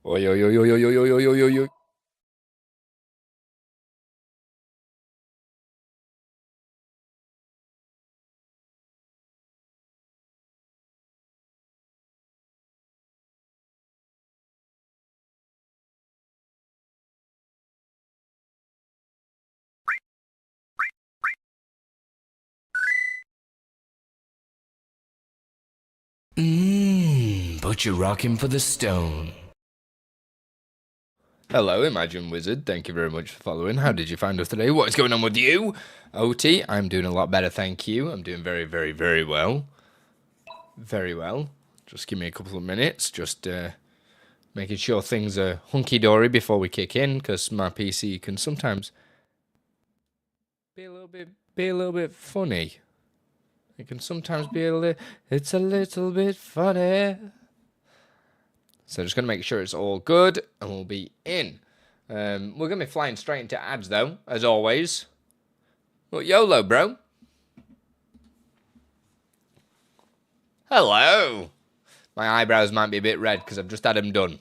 Oi, oi, oi, oi, oi, oi, oi, oi, oi, oi. But you're rocking for the stone. Hello, Imagine Wizard. Thank you very much for following. How did you find us today? What is going on with you? OT, I'm doing a lot better, thank you. I'm doing very, very, very well. Very well. Just give me a couple of minutes. Just making sure things are hunky-dory before we kick in, because my PC can sometimes be a little bit funny. It can sometimes be it's a little bit funny. So just going to make sure it's all good, and we'll be in. We're going to be flying straight into ads, though, as always. Well, YOLO, bro. Hello. My eyebrows might be a bit red because I've just had them done.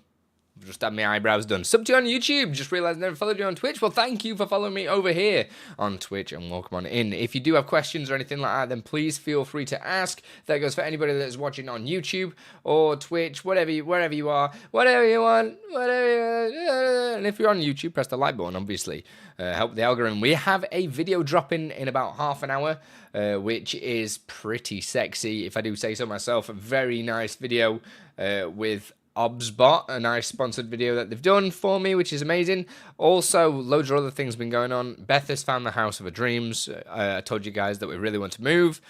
I've just had my eyebrows done. Sub to you on YouTube. Just realised I never followed you on Twitch. Well, thank you for following me over here on Twitch, and welcome on in. If you do have questions or anything like that, then please feel free to ask. That goes for anybody that's watching on YouTube or Twitch, wherever you are, whatever you want, and if you're on YouTube, press the like button, obviously. Help the algorithm. We have a video dropping in about half an hour, which is pretty sexy, if I do say so myself. A very nice video with obsbot, a nice sponsored video that they've done for me, which is amazing. Also, loads of other things been going on. Beth has found the house of her dreams. I told you guys that we really want to move,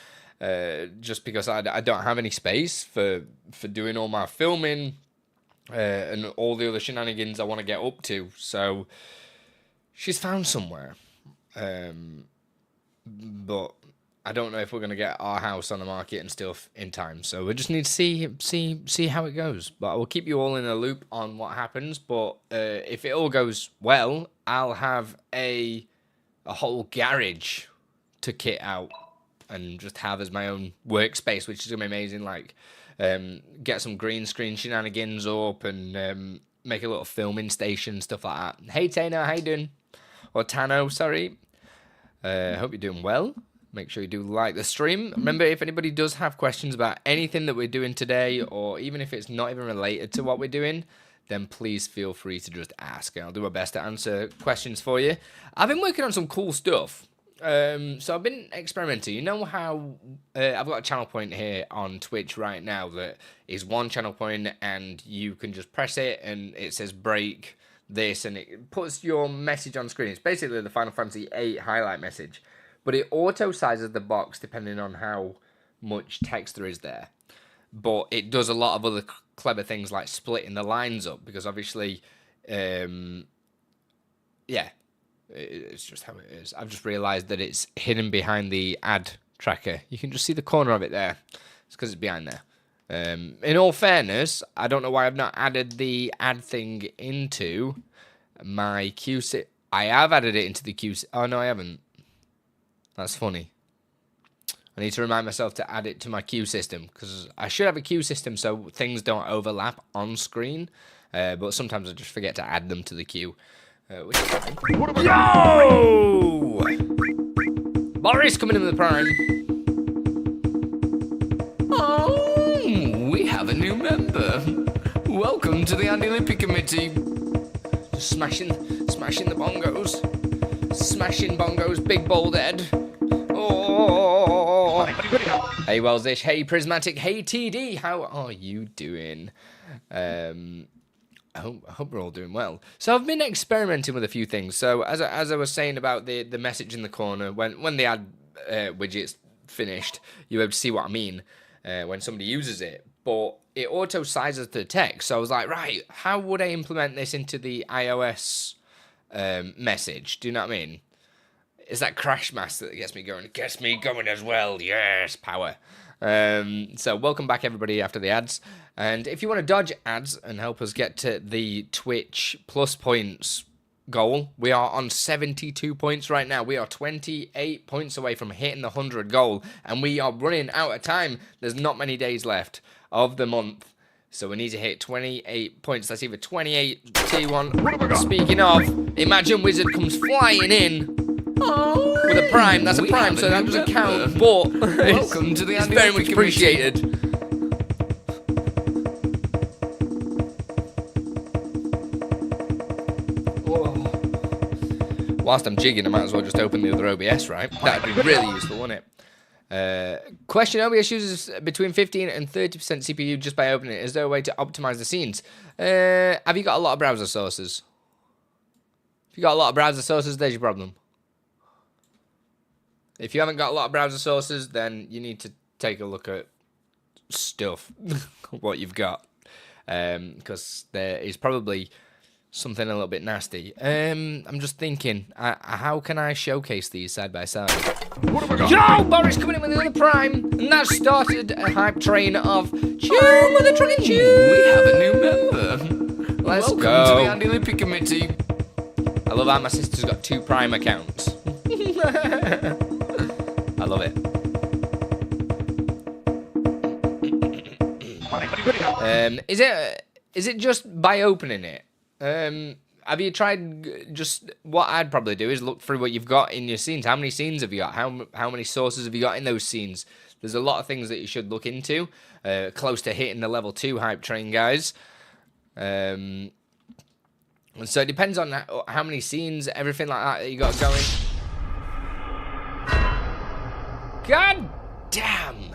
just because I don't have any space for doing all my filming and all the other shenanigans I want to get up to. So she's found somewhere, but I don't know if we're going to get our house on the market and stuff in time. So we just need to see how it goes. But I will keep you all in a loop on what happens. But if it all goes well, I'll have a whole garage to kit out and just have as my own workspace, which is going to be amazing. Like, get some green screen shenanigans up and make a little filming station, stuff like that. Hey, Tano, how you doing? Or Tano, sorry. Hope you're doing well. Make sure you do like the stream. Remember, if anybody does have questions about anything that we're doing today, or even if it's not even related to what we're doing, then please feel free to just ask, and I'll do my best to answer questions for you. I've been working on some cool stuff. So I've been experimenting. You know how I've got a channel point here on Twitch right now that is one channel point, and you can just press it and it says break this, and it puts your message on screen. It's basically the Final Fantasy VIII highlight message. But it auto-sizes the box depending on how much text there is there. But it does a lot of other clever things like splitting the lines up. Because obviously, yeah, it's just how it is. I've just realised that it's hidden behind the ad tracker. You can just see the corner of it there. It's because it's behind there. In all fairness, I don't know why I've not added the ad thing into my queue. I have added it into the queue. Oh, no, I haven't. That's funny. I need to remind myself to add it to my queue system, because I should have a queue system so things don't overlap on screen, but sometimes I just forget to add them to the queue. Which is fine. Yo! Boris coming in with the prime. Oh, we have a new member. Welcome to the Andi Olympic Committee. Just smashing the bongos. Smashing bongos, big bald head. Oh. Hey, Wellsish. Hey, Prismatic. Hey, TD. How are you doing? I hope we're all doing well. So I've been experimenting with a few things. So as I was saying about the message in the corner, when the ad widget's finished, you'll be able to see what I mean when somebody uses it. But it auto-sizes the text. So I was like, right, how would I implement this into the iOS message? Do you know what I mean? It's that crash master that gets me going. It gets me going as well. Yes, power. So welcome back, everybody, after the ads. And if you want to dodge ads and help us get to the Twitch plus points goal, we are on 72 points right now. We are 28 points away from hitting the 100 goal. And we are running out of time. There's not many days left of the month So we need to hit 28 points. That's either 28 T1. Speaking of, Imagine Wizard comes flying in with a prime. That's a prime, so that doesn't count. But welcome to the Andi. It's very much appreciated. Whilst I'm jigging, I might as well just open the other OBS, right? That'd be really useful, wouldn't it? Question: OBS uses between 15 and 30% CPU just by opening it. Is there a way to optimize the scenes? Have you got a lot of browser sources? If you got a lot of browser sources, there's your problem. If you haven't got a lot of browser sources, then you need to take a look at stuff, what you've got, because there is probably something a little bit nasty. I'm just thinking, how can I showcase these side by side? What have I got? Yo, Boris coming in with another prime, and that started a hype train of Chew, Mother Trucking Chew. We have a new member. Let's go. Welcome to the Andi Lippy Committee. I love how my sister's got 2 prime accounts. I love it. Is it just by opening it? Have you tried just what I'd probably do is look through what you've got in your scenes. How many scenes have you got? How many sources have you got in those scenes? There's a lot of things that you should look into. Close to hitting the level 2 hype train, guys. And so it depends on how many scenes, everything like that you got going. God damn!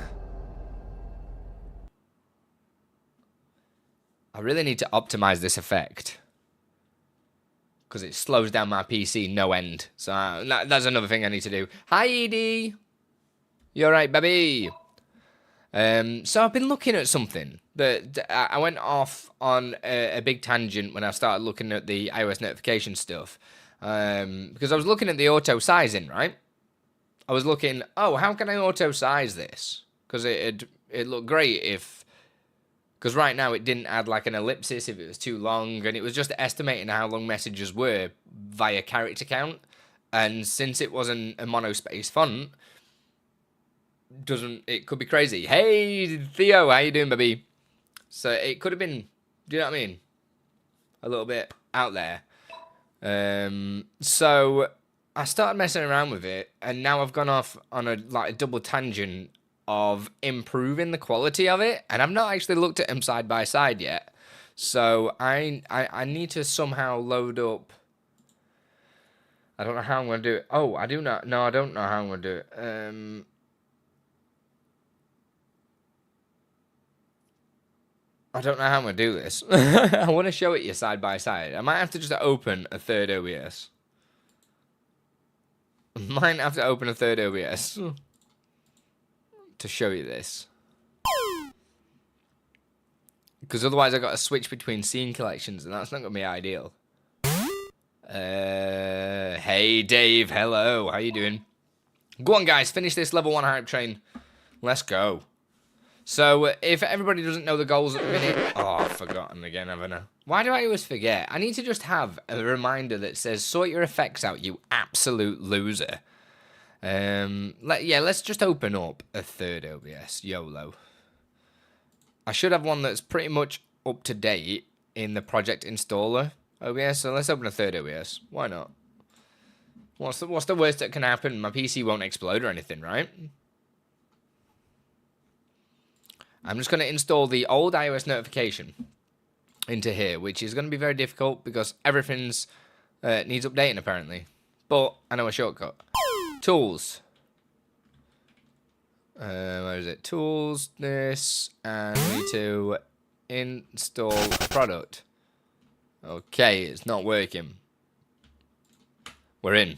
I really need to optimize this effect, because it slows down my PC no end. So that's another thing I need to do. Hi, Edie. You alright, baby? So I've been looking at something that I went off on a big tangent when I started looking at the iOS notification stuff. Because I was looking at the auto sizing, right? I was looking, oh, how can I auto size this? Because it looked great if... Because right now it didn't add like an ellipsis if it was too long, and it was just estimating how long messages were via character count. And since it wasn't a monospace font, it could be crazy. Hey Theo, how you doing, baby? So it could have been, do you know what I mean? A little bit out there. So I started messing around with it, and now I've gone off on a double tangent of improving the quality of it, and I've not actually looked at them side by side yet. So I need to somehow load up. I don't know how I'm going to do it. Oh, I do not. No, I don't know how I'm going to do it. I don't know how I'm going to do this. I want to show it you side by side. I might have to just open a third OBS. Might have to open a third OBS to show you this. Because otherwise I've got to switch between scene collections, and that's not going to be ideal. Hey Dave, hello. How you doing? Go on, guys. Finish this level 1 hype train. Let's go. So, if everybody doesn't know the goals at the minute... Oh, I've forgotten again, haven't I? Why do I always forget? I need to just have a reminder that says, sort your effects out, you absolute loser. Let's just open up a third OBS. YOLO. I should have one that's pretty much up to date in the project installer OBS, so let's open a third OBS. Why not? What's the worst that can happen? My PC won't explode or anything, right? I'm just going to install the old iOS notification into here, which is going to be very difficult because everything's needs updating apparently. But I know a shortcut. Tools. Where is it? Tools, this, and we need to install a product. Okay, it's not working. We're in.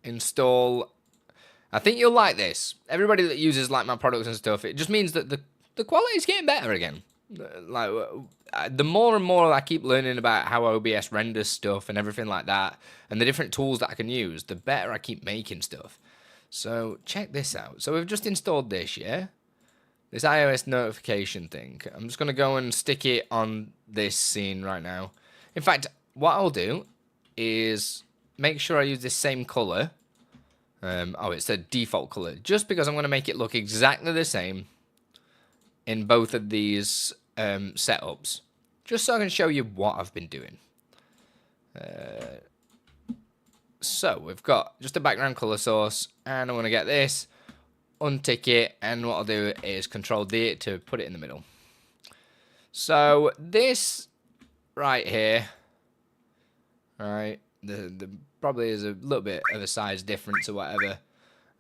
Install. I think you'll like this. Everybody that uses like my products and stuff, it just means that the quality is getting better again. Like the more and more I keep learning about how OBS renders stuff and everything like that, and the different tools that I can use, the better I keep making stuff. So check this out. So we've just installed this, yeah? This iOS notification thing. I'm just going to go and stick it on this scene right now. In fact, what I'll do is make sure I use this same color. Oh, it's the default color. Just because I'm going to make it look exactly the same in both of these setups, just so I can show you what I've been doing. So we've got just a background color source, and I want to get this, untick it, and what I'll do is Control D it to put it in the middle. So this right here, right, the probably is a little bit of a size difference or whatever,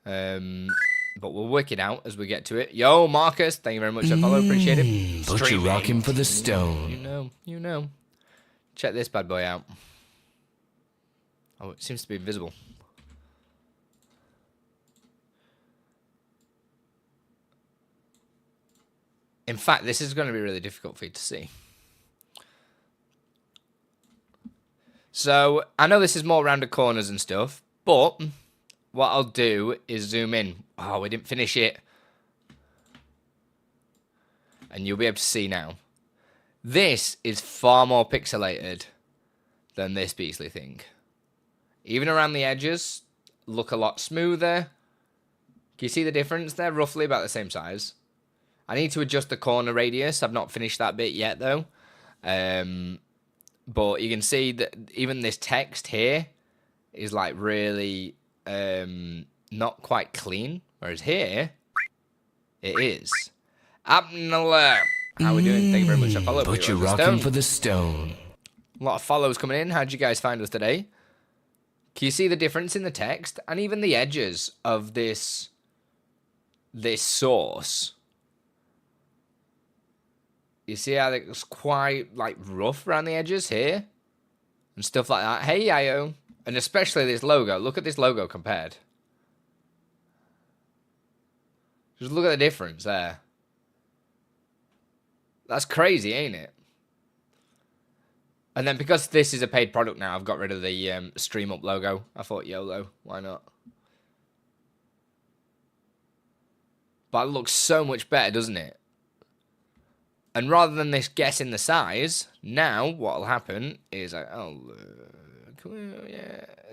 but we'll work it out as we get to it. Yo, Marcus, thank you very much for the follow, appreciate it. But you're rocking for the stone. You know. Check this bad boy out. Oh, it seems to be invisible. In fact, this is going to be really difficult for you to see. So, I know this is more rounded corners and stuff, but what I'll do is zoom in. Oh, we didn't finish it. And you'll be able to see now. This is far more pixelated than this Beasley thing. Even around the edges, look a lot smoother. Can you see the difference? They're roughly about the same size. I need to adjust the corner radius. I've not finished that bit yet, though. But you can see that even this text here is like really not quite clean. Whereas here, it is. Abnala. How are we doing? Thank you very much for following. But you're rocking for the stone. A lot of follows coming in. How'd you guys find us today? Can you see the difference in the text? And even the edges of this source. You see how it's quite like rough around the edges here? And stuff like that. Hey, Io. And especially this logo. Look at this logo compared. Just look at the difference there. That's crazy, ain't it? And then because this is a paid product now, I've got rid of the StreamUp logo. I thought YOLO, why not? But it looks so much better, doesn't it? And rather than this guessing the size, now what will happen is,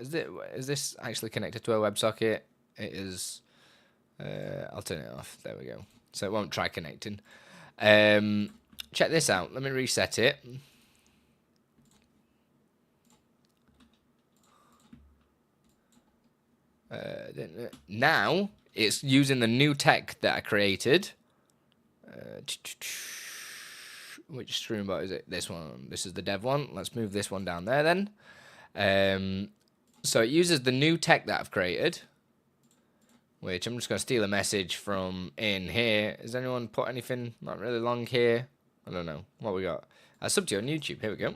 is this actually connected to a WebSocket? It is. I'll turn it off. There we go. So it won't try connecting. Check this out. Let me reset it. Now it's using the new tech that I created. Which StreamerBot is it? This one. This is the dev one. Let's move this one down there then. So it uses the new tech that I've created. Which I'm just going to steal a message from in here. Has anyone put anything not really long here? I don't know. What we got? Sub to you on YouTube. Here we go.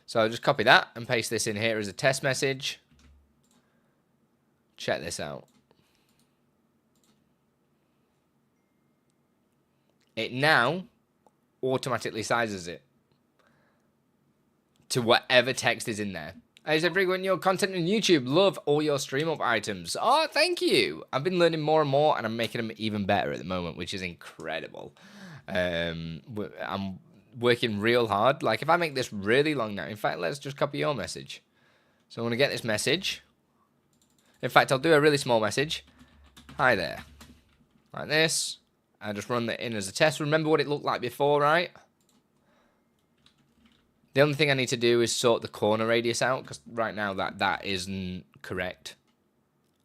So I'll just copy that and paste this in here as a test message. Check this out. It now automatically sizes it to whatever text is in there. I said, frequent your content on YouTube. Love all your stream up items. Oh, thank you. I've been learning more and more, and I'm making them even better at the moment, which is incredible. I'm working real hard. Like, if I make this really long now, in fact, let's just copy your message. So I'm going to get this message. In fact, I'll do a really small message. Hi there. Like this. I just run that in as a test. Remember what it looked like before, right? The only thing I need to do is sort the corner radius out, because right now that isn't correct.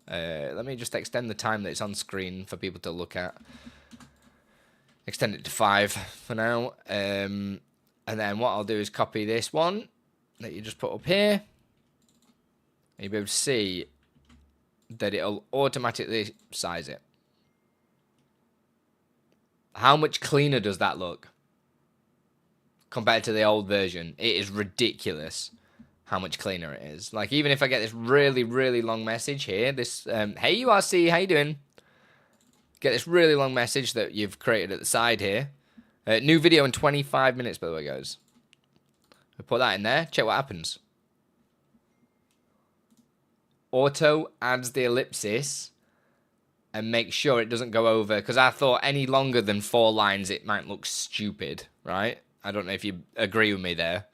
Let me just extend the time that it's on screen for people to look at. Extend it to 5 for now. And then what I'll do is copy this one that you just put up here. And you'll be able to see that it'll automatically size it. How much cleaner does that look compared to the old version? It is ridiculous how much cleaner it is. Like, even if I get this really, really long message here, this, hey URC, how you doing? Get this really long message that you've created at the side here. New video in 25 minutes, by the way, guys. I put that in there. Check what happens. Auto adds the ellipsis and make sure it doesn't go over, because I thought any longer than 4 lines it might look stupid, right? I don't know if you agree with me there.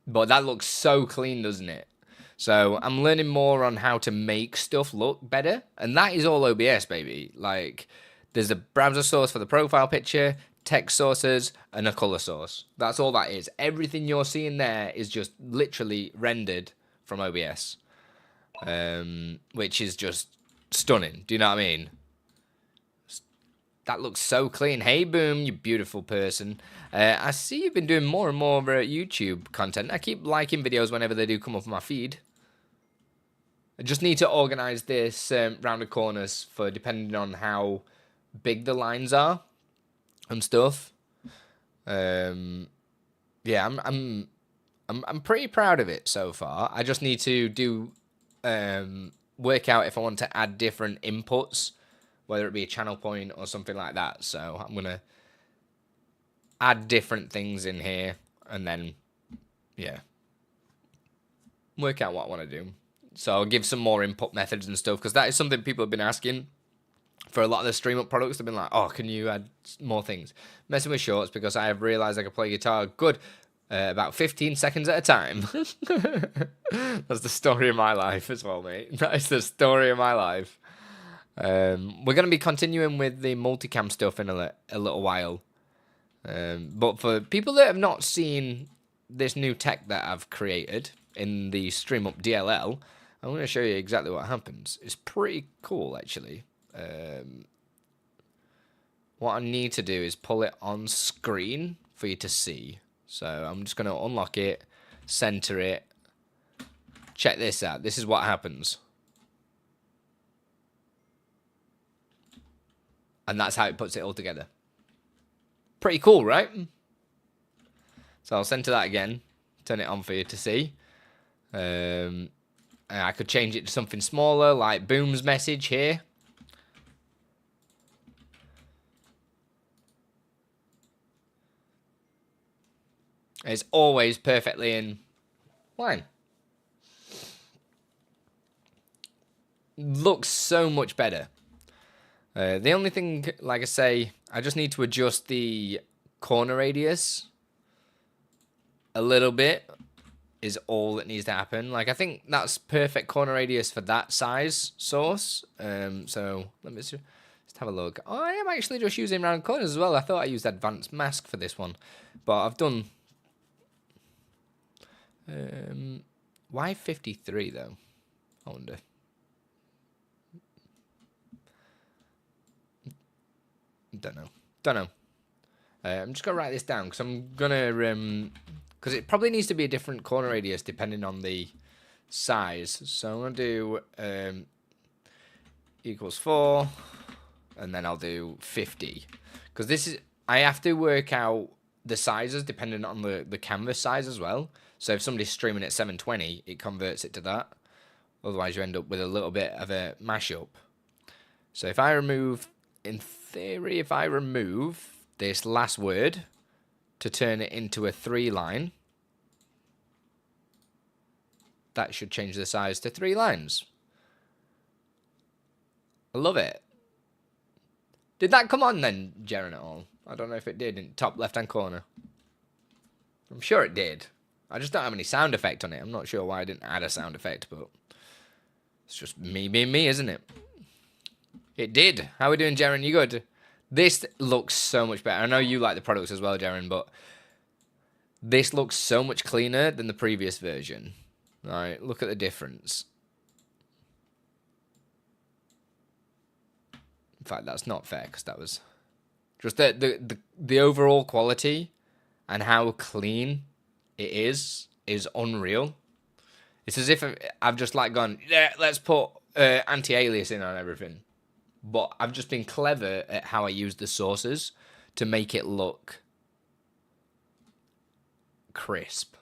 But that looks so clean, doesn't it? So I'm learning more on how to make stuff look better. And that is all OBS, baby. Like, there's a browser source for the profile picture, text sources, and a color source. That's all that is. Everything you're seeing there is just literally rendered from OBS. Which is just stunning. Do you know what I mean? That looks so clean. Hey, Boom, you beautiful person. I see you've been doing more and more YouTube content. I keep liking videos whenever they do come up on my feed. I just need to organize this rounded corners for depending on how big the lines are and stuff. Yeah, I'm pretty proud of it so far. I just need to do work out if I want to add different inputs, whether it be a channel point or something like that. So I'm gonna add different things in here and then, yeah, work out what I want to do. So I'll give some more input methods and stuff, because that is something people have been asking for a lot of the StreamerBot products. They've been like, oh, can you add more things? Messing with shorts because I have realized I can play guitar good about 15 seconds at a time. That's the story of my life as well, mate. That is the story of my life. We're going to be continuing with the multicam stuff in a little while. But for people that have not seen this new tech that I've created in the StreamUp DLL, I'm going to show you exactly what happens. It's pretty cool, actually. What I need to do is pull it on screen for you to see. So I'm just going to unlock it, center it. Check this out. This is what happens. And that's how it puts it all together. Pretty cool, right? So I'll center that again. Turn it on for you to see. I could change it to something smaller, like Boom's message here. It's always perfectly in line. Looks so much better. The only thing, like I say, I just need to adjust the corner radius a little bit is all that needs to happen. Like, I think that's perfect corner radius for that size source. So let me just have a look. Oh, I am actually just using round corners as well. I thought I used advanced mask for this one, but I've done. Why 53 though? I wonder. Don't know. I'm just gonna write this down because I'm gonna because it probably needs to be a different corner radius depending on the size. So I'm gonna do equals 4, and then I'll do 50 because this is I have to work out the sizes depending on the canvas size as well. So if somebody's streaming at 720, it converts it to that. Otherwise, you end up with a little bit of a mashup. So if I remove, in theory, if I remove this last word to turn it into a 3 line, that should change the size to 3 lines. I love it. Did that come on then, Jaren, at all? I don't know if it did in top left-hand corner. I'm sure it did. I just don't have any sound effect on it. I'm not sure why I didn't add a sound effect, but it's just me being me, isn't it? It did. How are we doing, Jaren? You good? This looks so much better. I know you like the products as well, Jaren, but this looks so much cleaner than the previous version. All right, look at the difference. In fact, that's not fair because that was just the overall quality and how clean it is unreal. It's as if I've just like gone, yeah, let's put anti-aliasing on everything. But I've just been clever at how I use the sources to make it look crisp.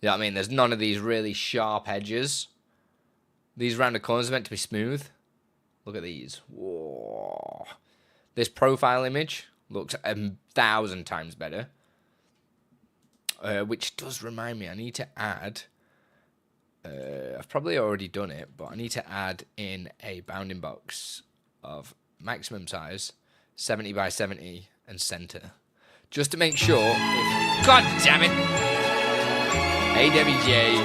You know what I mean? There's none of these really sharp edges. These rounded corners are meant to be smooth. Look at these. Whoa. This profile image looks 1,000 times better. Which does remind me, I need to add, I've probably already done it, but I need to add in a bounding box of maximum size, 70 by 70, and center. Just to make sure, God damn it! Hey, Debbie J.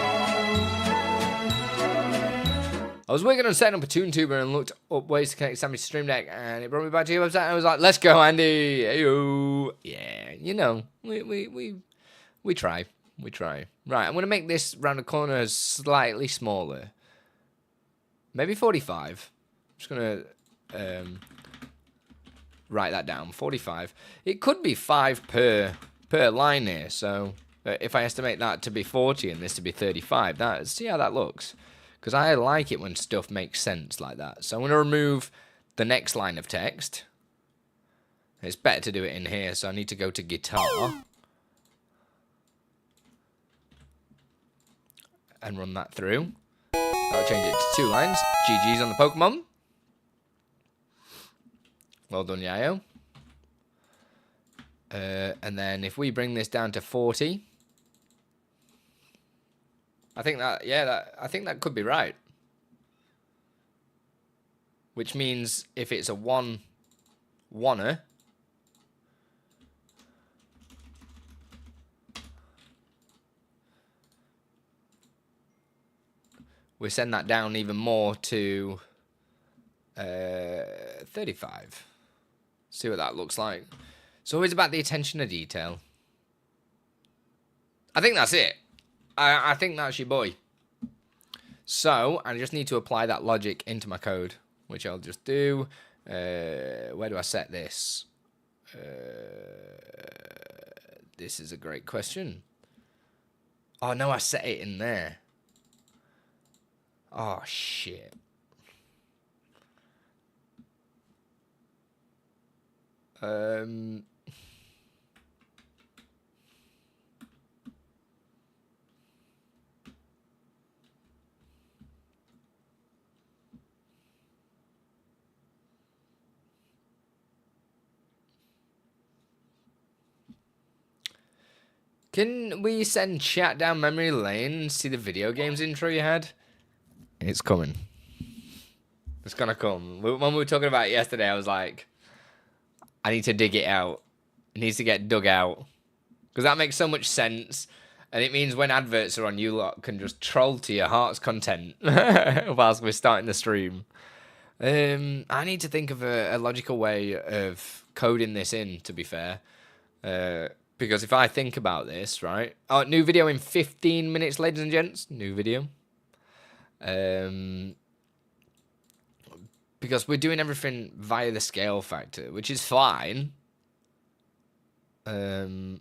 was working on setting up a TuneTuber and looked up ways to connect Sammy's Stream Deck, and it brought me back to your website. And I was like, "Let's go, Andy! Heyo. Yeah, you know, we try, we try. Right, I'm gonna make this round the corner slightly smaller, maybe 45. I'm just gonna write that down. 45. It could be 5 per line here. So if I estimate that to be 40 and this to be 35, see how that looks. Because I like it when stuff makes sense like that. So I'm going to remove the next line of text. It's better to do it in here, so I need to go to guitar. And run that through. I'll change it to 2 lines. GG's on the Pokemon. Well done, Yayo. And then if we bring this down to 40... I think that could be right. Which means if it's a oneer, we send that down even more to 35. See what that looks like. It's always about the attention to detail. I think that's it. I think that's your boy. So, I just need to apply that logic into my code, which I'll just do. Where do I set this? This is a great question. Oh, no, I set it in there. Oh, shit. Can we send chat down memory lane and see the video games intro you had? It's coming. It's gonna come. When we were talking about it yesterday, I was like, I need to dig it out. It needs to get dug out. Because that makes so much sense. And it means when adverts are on, you lot can just troll to your heart's content whilst we're starting the stream. I need to think of a logical way of coding this in, to be fair. Because if I think about this, right? Oh, new video in 15 minutes, ladies and gents. New video. Because we're doing everything via the scale factor, which is fine. But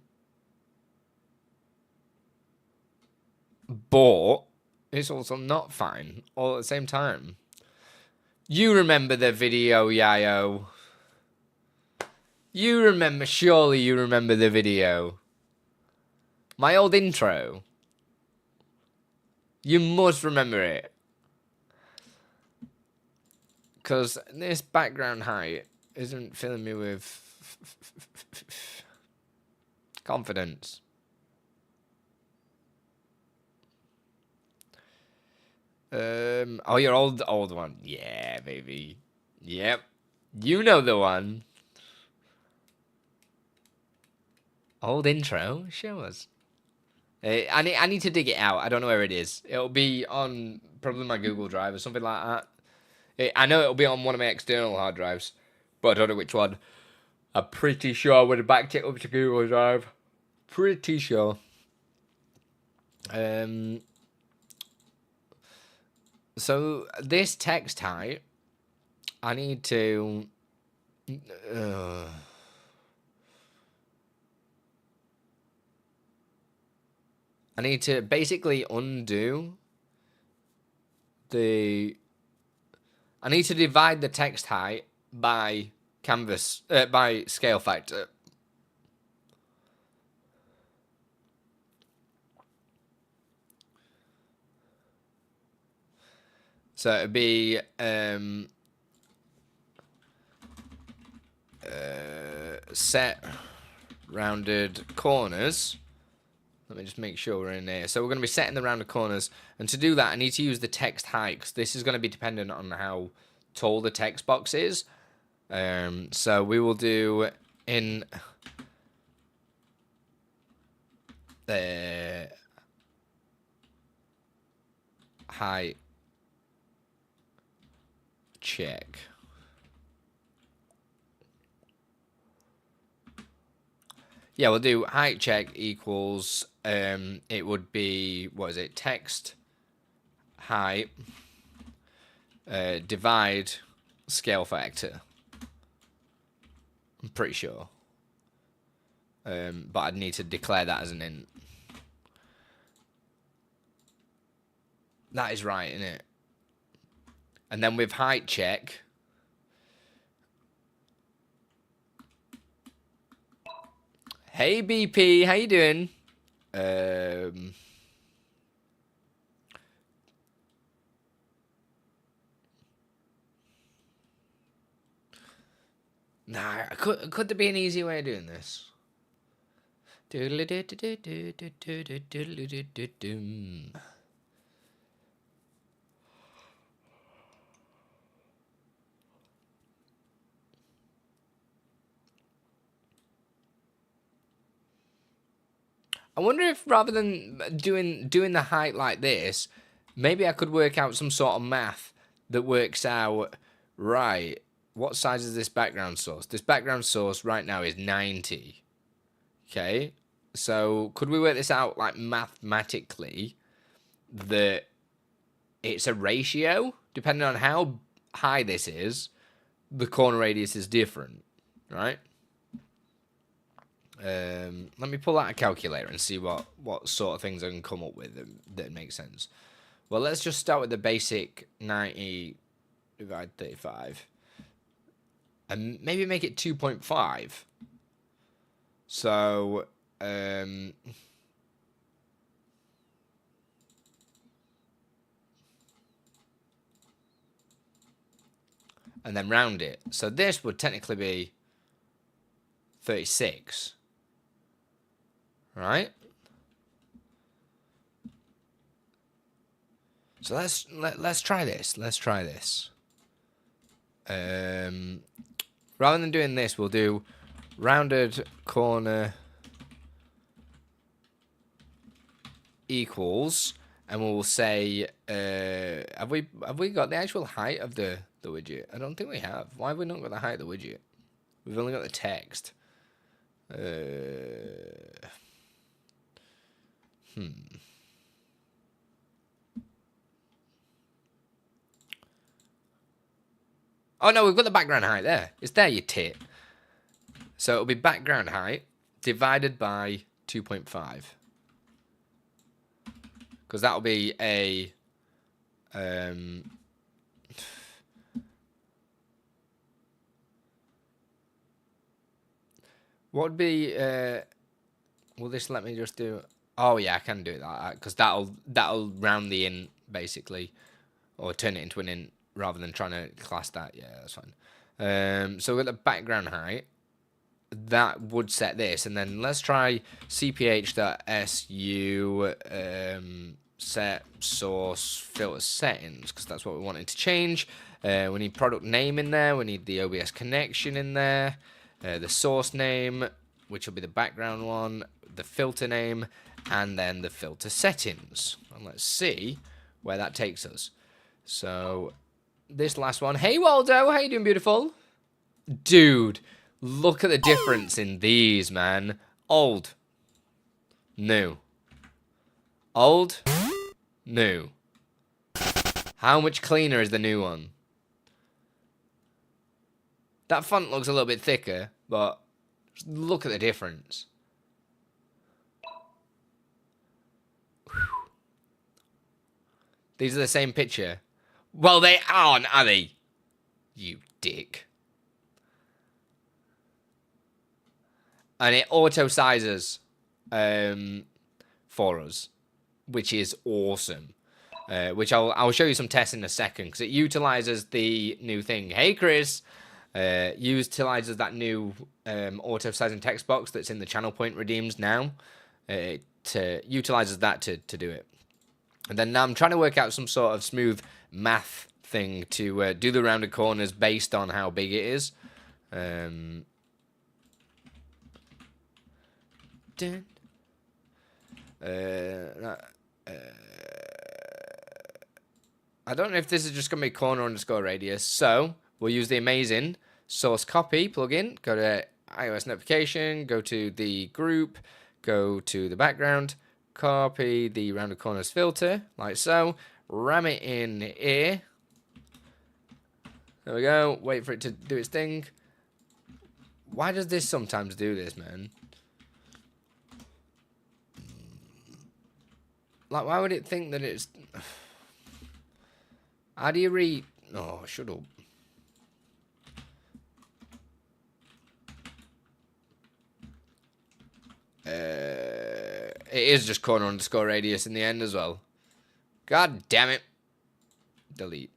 it's also not fine all at the same time. You remember the video, Yayo. Surely you remember the video. My old intro. You must remember it. Because this background height isn't filling me with confidence. Oh, your old one. Yeah, baby. Yep. You know the one. Old intro? Show us. I need to dig it out. I don't know where it is. It'll be on probably my Google Drive or something like that. I know it'll be on one of my external hard drives, but I don't know which one. I'm pretty sure I would have backed it up to Google Drive. Pretty sure. So this text height, I need to... I need to basically undo the... I need to divide the text height by canvas, by scale factor. So it'd be set rounded corners. Let me just make sure we're in here. So we're going to be setting the rounded corners. And to do that, I need to use the text height, because this is going to be dependent on how tall the text box is. So we will do in height check. Yeah, we'll do height check equals, it would be, what is it, text, height, divide, scale factor. I'm pretty sure. But I'd need to declare that as an int. That is right, isn't it? And then with height check, hey BP, how you doing? Nah, could there be an easy way of doing this? I wonder if rather than doing the height like this, maybe I could work out some sort of math that works out, right, what size is this background source? This background source right now is 90. Okay, so could we work this out like mathematically that it's a ratio? Depending on how high this is, the corner radius is different, right? Let me pull out a calculator and see what sort of things I can come up with that make sense. Well, let's just start with the basic 90 divided 35. And maybe make it 2.5. So, and then round it. So this would technically be 36. Right? So let's try this. Let's try this. Rather than doing this, we'll do rounded corner equals, and we'll say, have we got the actual height of the widget? I don't think we have. Why have we not got the height of the widget? We've only got the text. Oh no, we've got the background height there. It's there, you tit. So it'll be background height divided by 2.5. Because that'll be a what would be will this let me just do? Oh yeah, I can do that because that'll round the int basically, or turn it into an int rather than trying to class that. Yeah, that's fine. So with the background height, that would set this, and then let's try cph.su set source filter settings because that's what we wanted to change. We need product name in there. We need the OBS connection in there. The source name, which will be the background one, the filter name, and then the filter settings. And let's see where that takes us. So this last one. Hey Waldo, how you doing, beautiful? Dude, look at the difference in these, man. Old. New. Old. New. How much cleaner is the new one? That font looks a little bit thicker, but look at the difference. Whew. These are the same picture. Well, they aren't, are they? You dick. And it auto sizes for us, which is awesome. Which I'll show you some tests in a second because it utilizes the new thing. Hey, Chris. Utilizes that new auto sizing text box that's in the channel point redeems now. It utilizes that to do it. And then now I'm trying to work out some sort of smooth math thing to do the rounded corners based on how big it is. I don't know if this is just going to be corner underscore radius. So we'll use the amazing source copy plugin. Go to iOS notification, go to the group, go to the background, copy the rounded corners filter, like so, ram it in here. There we go. Wait for it to do its thing. Why does this sometimes do this, man? Like, why would it think that it's... How do you read... Oh, shut up. It is just corner underscore radius in the end as well. God damn it. Delete.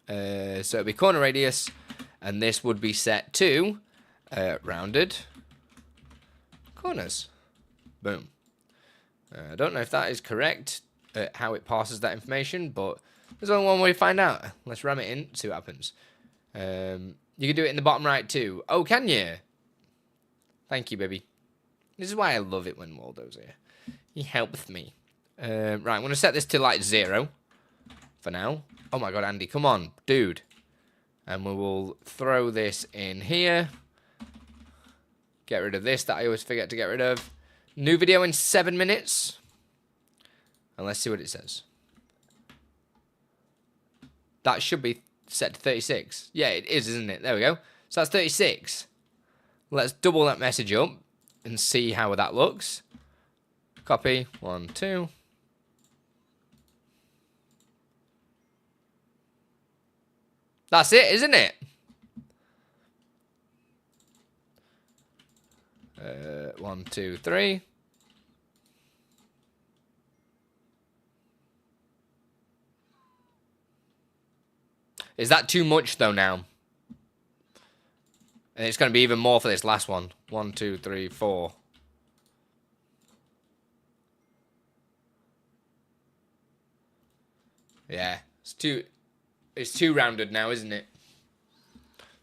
So it'll be corner radius, and this would be set to rounded corners. Boom. I don't know if that is correct, how it passes that information, but there's only one way to find out. Let's ram it in, see what happens. You can do it in the bottom right too. Oh, can you? Thank you, baby. This is why I love it when Waldo's here. He helps me. Right, I'm going to set this to like 0 for now. Oh my god, Andy, come on, dude. And we will throw this in here. Get rid of this that I always forget to get rid of. New video in 7 minutes. And let's see what it says. That should be set to 36. Yeah, it is, isn't it? There we go. So that's 36. Let's double that message up and see how that looks. Copy. 1, 2. That's it, isn't it? 1, 2, 3. Is that too much though now? And it's going to be even more for this last one. 1, 2, 3, 4. Yeah, it's too rounded now, isn't it?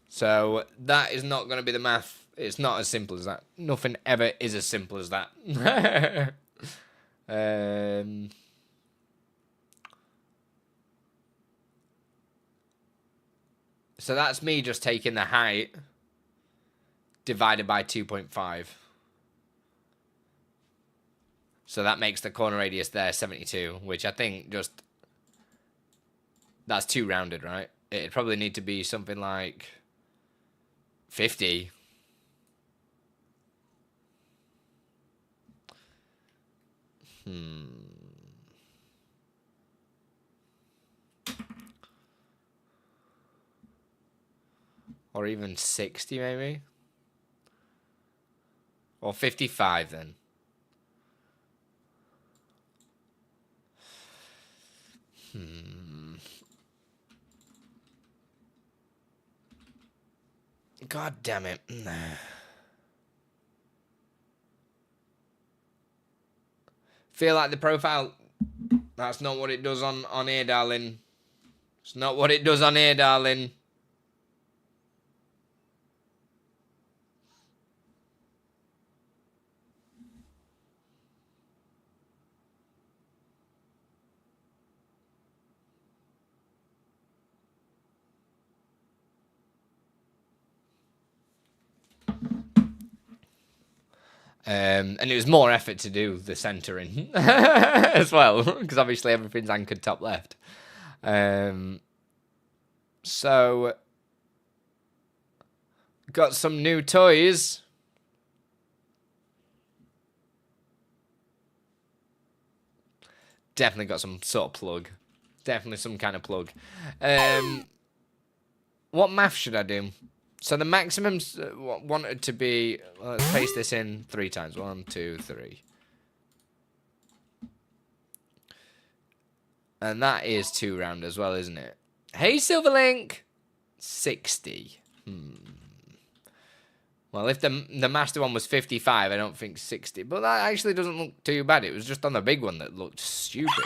So that is not going to be the math. It's not as simple as that. Nothing ever is as simple as that. So that's me just taking the height divided by 2.5. So that makes the corner radius there 72, which I think just... That's too rounded, right? It'd probably need to be something like 50. Or even 60, maybe? Or 55, then. God damn it. Feel like the profile... That's not what it does on here, darling. It's not what it does on here, darling. And it was more effort to do the centering as well, because obviously everything's anchored top left. So, got some new toys. Definitely got some sort of plug. Definitely some kind of plug. What math should I do? So the maximums wanted to be... Let's paste this in 3 times. 1, 2, 3. And that is 2 round as well, isn't it? Hey, Silverlink! 60. Well, if the master one was 55, I don't think 60. But that actually doesn't look too bad. It was just on the big one that looked stupid.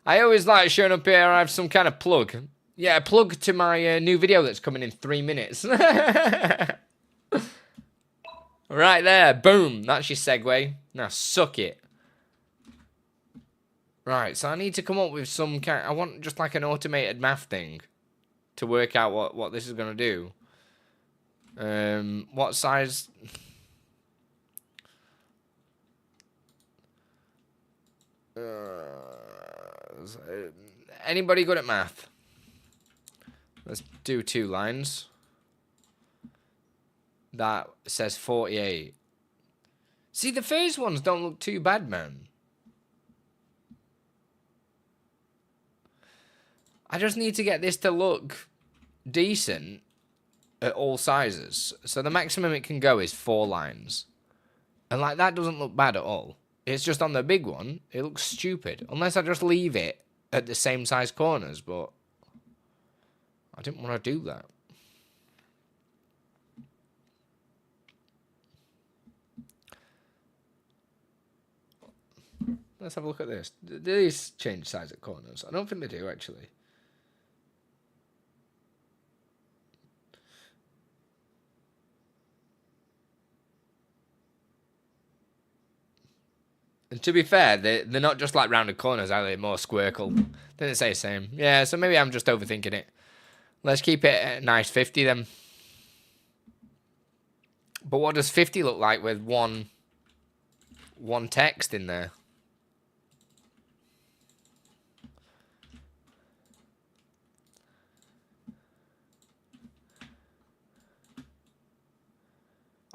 I always like showing up here. I have some kind of plug. Yeah, plug to my new video that's coming in 3 minutes. Right there. Boom. That's your segue. Now suck it. Right, so I need to come up with some kind... I want just like an automated math thing to work out what this is going to do. What size... Anybody good at math? Let's do 2 lines. That says 48. See, the first ones don't look too bad, man. I just need to get this to look decent at all sizes. So the maximum it can go is 4 lines. And like that doesn't look bad at all. It's just on the big one, it looks stupid. Unless I just leave it at the same size corners, but I didn't want to do that. Let's have a look at this. Do these change size at corners? I don't think they do, actually. And to be fair, they're not just like rounded corners, are they? More squircle. Didn't say the same. Yeah, so maybe I'm just overthinking it. Let's keep it at a nice 50 then. But what does 50 look like with one text in there?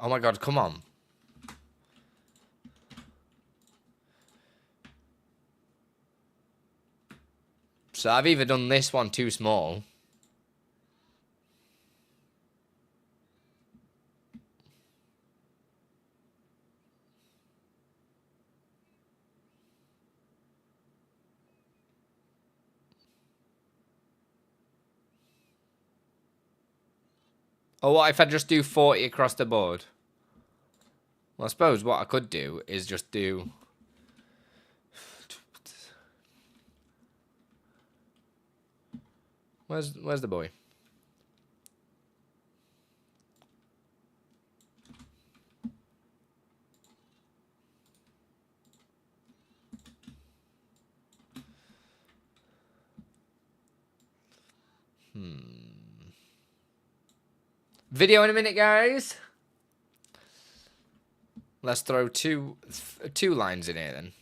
Oh my god, come on. So I've either done this one too small. Or what if I just do 40 across the board? Well, I suppose what I could do is just do... Where's the boy? Video in a minute, guys. Let's throw two lines in here then.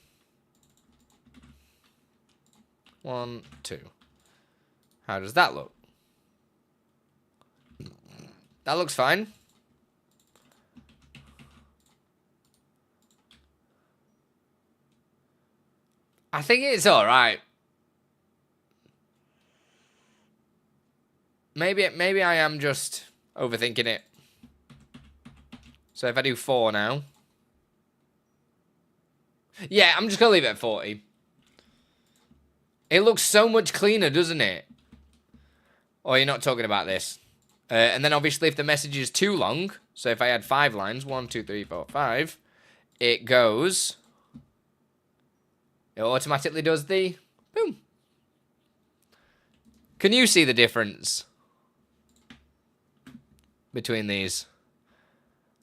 1, 2. How does that look? That looks fine. I think it's alright. Maybe I am just overthinking it. So if I do 4 now. Yeah, I'm just going to leave it at 40. It looks so much cleaner, doesn't it? Oh, you're not talking about this. And then obviously if the message is too long, so if I had 5 lines, 1, 2, 3, 4, 5, it goes... It automatically does the... Boom. Can you see the difference between these?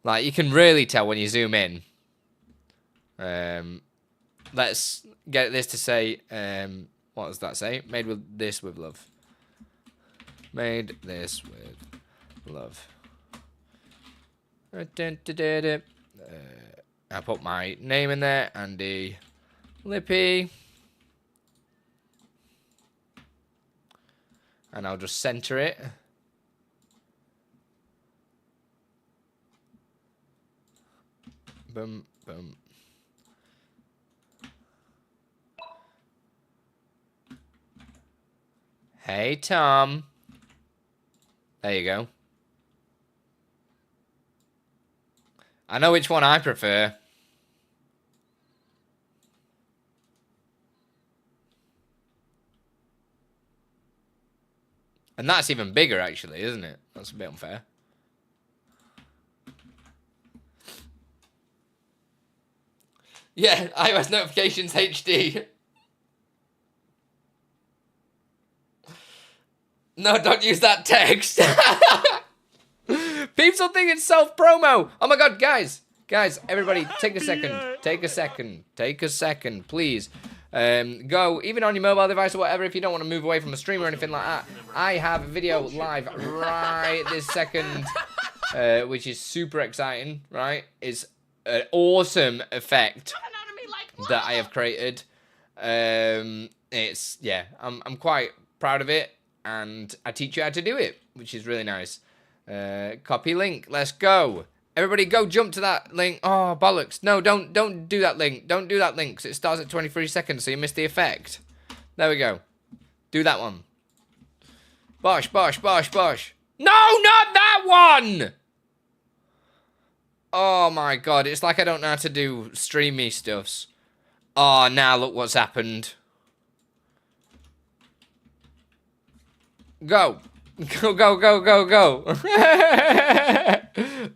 Like, you can really tell when you zoom in. Let's get this to say... what does that say? Made with this with love. Made this with love. I put my name in there, Andi Lippy. And I'll just center it. Boom, boom. Hey, Tom. There you go. I know which one I prefer. And that's even bigger, actually, isn't it? That's a bit unfair. Yeah, iOS notifications HD. No, don't use that text. People think it's self-promo. Oh my god, guys, everybody, take a second, please. Go, even on your mobile device or whatever, if you don't want to move away from a stream or anything like that. I have a video live right this second, which is super exciting, right? It's an awesome effect that I have created. It's, yeah, I'm quite proud of it, and I teach you how to do it, which is really nice. Copy link, let's go. Everybody go jump to that link. Oh, bollocks. No, don't do that link. Don't do that link, because it starts at 23 seconds, so you miss the effect. There we go. Do that one. Bosh. No, not that one! Oh my god, it's like I don't know how to do streamy stuffs. Oh, now look what's happened. Go. Go.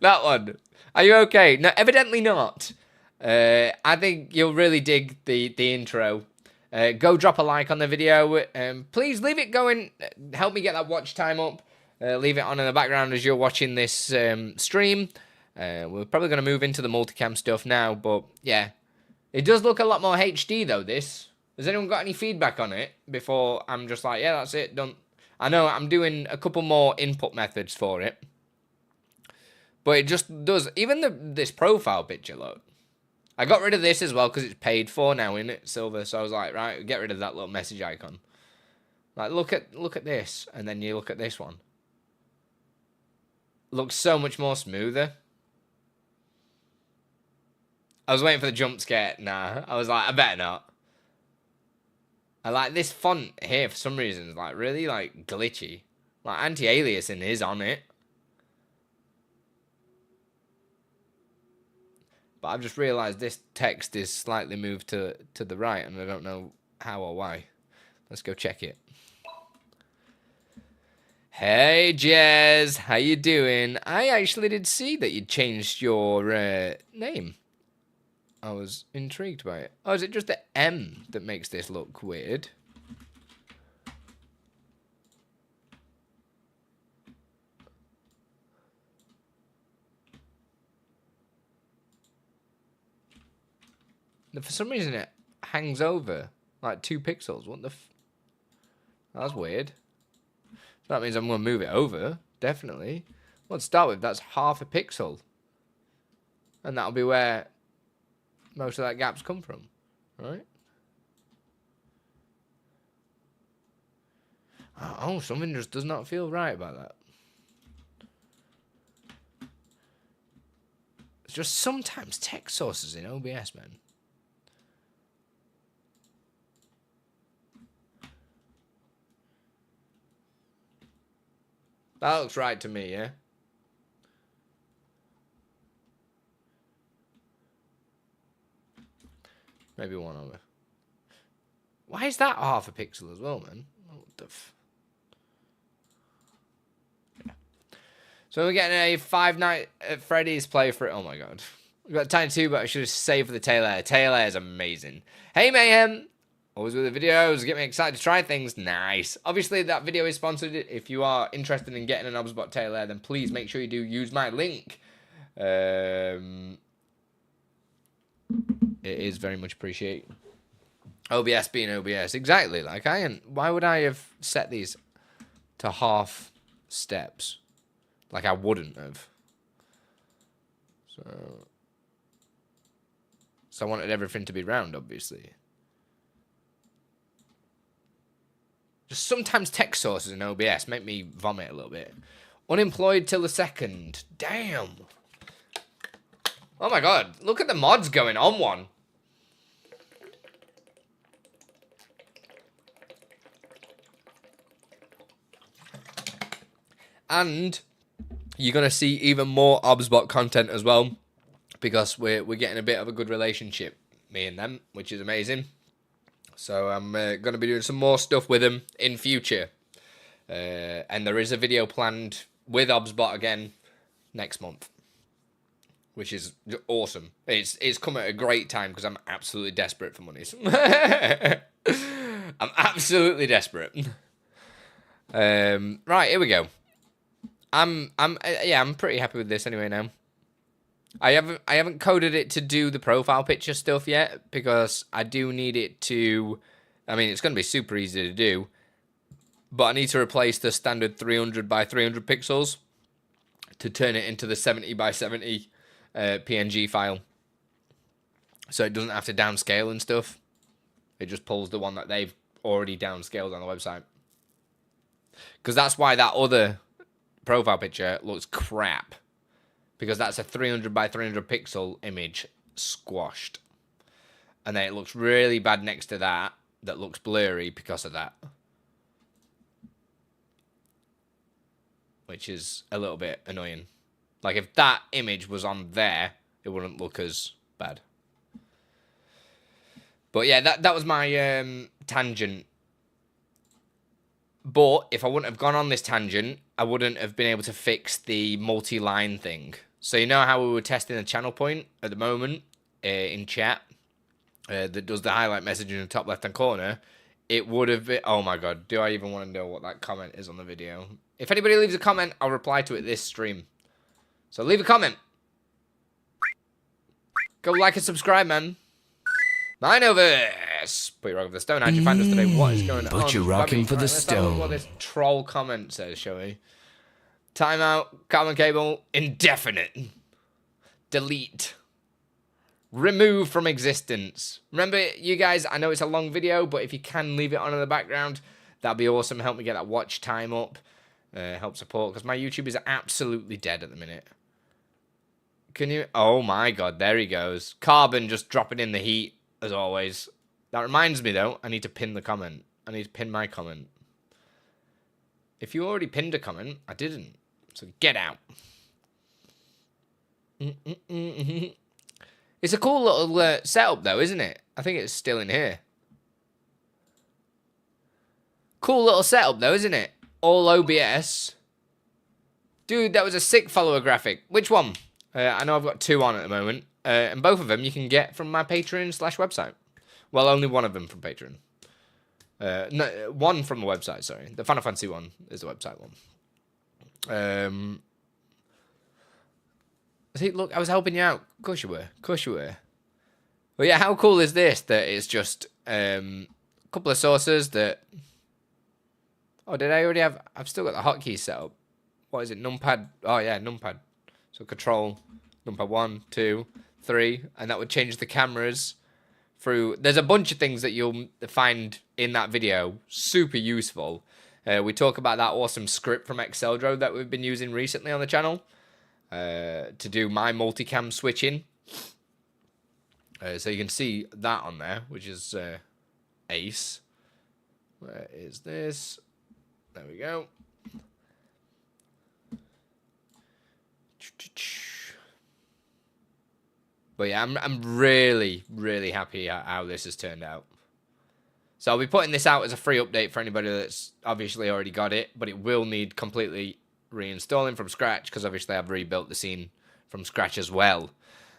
That one. Are you okay? No, evidently not. I think you'll really dig the intro. Go drop a like on the video. Please leave it going. Help me get that watch time up. Leave it on in the background as you're watching this stream. We're probably going to move into the multicam stuff now, but yeah. It does look a lot more HD though, this. Has anyone got any feedback on it before I'm just like, yeah, that's it, done? I know I'm doing a couple more input methods for it. But it just does, even this profile picture, look. I got rid of this as well because it's paid for now, isn't it, Silver? So I was like, right, get rid of that little message icon. Like, look at this, and then you look at this one. Looks so much more smoother. I was waiting for the jump scare. Nah, I was like, I better not. I like this font here for some reason. It's like really like glitchy. Like anti-aliasing is on it. But I've just realised this text is slightly moved to the right, and I don't know how or why. Let's go check it. Hey Jez, how you doing? I actually did see that you'd changed your name. I was intrigued by it. Oh, is it just the M that makes this look weird? For some reason it hangs over like 2 pixels. What the That's weird. So that means I'm going to move it over. Definitely. Well, to start with, that's half a pixel. And that'll be where most of that gaps come from, right? Oh, something just does not feel right about that. It's just sometimes text sources in OBS, man. That looks right to me, yeah? Maybe one over. Why is that half a pixel as well, man? What the yeah. So we're getting a Five Nights at Freddy's playthrough. Oh my god. We've got Tiny 2, but I should have saved for the tail air. Tail air is amazing. Hey Mayhem! Always with the videos. Get me excited to try things. Nice. Obviously, that video is sponsored. If you are interested in getting an obsbot tail air, then please make sure you do use my link. It is very much appreciated. OBS being OBS. Exactly. Like why would I have set these to half steps? Like I wouldn't have. So I wanted everything to be round, obviously. Just sometimes text sources in OBS make me vomit a little bit. Unemployed till the 2nd. Damn. Oh my god. Look at the mods going on one. And you're going to see even more obsbot content as well. Because we're getting a bit of a good relationship, me and them, which is amazing. So I'm going to be doing some more stuff with them in future. And there is a video planned with obsbot again next month. Which is awesome. It's come at a great time because I'm absolutely desperate for money. I'm absolutely desperate. Right, here we go. Yeah, I'm pretty happy with this anyway now. I haven't coded it to do the profile picture stuff yet because I do need it to. I mean, it's going to be super easy to do, but I need to replace the standard 300 by 300 pixels to turn it into the 70 by 70 PNG file, so it doesn't have to downscale and stuff. It just pulls the one that they've already downscaled on the website. Because that's why that other profile picture looks crap. Because that's a 300 by 300 pixel image squashed. And then it looks really bad next to that looks blurry because of that. Which is a little bit annoying. Like if that image was on there, it wouldn't look as bad. But yeah, that was my tangent. But if I wouldn't have gone on this tangent, I wouldn't have been able to fix the multi-line thing. So you know how we were testing the channel point at the moment in chat that does the highlight message in the top left-hand corner? It would have been... Oh my god, do I even want to know what that comment is on the video? If anybody leaves a comment, I'll reply to it this stream. So leave a comment. Go like and subscribe, man. Mineoverse. Put your rock for the stone. How'd you find us today? What is going on? But you're rocking for the Let's have a look stone. what this troll comment says, shall we? Timeout. Carbon cable. Indefinite. Delete. Remove from existence. Remember, you guys, I know it's a long video, but if you can leave it on in the background, that'd be awesome. Help me get that watch time up. Help support, because my YouTube is absolutely dead at the minute. Can you... Oh my god, there he goes. Carbon just dropping in the heat, as always. That reminds me, though, I need to pin the comment. I need to pin my comment. If you already pinned a comment, I didn't. So get out. It's a cool little setup, though, isn't it? I think it's still in here. Cool little setup, though, isn't it? All OBS. Dude, that was a sick follower graphic. Which one? I know I've got 2 on at the moment. And both of them you can get from my Patreon/website. Well, only one of them from Patreon. No, one from the website, sorry. The Final Fantasy one is the website one. See, look, I was helping you out. Of course you were. Of course you were. But yeah, how cool is this? That it's just a couple of sources that... Oh, did I already have... I've still got the hotkeys set up. What is it? Numpad? Oh, yeah, numpad. So control, numpad 1, 2, 3. And that would change the cameras through... There's a bunch of things that you'll find in that video. Super useful. We talk about that awesome script from Exceldro that we've been using recently on the channel. To do my multicam switching. So you can see that on there, which is ace. Where is this? There we go. But yeah, I'm really, really happy at how this has turned out. So I'll be putting this out as a free update for anybody that's obviously already got it, but it will need completely reinstalling from scratch because obviously I've rebuilt the scene from scratch as well.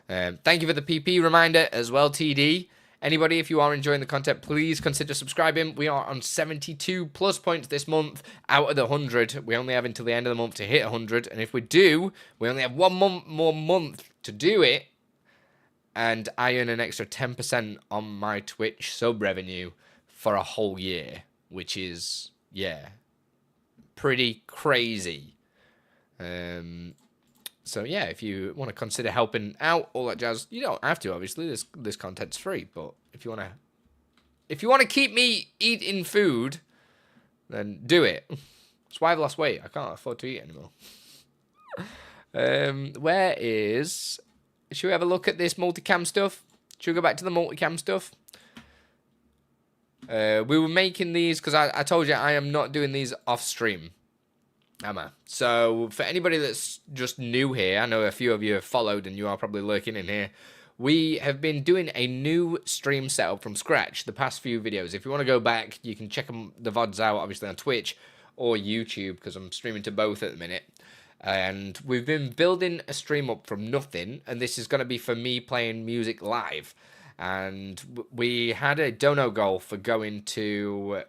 Thank you for the PP reminder as well, TD. Anybody, if you are enjoying the content, please consider subscribing. We are on 72 plus points this month out of the 100. We only have until the end of the month to hit 100. And if we do, we only have 1 more month to do it. And I earn an extra 10% on my Twitch sub revenue for a whole year, which is, yeah, pretty crazy. So yeah, if you want to consider helping out, all that jazz, you don't have to. Obviously, this content's free. But if you want to keep me eating food, then do it. That's why I've lost weight. I can't afford to eat anymore. Where is? Should we have a look at this multicam stuff? Should we go back to the multicam stuff? We were making these because I told you I am not doing these off stream. So for anybody that's just new here, I know a few of you have followed and you are probably lurking in here. We have been doing a new stream setup from scratch the past few videos. If you want to go back, you can check the VODs out, obviously on Twitch or YouTube, because I'm streaming to both at the minute. And we've been building a stream up from nothing, and this is going to be for me playing music live. And we had a dono goal for going to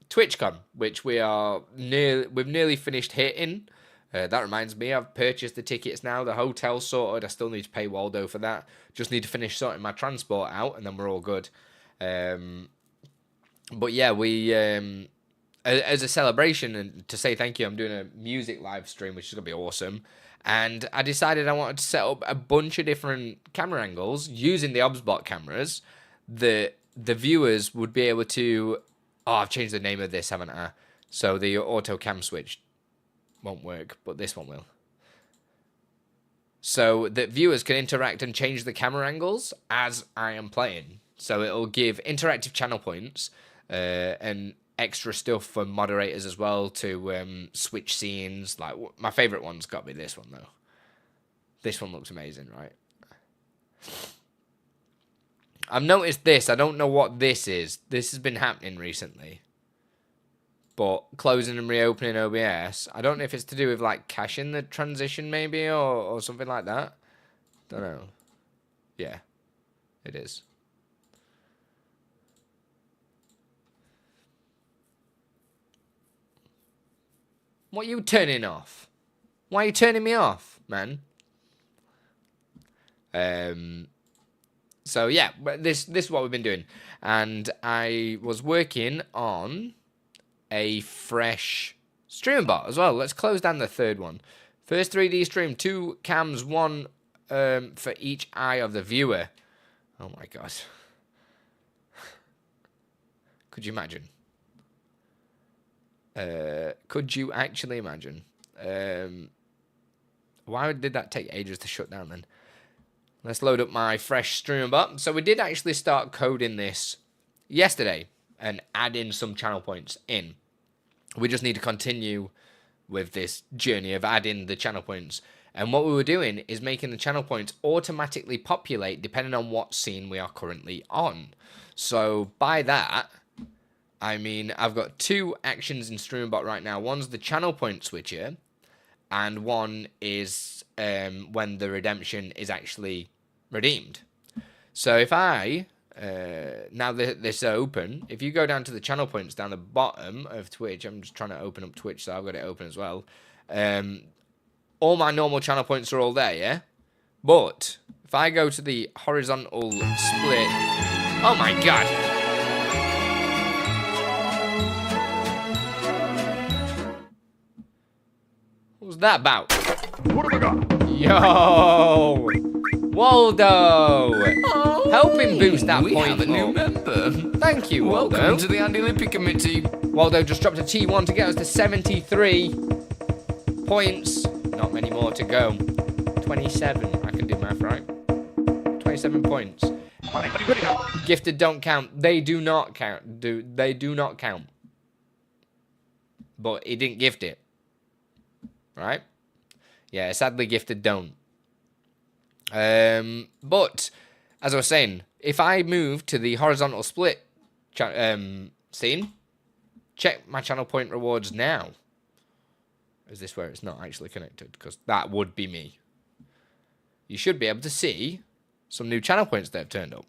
TwitchCon, which we've nearly finished hitting. That reminds me, I've purchased the tickets now. The hotel's sorted. I still need to pay Waldo for that. Just need to finish sorting my transport out, and then we're all good. But yeah, we as a celebration and to say thank you, I'm doing a music live stream, which is gonna be awesome. And I decided I wanted to set up a bunch of different camera angles using the obsbot cameras. The viewers would be able to. Oh, I've changed the name of this, haven't I? So the auto cam switch won't work, but this one will. So that viewers can interact and change the camera angles as I am playing. So it'll give interactive channel points and extra stuff for moderators as well to switch scenes. Like my favorite one's got to be this one though. This one looks amazing, right? I've noticed this. I don't know what this is. This has been happening recently. But closing and reopening OBS, I don't know if it's to do with like caching the transition maybe or something like that. Don't know. Yeah, it is. What are you turning off? Why are you turning me off, man? So yeah, this is what we've been doing. And I was working on a fresh StreamerBot as well. Let's close down the third one. First 3D stream, 2 cams, 1 for each eye of the viewer. Oh my god. Could you imagine? Could you actually imagine? Why did that take ages to shut down then? Let's load up my fresh StreamerBot. So we did actually start coding this yesterday and add in some channel points in. We just need to continue with this journey of adding the channel points. And what we were doing is making the channel points automatically populate depending on what scene we are currently on. So by that, I mean I've got 2 actions in StreamerBot right now. One's the channel point switcher, and one is when the redemption is actually redeemed. So if I now that this is open, if you go down to the channel points down the bottom of Twitch, I'm just trying to open up Twitch, so I've got it open as well. All my normal channel points are all there, yeah? But if I go to the horizontal split, oh my god! What was that about? What have I got? Yo! Waldo! Oh, Helping boost that we point have a new up. member. Thank you, Waldo. Welcome to the Andi Olympic Committee. Waldo just dropped a T1 to get us to 73 points. Not many more to go. 27. I can do math, right? 27 points. Gifted don't count. They do not count. They do not count. But he didn't gift it. Right? Yeah, sadly gifted don't. But as I was saying, if I move to the horizontal split scene, check my channel point rewards now. Is this where it's not actually connected? Because that would be me. You should be able to see some new channel points that have turned up.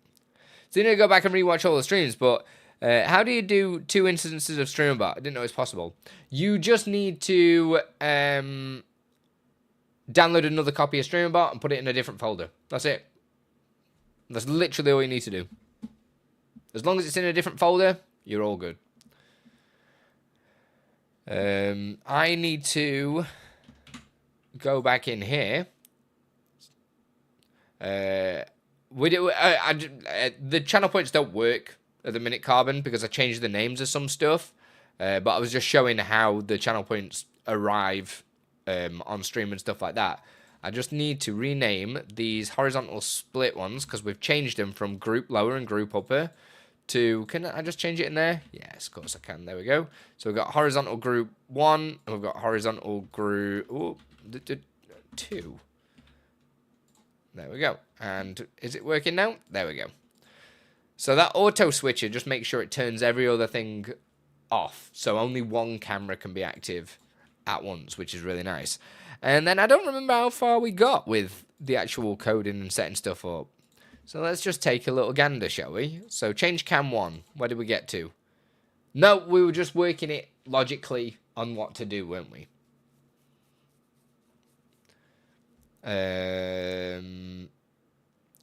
So you need to go back and rewatch all the streams, but how do you do 2 instances of StreamerBot? I didn't know it was possible. You just need to download another copy of StreamerBot and put it in a different folder. That's it. That's literally all you need to do. As long as it's in a different folder, you're all good. I need to go back in here. The channel points don't work at the minute, Carbon, because I changed the names of some stuff. But I was just showing how the channel points arrive on stream and stuff like that. I just need to rename these horizontal split ones because we've changed them from group lower and group upper to, can I just change it in there? Yes, of course I can. There we go. So we've got horizontal group 1 and we've got horizontal group 2. There we go. And is it working now? There we go. So that auto switcher just makes sure it turns every other thing off. So only one camera can be active at once, which is really nice. And then I don't remember how far we got with the actual coding and setting stuff up. So let's just take a little gander, shall we? So change cam 1. Where did we get to? No, we were just working it logically on what to do, weren't we?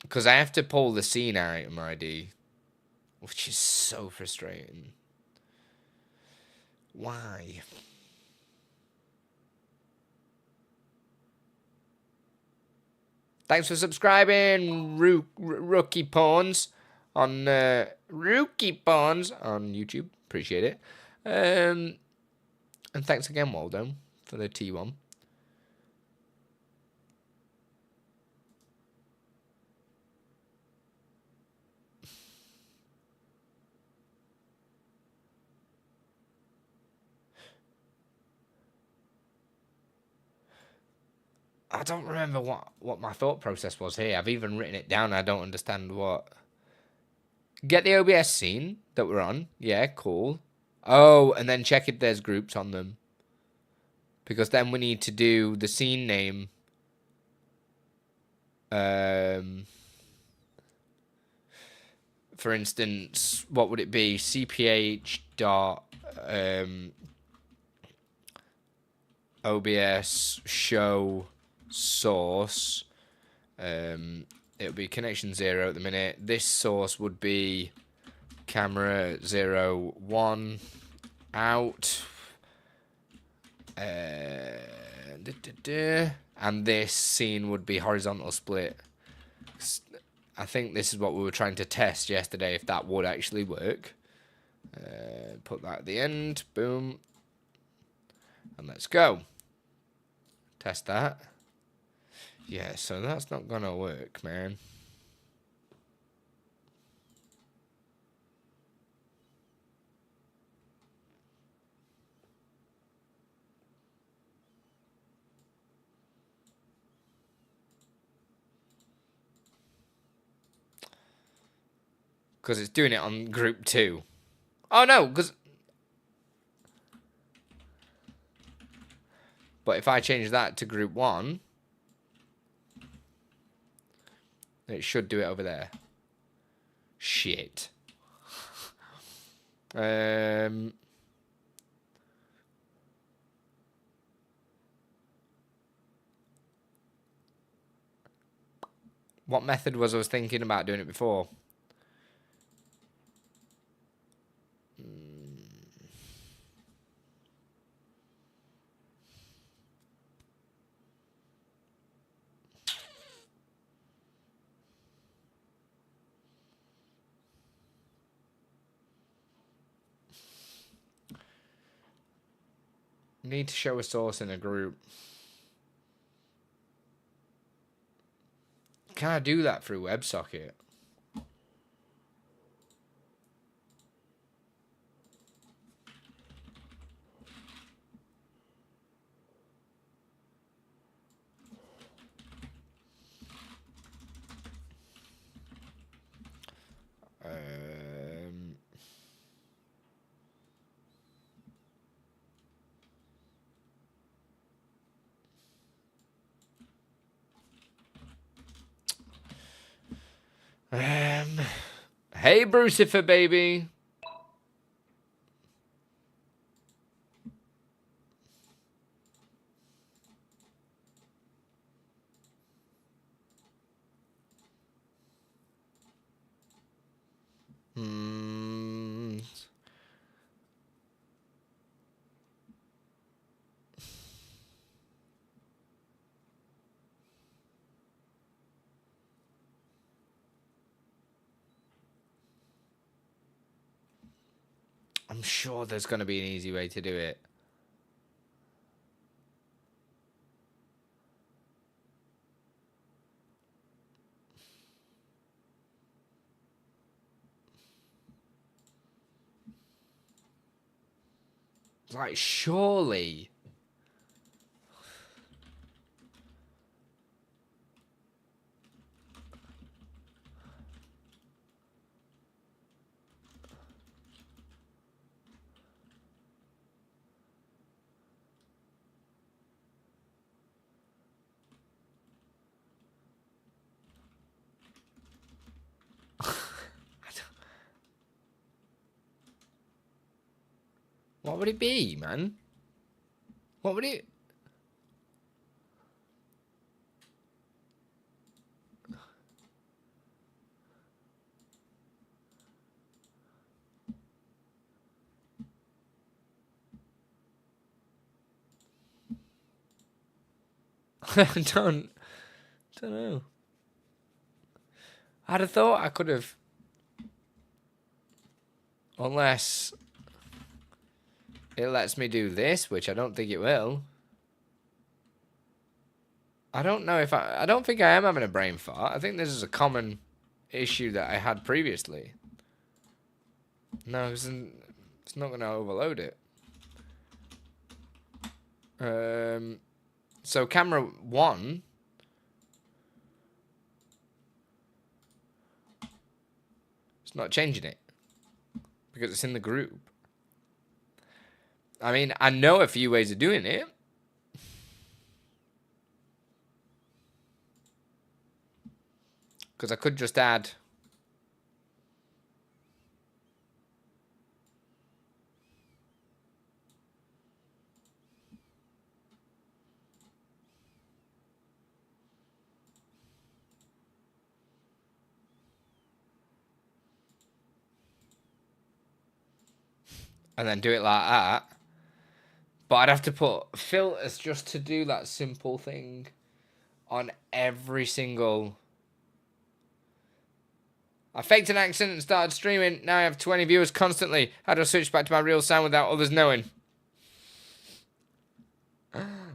Because I have to pull the scene item ID, which is so frustrating. Why? Thanks for subscribing, Rookie Pawns on Rookie Pawns on YouTube. Appreciate it. And thanks again, Waldo, for the T1. I don't remember what my thought process was here. I've even written it down. I don't understand what. Get the OBS scene that we're on. Yeah, cool. Oh, and then check if there's groups on them. Because then we need to do the scene name. For instance, what would it be? CPH dot OBS show source. It would be connection 0 at the minute. This source would be camera 01 out. And this scene would be horizontal split. I think this is what we were trying to test yesterday, if that would actually work. Put that at the end. Boom. And let's go. Test that. Yeah, so that's not gonna work, man. Because it's doing it on group 2. Oh, no, because... But if I change that to group 1... it should do it over there. Shit. What method was I thinking about doing it before? Need to show a source in a group. Can I do that through WebSocket? Hey, Brucifer, baby. I'm sure there's going to be an easy way to do it. Like, surely. What would it be, man? What would it... don't know. I'd have thought I could have... Unless it lets me do this, which I don't think it will. I don't know if I don't think I am having a brain fart. I think this is a common issue that I had previously. No, it's not going to overload it. So camera 1. It's not changing it. Because it's in the group. I mean, I know a few ways of doing it. Because I could just add... and then do it like that. But I'd have to put filters just to do that simple thing on every single... I faked an accident and started streaming. Now I have 20 viewers constantly. How do I switch back to my real sound without others knowing?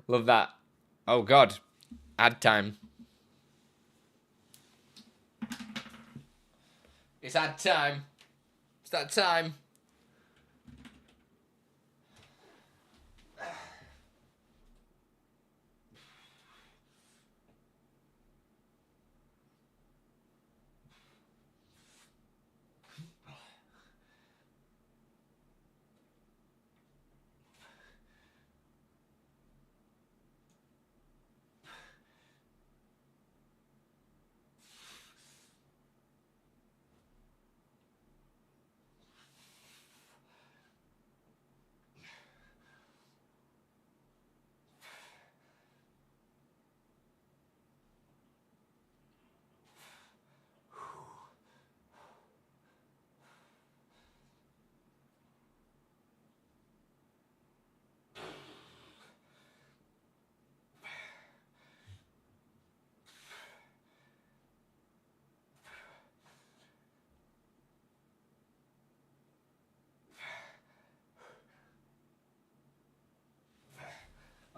Love that. Oh, God. Ad time. It's ad time. It's that time.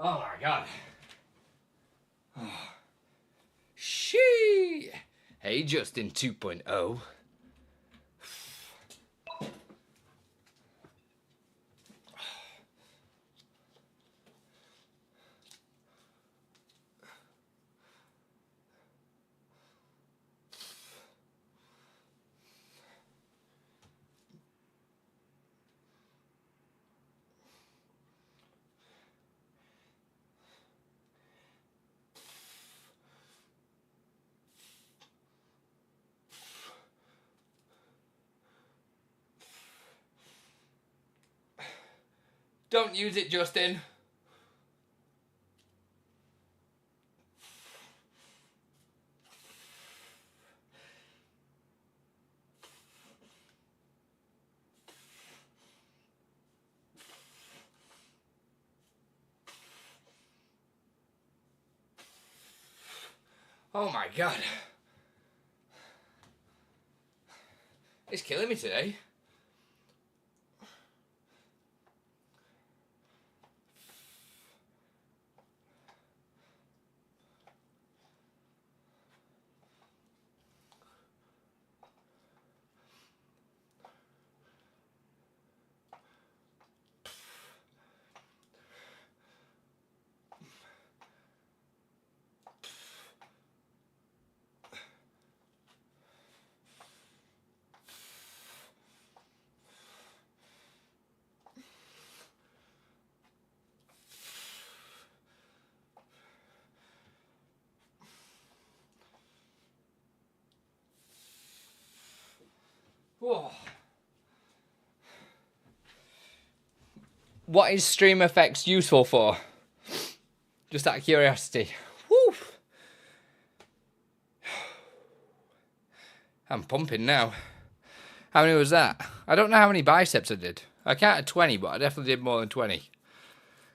Oh my God. She. Hey, Justin 2.0. Don't use it, Justin. Oh my God. It's killing me today. what is Stream Effects useful for? Just out of curiosity. Woo! I'm pumping now. How many was that? I don't know how many biceps I did. I counted 20, but I definitely did more than 20.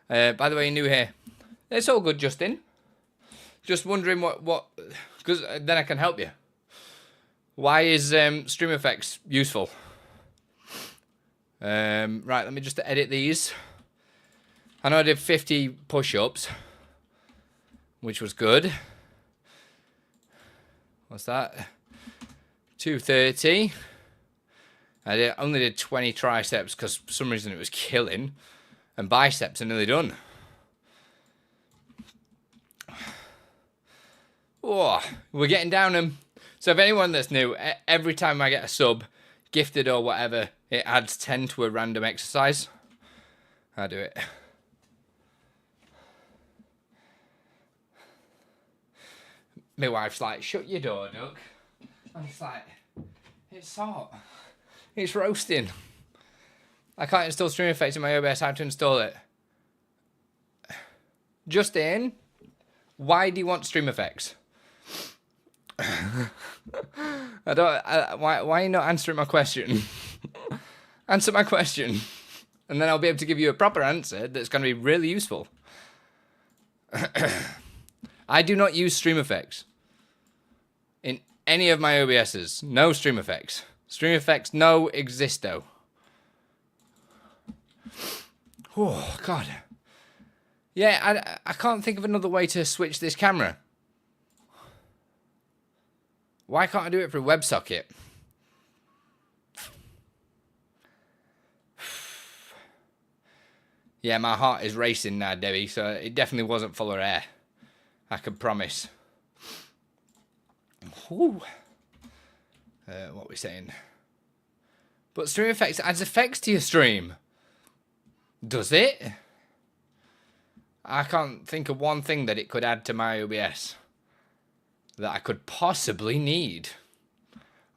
By the way, you're new here. It's all good, Justin. Just wondering what, because then I can help you. Why is Stream Effects useful? Right, let me just edit these. I know I did 50 push-ups, which was good. What's that? 230. I only did 20 triceps because for some reason it was killing. And biceps are nearly done. Oh, we're getting down them. So if anyone that's new, every time I get a sub, gifted or whatever, it adds 10 to a random exercise. I do it. My wife's like, shut your door, Doug. I'm just like, it's hot. It's roasting. I can't install Stream Effects in my OBS. How to install it? Justin, why do you want Stream Effects? Why are you not answering my question? Answer my question. And then I'll be able to give you a proper answer that's going to be really useful. I do not use Stream Effects in any of my OBSs. No Stream Effects. Stream Effects no existo. Oh, God. Yeah, I can't think of another way to switch this camera. Why can't I do it through WebSocket? Yeah, my heart is racing now, Debbie, so it definitely wasn't full of air. I can promise. Whew. What are we saying? But Stream Effects adds effects to your stream. Does it? I can't think of one thing that it could add to my OBS that I could possibly need.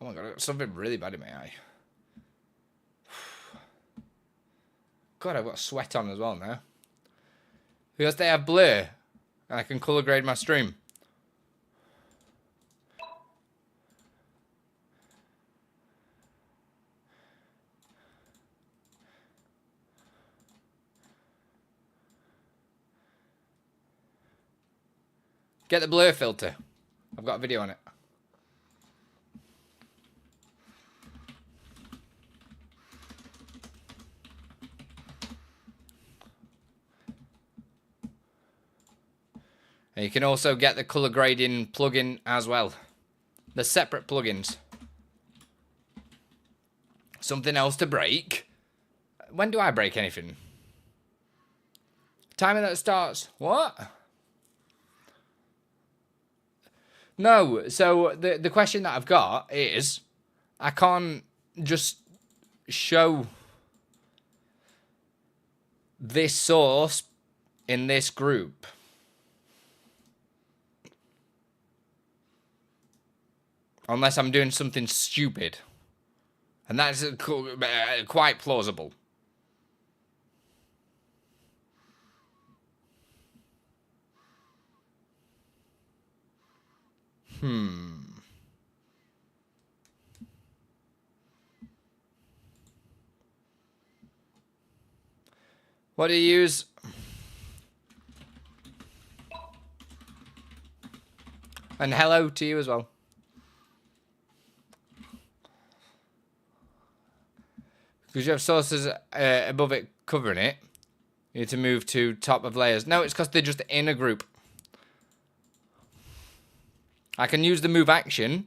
Oh my god, I got something really bad in my eye. God, I've got sweat on as well now. Because they have blur, and I can color grade my stream. Get the blur filter. I've got a video on it. And you can also get the color grading plugin as well. They're separate plugins. Something else to break. When do I break anything? Timer that starts. What? No, so the question that I've got is, I can't just show this source in this group. Unless I'm doing something stupid. And that's quite plausible. What do you use? And hello to you as well. Because you have sources above it covering it. You need to move to top of layers. No, it's because they're just in a group. I can use the move action.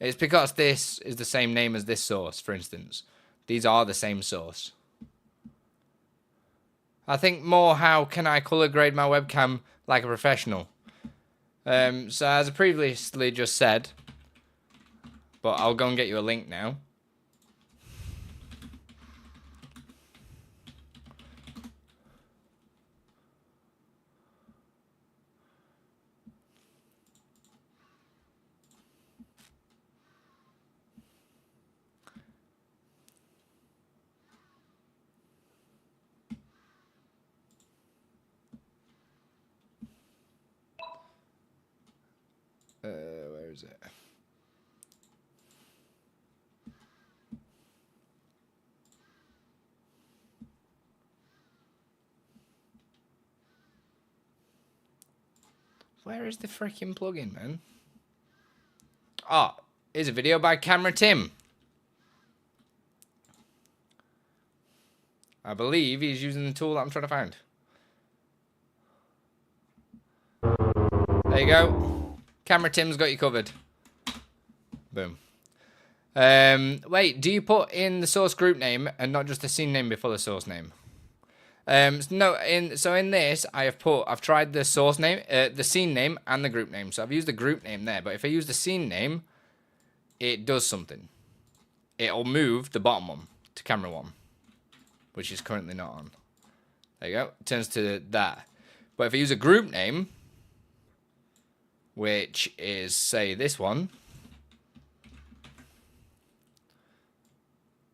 It's because this is the same name as this source, for instance. These are the same source. I think more how can I color grade my webcam like a professional. So as I previously just said, but I'll go and get you a link now. Where is the freaking plugin, man? Oh, here's a video by Camera Tim. I believe he's using the tool that I'm trying to find. There you go. Camera Tim's got you covered. Boom. Wait, do you put in the source group name and not just the scene name before the source name? No, in this I've tried the source name, the scene name and the group name. So I've used the group name there, but if I use the scene name, it does something. It'll move the bottom one to camera 1, which is currently not on. There you go. It turns to that. But if I use a group name, which is, say, this one,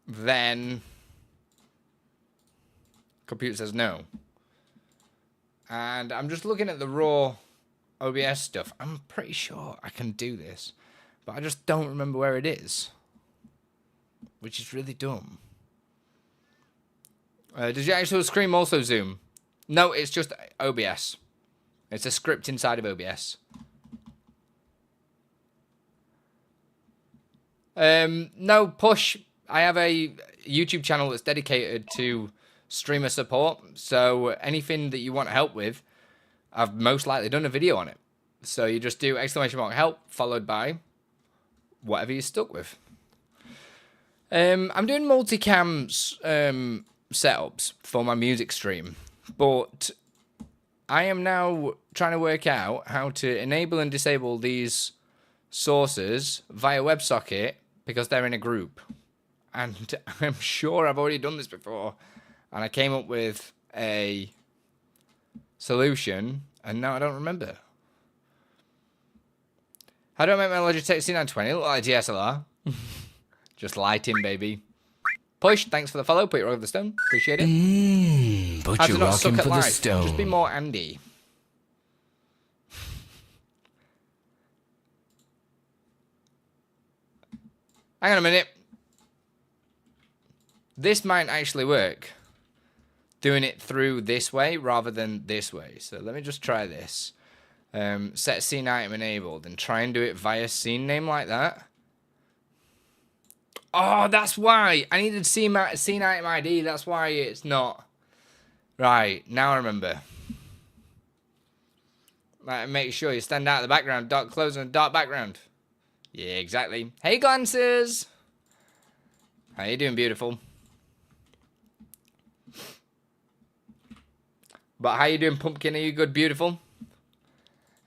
then computer says no. And I'm just looking at the raw OBS stuff. I'm pretty sure I can do this, but I just don't remember where it is, which is really dumb. Does your actual screen also zoom? No, it's just OBS. It's a script inside of OBS. No, push. I have a YouTube channel that's dedicated to streamer support. So anything that you want help with, I've most likely done a video on it. So you just do !help followed by whatever you're stuck with. I'm doing multicam setups for my music stream, but I am now trying to work out how to enable and disable these sources via WebSocket because they're in a group. And I'm sure I've already done this before, and I came up with a solution, and now I don't remember. How do I make my Logitech C920 look like DSLR? Just lighting, baby. Push, thanks for the follow. Put your over the stone. Appreciate it. But How to you're not suck rocking at for the life. stone. Just be more Andy. Hang on a minute. This might actually work. Doing it through this way rather than this way. So let me just try this. Set scene item enabled and try and do it via scene name like that. Oh, that's why. I needed scene item ID. That's why it's not. Right, now I remember. Right, make sure you stand out of the background. Dark clothes and a dark background. Yeah, exactly. Hey, glances. How you doing, beautiful? But how you doing, pumpkin? Are you good, beautiful?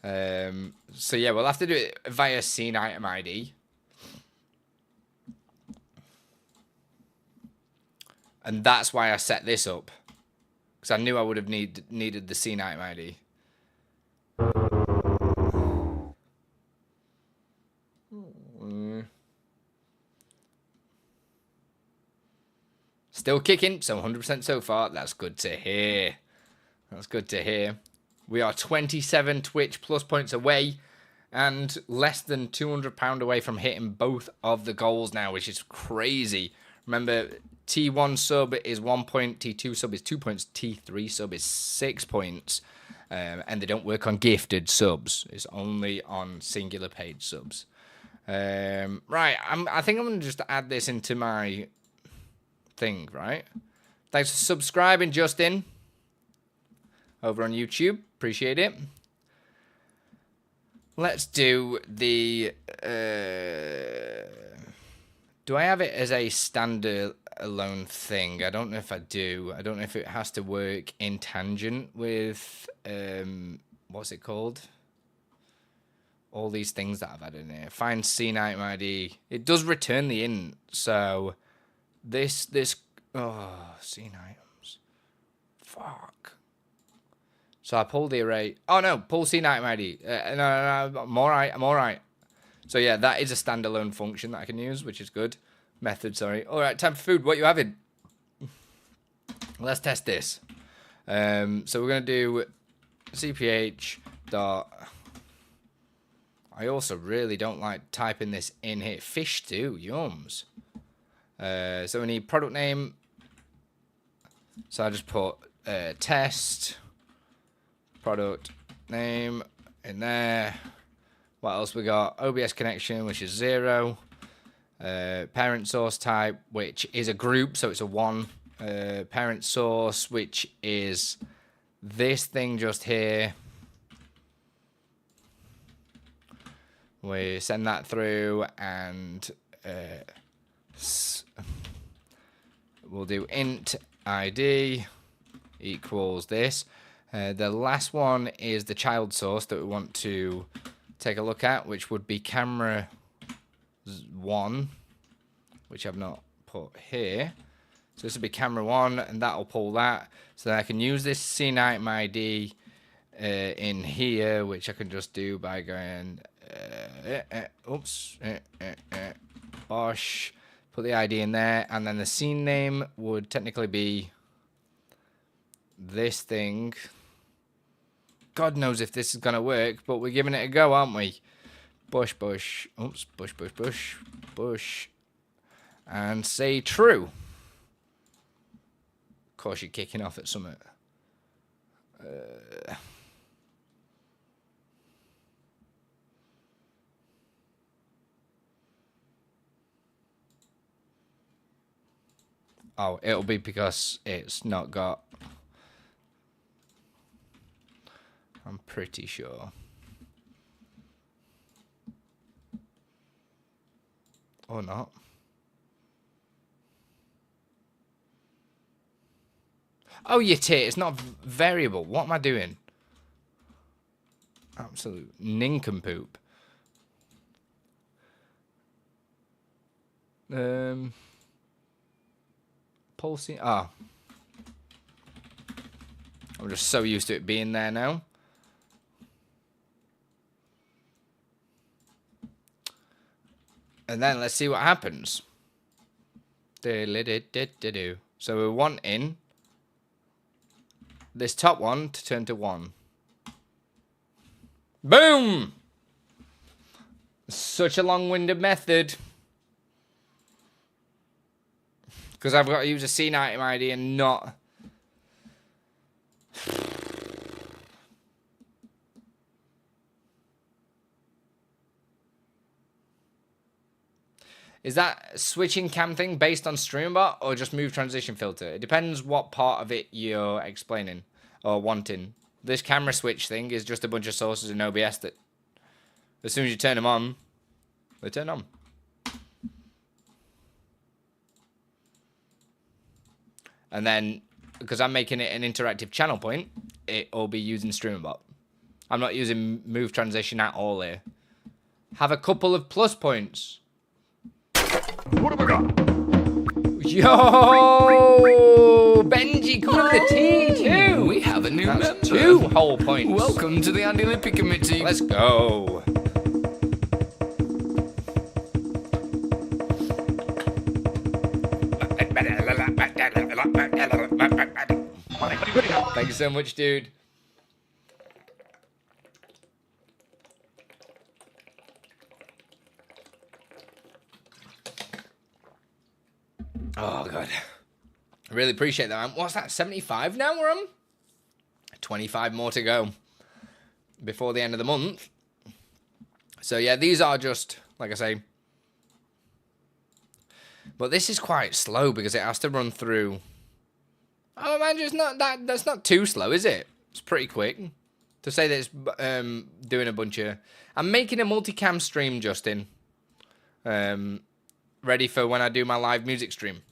So yeah, we'll have to do it via scene item ID. And that's why I set this up. Because I knew I would have needed the scene item ID. Still kicking, so 100% so far. That's good to hear. That's good to hear. We are 27 Twitch plus points away and less than £200 away from hitting both of the goals now, which is crazy. Remember, T1 sub is 1 point, T2 sub is 2 points, T3 sub is 6 points. And they don't work on gifted subs. It's only on singular paid subs. Right, I think I'm going to just add this into my thing, right? Thanks for subscribing, Justin. Over on YouTube. Appreciate it. Let's do the... do I have it as a standalone thing? I don't know if I do. I don't know if it has to work in tangent with... what's it called? All these things that I've added in here. Find scene item ID. It does return the int. So this... Oh, scene items. Fuck. So I pull the array. Oh no, pull scene item ID. No, I'm alright. So yeah, that is a standalone function that I can use, which is good. Method, sorry. Alright, time for food. What you having? Let's test this. So we're going to do cph dot... I also really don't like typing this in here. Fish stew, yums. So we need product name. So I just put test... product name in there. What else we got? OBS connection, which is 0. Parent source type, which is a group, so it's a 1. Parent source, which is this thing just here. We send that through, and we'll do int ID equals this. The last one is the child source that we want to take a look at, which would be camera 1, which I've not put here. So this will be camera 1, and that'll pull that. So then I can use this scene item ID in here, which I can just do by going, bosh, put the ID in there, and then the scene name would technically be this thing. God knows if this is gonna work, but we're giving it a go, aren't we? Bush, bush, oops, bush, bush, bush, bush, and say true. Of course, you're kicking off at something. Oh, it'll be because it's not got... I'm pretty sure. Or not. Oh, you tit, it's not variable. What am I doing? Absolute nincompoop. Pulsing. Ah. I'm just so used to it being there now. And then let's see what happens. So we're wanting this top one to turn to 1. Boom! Such a long-winded method. Because I've got to use a scene item ID and not... Is that switching cam thing based on StreamerBot or just move transition filter? It depends what part of it you're explaining or wanting. This camera switch thing is just a bunch of sources in OBS that as soon as you turn them on, they turn on. And then, because I'm making it an interactive channel point, it'll be using StreamerBot. I'm not using move transition at all here. Have a couple of plus points. What have I got? Yo! Benji coming to the tea too! We have a new That's member. 2 whole points. Welcome to the Andi Olympic Committee. Let's go. Thank you so much, dude. Oh, God. I really appreciate that, man. What's that, 75 now we're on? 25 more to go before the end of the month. So, yeah, these are just, like I say. But this is quite slow because it has to run through. Oh, man, it's not that's not too slow, is it? It's pretty quick. To say that it's doing a bunch of... I'm making a multicam stream, Justin. Ready for when I do my live music stream.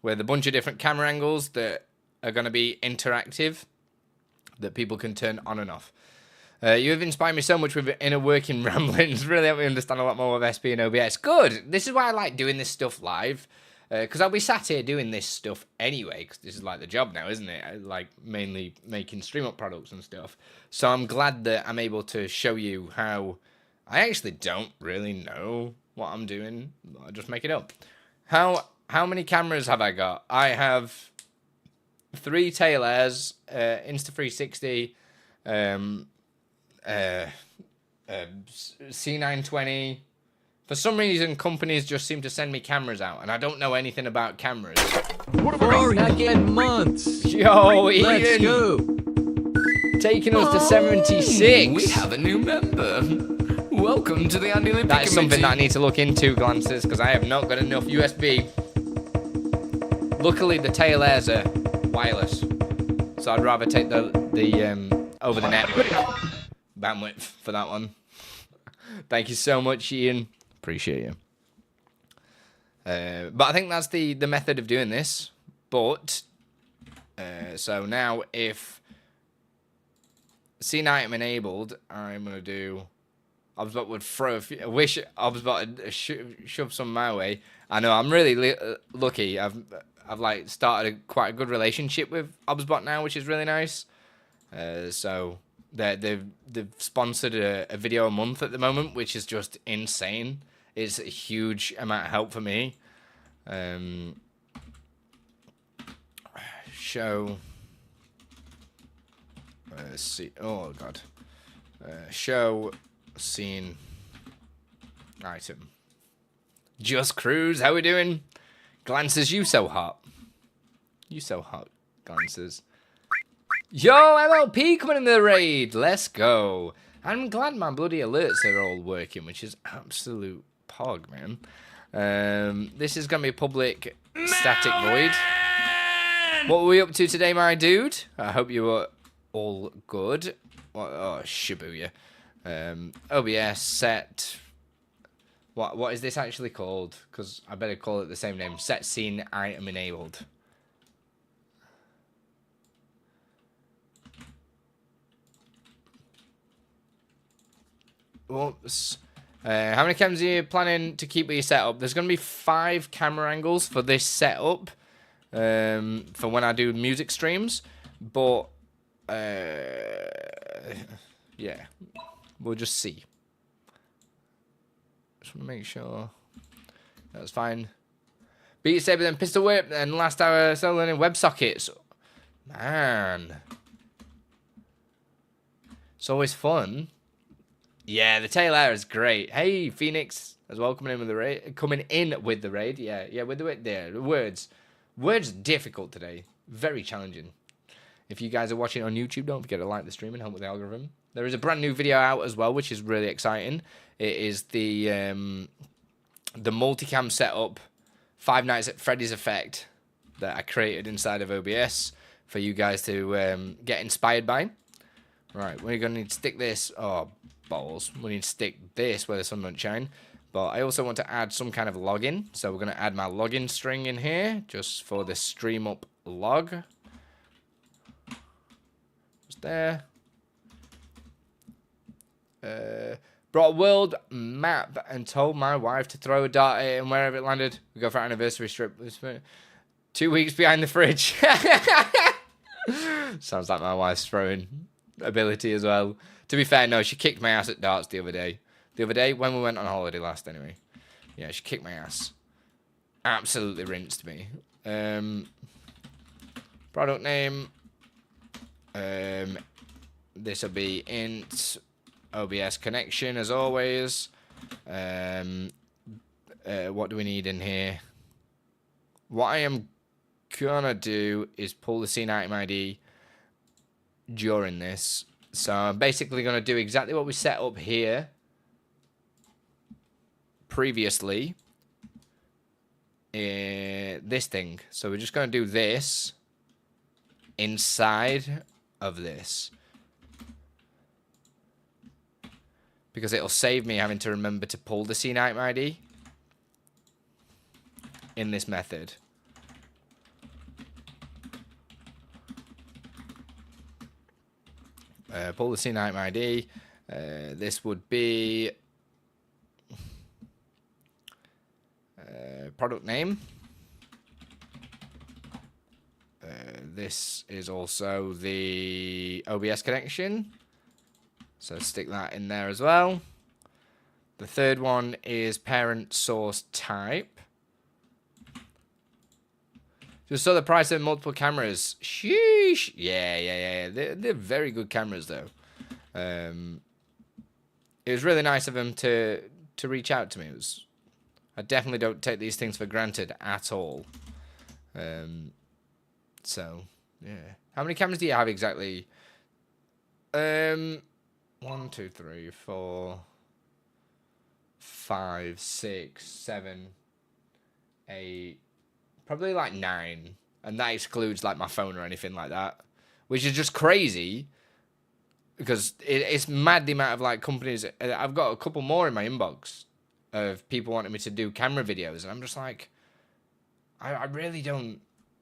With a bunch of different camera angles that are going to be interactive. That people can turn on and off. You have inspired me so much with inner working ramblings. Really helped me understand a lot more of SP and OBS. Good. This is why I like doing this stuff live. Because I'll be sat here doing this stuff anyway. Because this is like the job now, isn't it? I like mainly making StreamUp products and stuff. So I'm glad that I'm able to show you how... I actually don't really know what I'm doing. I just make it up. How many cameras have I got? I have 3 tail airs, Insta360, C920. For some reason, companies just seem to send me cameras out, and I don't know anything about cameras. What have I got? Again months. Yo, Ian! Let's go. taking us to 76. We have a new member. Welcome to the Andi Lippy That is something that I Committee. need to look into, Glances, because I have not got enough USB. Luckily, the tail airs are wireless, so I'd rather take the over the network bandwidth for that one. Thank you so much, Ian. Appreciate you. But I think that's the method of doing this. But so now if scene item enabled, I'm gonna do. obsbot would throw. I wish obsbot had shoved some my way. I know I'm really lucky. I've like started quite a good relationship with obsbot now, which is really nice. So they've sponsored a video a month at the moment, which is just insane. It's a huge amount of help for me. Show. See. Oh god. Show scene item. Just Cruise. How we doing? Glances, you so hot. You so hot, Glances. Yo, MLP coming in the raid. Let's go. I'm glad my bloody alerts are all working, which is absolute pog, man. This is going to be a public static void. What were we up to today, my dude? I hope you were all good. Oh, Shibuya. OBS set. What is this actually called? Because I better call it the same name. Set scene item enabled. Whoops. How many cameras are you planning to keep with your setup? There's going to be 5 camera angles for this setup. For when I do music streams. But, yeah. We'll just see. Just want to make sure that's fine. Beat Saber, then Pistol Whip, and last hour still learning WebSockets. Man. It's always fun. Yeah, the tail air is great. Hey, Phoenix, as well, coming in with the raid. Yeah, with the there. Words difficult today. Very challenging. If you guys are watching on YouTube, don't forget to like the stream and help with the algorithm. There is a brand new video out as well, which is really exciting. It is the multicam setup, Five Nights at Freddy's effect that I created inside of OBS for you guys to get inspired by. Right, we're going to need to stick this. Oh, balls. We need to stick this where the sun don't shine. But I also want to add some kind of login. So we're going to add my login string in here just for the stream up log. Just there. Brought a world map and told my wife to throw a dart at it, and wherever it landed, we go for our anniversary trip. 2 weeks behind the fridge. Sounds like my wife's throwing ability as well. To be fair, no, she kicked my ass at darts the other day. The other day, when we went on holiday last, anyway. Yeah, she kicked my ass. Absolutely rinsed me. Product name. This will be int OBS connection, as always. What do we need in here? What I am gonna do is pull the scene item ID during this. So I'm basically going to do exactly what we set up here previously. This thing. So we're just going to do this inside of this. Because it'll save me having to remember to pull the scene item ID in this method. Pull the scene item ID. This would be product name. This is also the OBS connection. So stick that in there as well. The third one is parent source type. Just saw the price of multiple cameras. Sheesh. Yeah. They're very good cameras, though. It was really nice of them to reach out to me. I definitely don't take these things for granted at all. So, yeah. How many cameras do you have exactly, 1, 2, 3, 4, 5, 6, 7, 8, probably like 9, and that excludes like my phone or anything like that, which is just crazy because it's mad the amount of like companies. I've got a couple more in my inbox of people wanting me to do camera videos, and I'm just like, I really don't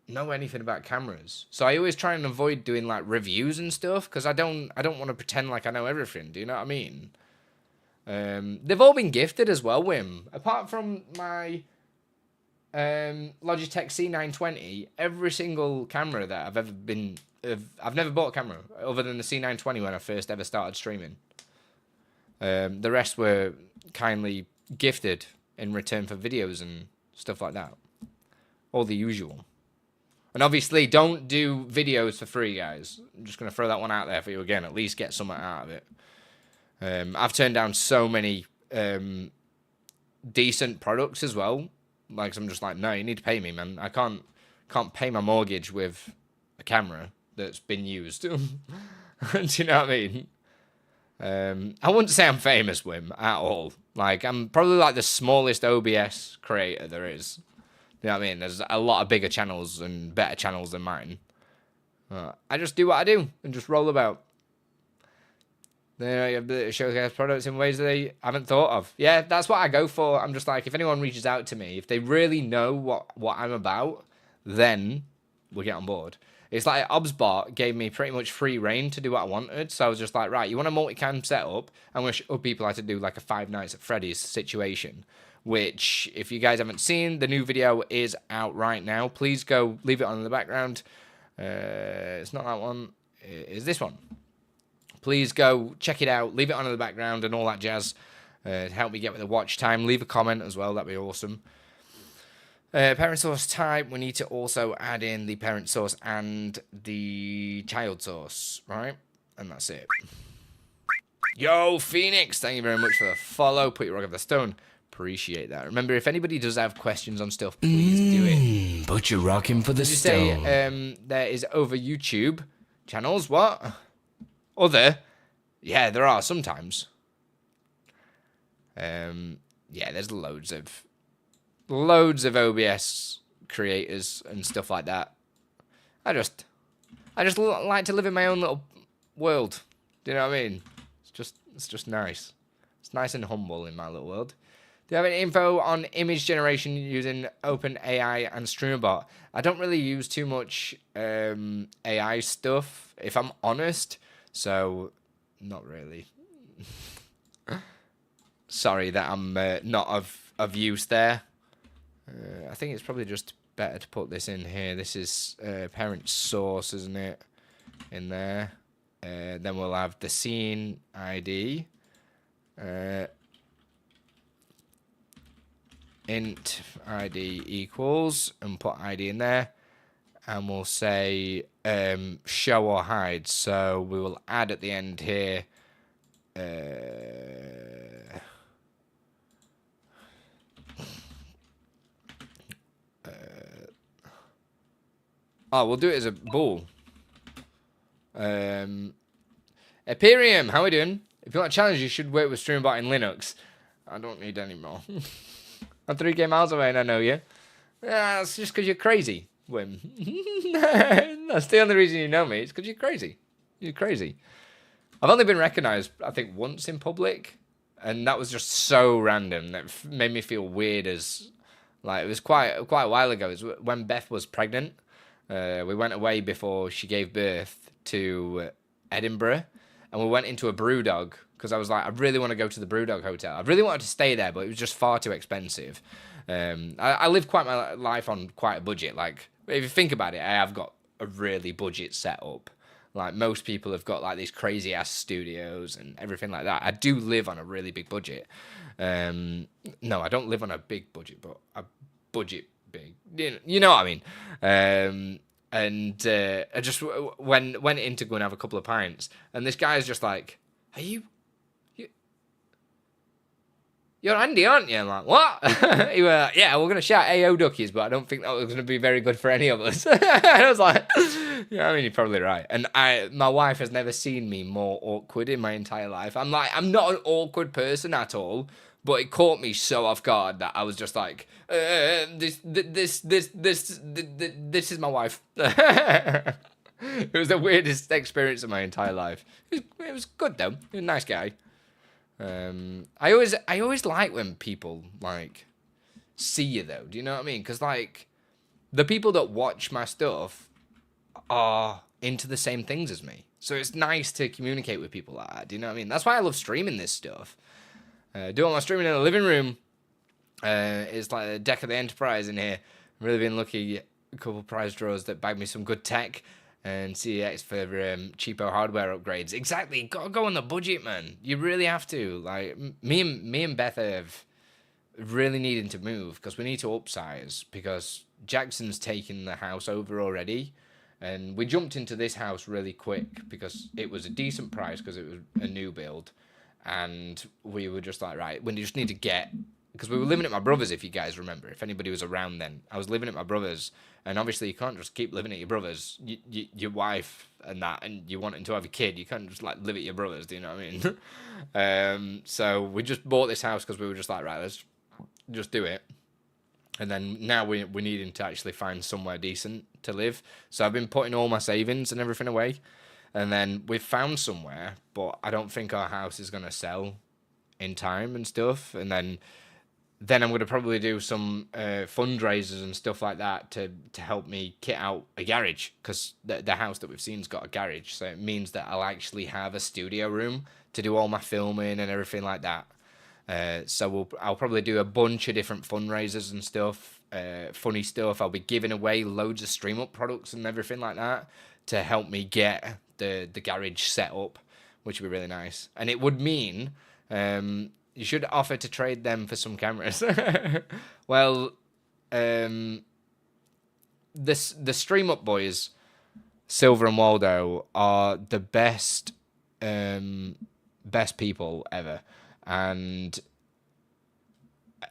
know anything about cameras, so I always try and avoid doing like reviews and stuff because I don't want to pretend like I know everything. Do you know what I mean? They've all been gifted as well, Wim. Apart from my Logitech C920, every single camera that I've ever been, I've never bought a camera other than the C920 when I first ever started streaming. The rest were kindly gifted in return for videos and stuff like that. All the usual. And obviously, don't do videos for free, guys. I'm just going to throw that one out there for you again. At least get something out of it. I've turned down so many decent products as well. Like, I'm just like, no, you need to pay me, man. I can't pay my mortgage with a camera that's been used. Do you know what I mean? I wouldn't say I'm famous, Wim, at all. Like, I'm probably like the smallest OBS creator there is. You know what I mean? There's a lot of bigger channels and better channels than mine. I just do what I do and just roll about. Then you have the showcase products in ways that they haven't thought of. Yeah, that's what I go for. I'm just like, if anyone reaches out to me, if they really know what I'm about, then we'll get on board. It's like obsbot gave me pretty much free reign to do what I wanted. So I was just like, right, you want a multicam setup? I'm going to show people how to do like a Five Nights at Freddy's situation. Which, if you guys haven't seen, the new video is out right now. Please go leave it on in the background. It's not that one. It is this one. Please go check it out. Leave it on in the background and all that jazz. To help me get with the watch time. Leave a comment as well. That'd be awesome. Parent source type. We need to also add in the parent source and the child source. Right? And that's it. Yo, Phoenix. Thank you very much for the follow. Put your rock up the stone. Appreciate that. Remember, if anybody does have questions on stuff, please do it. But you're rocking for the stone. Say there is over YouTube channels. What? Other? Yeah, there are sometimes. Yeah, there's loads of OBS creators and stuff like that. I just like to live in my own little world. Do you know what I mean? It's just nice. It's nice and humble in my little world. Do you have any info on image generation using OpenAI and StreamerBot? I don't really use too much AI stuff, if I'm honest. So, not really. Sorry that I'm not of use there. I think it's probably just better to put this in here. This is parent source, isn't it? In there. Then we'll have the scene ID. Int ID equals, and put ID in there. And we'll say show or hide. So we will add at the end here. We'll do it as a bool. Ethereum, how are we doing? If you want a challenge, you should work with StreamerBot in Linux. I don't need any more. I'm 3k miles away and I know you. That's just because you're crazy, Wim. That's the only reason you know me. It's because you're crazy. You're crazy. I've only been recognised, I think, once in public. And that was just so random. That made me feel weird as... Like, it was quite a while ago. It was when Beth was pregnant. We went away before she gave birth to Edinburgh. And we went into a Brewdog. Because I was like, I really want to go to the Brewdog Hotel. I really wanted to stay there, but it was just far too expensive. I live quite my life on quite a budget. Like, if you think about it, I have got a really budget setup. Like, most people have got, like, these crazy-ass studios and everything like that. I do live on a really big budget. No, I don't live on a big budget, but a budget big. You know what I mean? I just went in to go and have a couple of pints. And this guy's just like, are you... you're Andy, aren't you? I'm like, what? He went, yeah, we're going to shout AO duckies, but I don't think that was going to be very good for any of us. And I was like, yeah, I mean, you're probably right. And my wife has never seen me more awkward in my entire life. I'm I'm not an awkward person at all, but it caught me so off guard that I was just like, this is my wife. It was the weirdest experience of my entire life. It was good though. He was a nice guy. I always like when people like see you though. Do you know what I mean? Because like the people that watch my stuff are into the same things as me, so it's nice to communicate with people like that. Do you know what I mean? That's why I love streaming this stuff. Doing my streaming in the living room. It's like a deck of the Enterprise in here. I've really been lucky. A couple of prize draws that bagged me some good tech and CEX for cheapo hardware upgrades. Exactly, gotta go on the budget, man. You really have to. Like me and Beth have really needing to move because we need to upsize because Jackson's taken the house over already, and we jumped into this house really quick because it was a decent price because it was a new build, and we were just like, right, we just need to get. Because we were living at my brother's, if you guys remember. If anybody was around then. I was living at my brother's. And obviously you can't just keep living at your brother's. Your wife and that, and you wanting to have a kid. You can't just like live at your brother's, do you know what I mean? So we just bought this house because we were just like, right, let's just do it. And then now we're needing to actually find somewhere decent to live. So I've been putting all my savings and everything away. And then we've found somewhere, but I don't think our house is going to sell in time and stuff. And then I'm going to probably do some fundraisers and stuff like that to help me kit out a garage, because the house that we've seen's got a garage, so it means that I'll actually have a studio room to do all my filming and everything like that. So I'll probably do a bunch of different fundraisers and stuff, funny stuff. I'll be giving away loads of StreamerBot products and everything like that to help me get the garage set up, which would be really nice. And it would mean... you should offer to trade them for some cameras. Well, the StreamerBot boys, Silver and Waldo, are the best people ever. And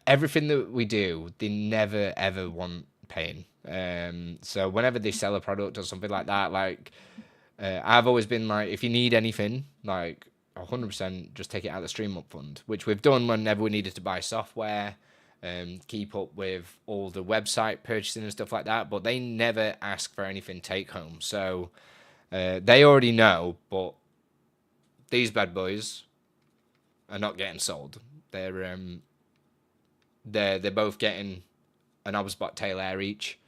everything that we do, they never, ever want paying. So whenever they sell a product or something like that, like, I've always been like, if you need anything, like, 100% just take it out of the StreamerBot fund, which we've done whenever we needed to buy software, keep up with all the website purchasing and stuff like that, but they never ask for anything take home. So they already know, but these bad boys are not getting sold. They're both getting an obsbot tail air each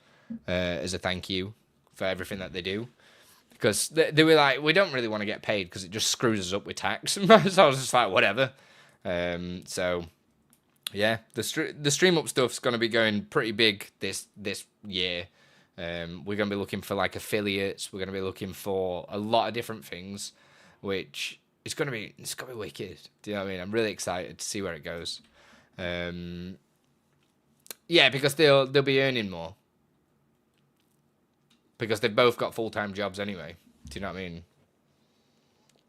as a thank you for everything that they do. Because they were like, we don't really want to get paid because it just screws us up with tax. So I was just like, whatever. So, yeah, the StreamUp stuff's going to be going pretty big this year. We're going to be looking for, like, affiliates. We're going to be looking for a lot of different things, which it's going to be wicked. Do you know what I mean? I'm really excited to see where it goes. Yeah, because they'll be earning more. Because they've both got full-time jobs anyway. Do you know what I mean?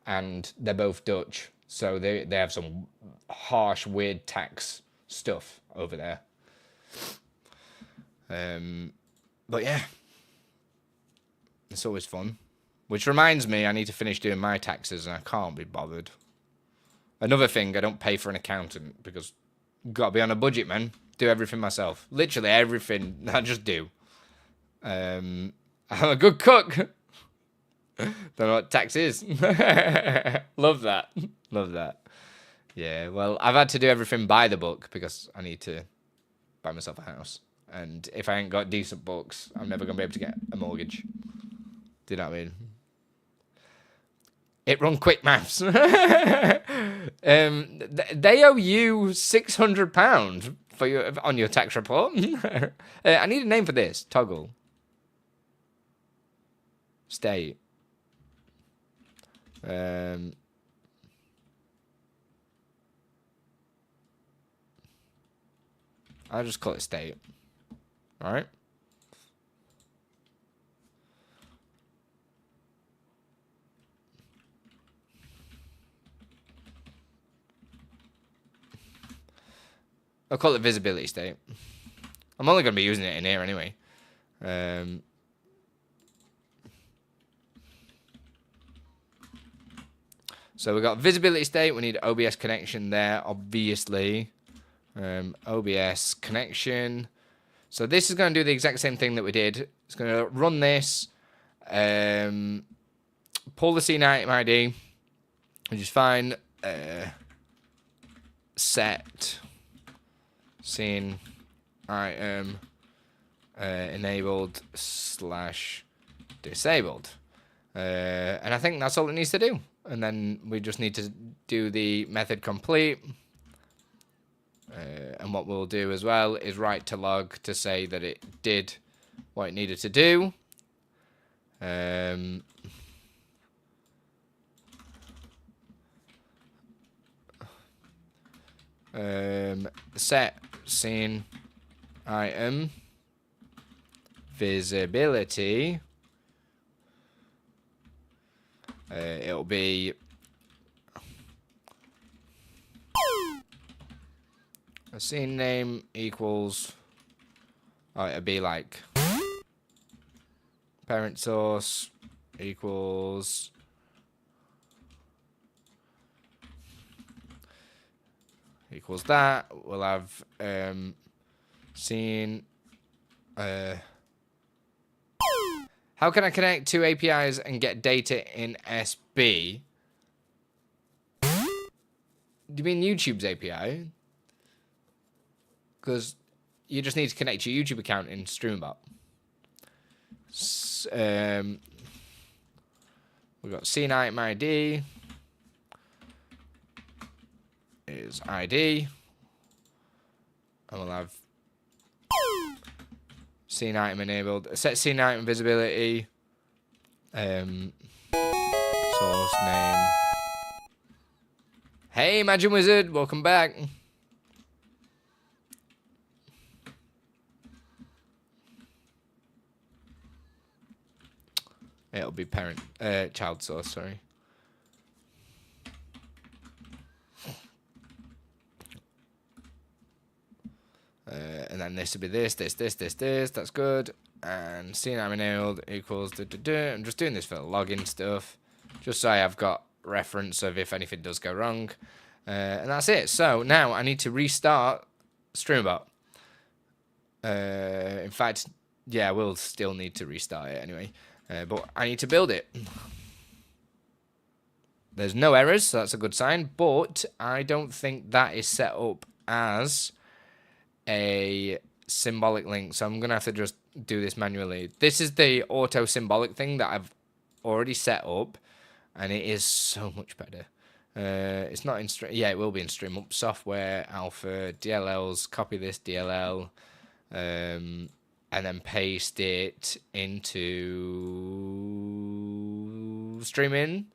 And they're both Dutch. So they have some harsh, weird tax stuff over there. But yeah. It's always fun. Which reminds me, I need to finish doing my taxes and I can't be bothered. Another thing, I don't pay for an accountant because got to be on a budget, man. Do everything myself. Literally everything I just do. I'm a good cook. Don't know what tax is. Love that. Love that. Yeah, well, I've had to do everything by the book because I need to buy myself a house. And if I ain't got decent books, I'm never going to be able to get a mortgage. Do you know what I mean? It run quick maths. They owe you £600 on your tax report. I need a name for this. Toggle. State. I'll just call it state. Alright. I'll call it visibility state. I'm only going to be using it in here anyway. So we've got visibility state. We need OBS connection there, obviously. OBS connection. So this is going to do the exact same thing that we did. It's going to run this. Pull the scene item ID, which is fine. Set scene item enabled / disabled. And I think that's all it needs to do. And then we just need to do the method complete. And what we'll do as well is write to log to say that it did what it needed to do. Set scene item visibility. It'll be a scene name equals. It'll be like parent source equals that. We'll have scene. How can I connect to APIs and get data in SB? Do you mean YouTube's API? Because you just need to connect your YouTube account in StreamerBot. We've got scene item ID is ID, and we'll have scene item enabled. Set scene item visibility. Source name. Hey, Imagine Wizard, welcome back. It'll be parent, child source, sorry. And then this would be this, that's good. And scene item enabled equals I'm just doing this for the login stuff, just so I've got reference of if anything does go wrong. And that's it. So now I need to restart StreamerBot. In fact, yeah, we'll still need to restart it anyway. But I need to build it. There's no errors, so that's a good sign. But I don't think that is set up as a symbolic link, so I'm going to have to just do this manually. This is the auto symbolic thing that I've already set up, and it is so much better. It's not in stream. Yeah, it will be in StreamUp software alpha DLLs. Copy this DLL, and then paste it into streaming,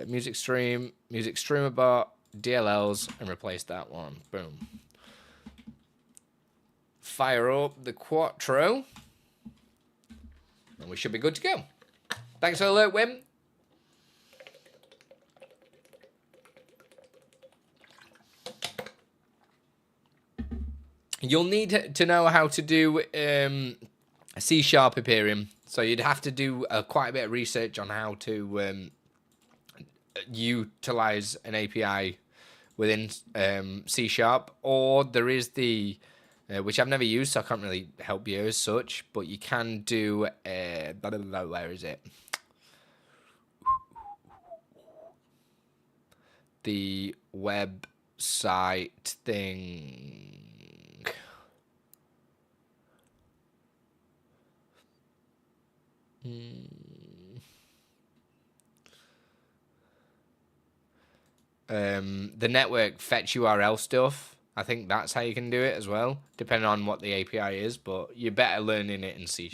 music StreamerBot DLLs, and replace that one. Boom. Fire up the Quattro, and we should be good to go. Thanks for the alert, Wim. You'll need to know how to do C# Imperium, so you'd have to do quite a bit of research on how to utilize an API within C#, or there is the which I've never used, so I can't really help you as such, but you can do where is it? The website thing. The network fetch URL stuff. I think that's how you can do it as well, depending on what the API is, but you're better learning it in C#.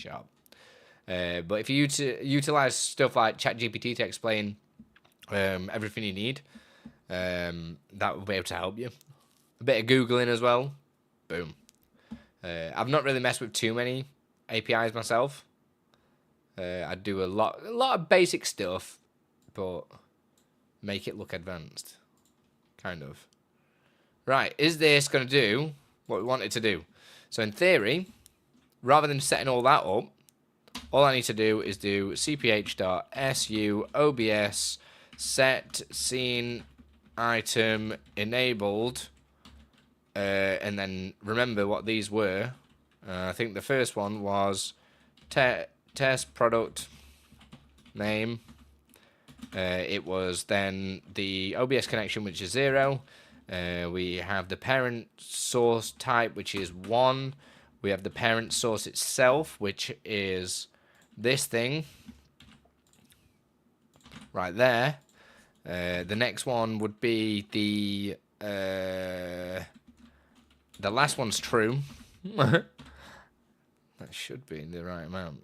But if you utilize stuff like ChatGPT to explain everything you need, that will be able to help you. A bit of Googling as well. Boom. I've not really messed with too many APIs myself. I do a lot of basic stuff, but make it look advanced. Kind of. Right, is this going to do what we wanted to do. So in theory, rather than setting all that up, all I need to do is do cph.su obs set scene item enabled, and then remember what these were. I think the first one was test product name. It was then the OBS connection, which is 0. We have the parent source type, which is 1. We have the parent source itself, which is this thing right there. The next one would be the last one's true. That should be the right amount.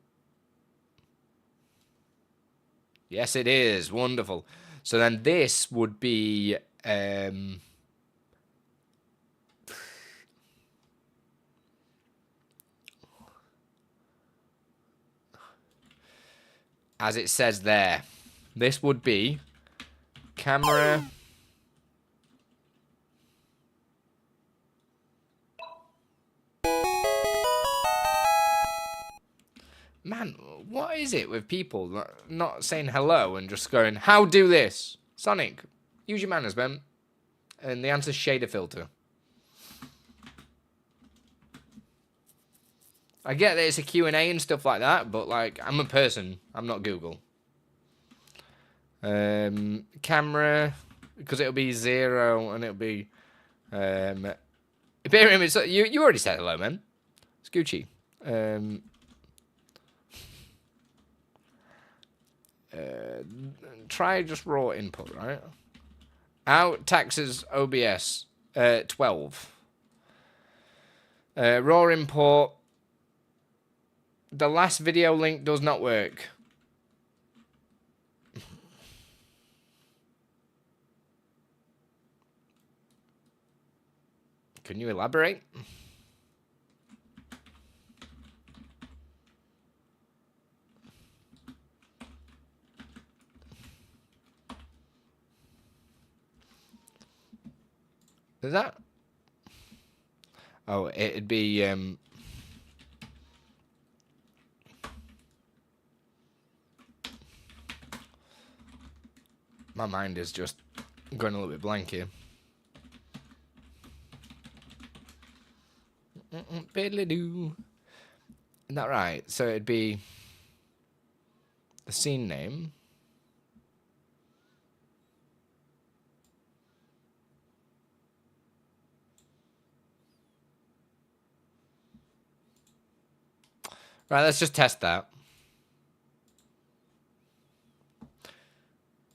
Yes, it is. Wonderful. So then this would be as it says there. This would be camera Man, what is it with people not saying hello and just going, how do this? Sonic, use your manners, man. And the answer's shader filter. I get that it's a Q&A and stuff like that, but like, I'm a person. I'm not Google. Camera, because it'll be 0 and it'll be appear image. You already said hello, man. It's Gucci. Try just raw input, right? Out taxes OBS 12. Raw import. The last video link does not work. Can you elaborate? Is that? Oh, it'd be my mind is just going a little bit blank here. Isn't that right? So it'd be the scene name. Right, let's just test that.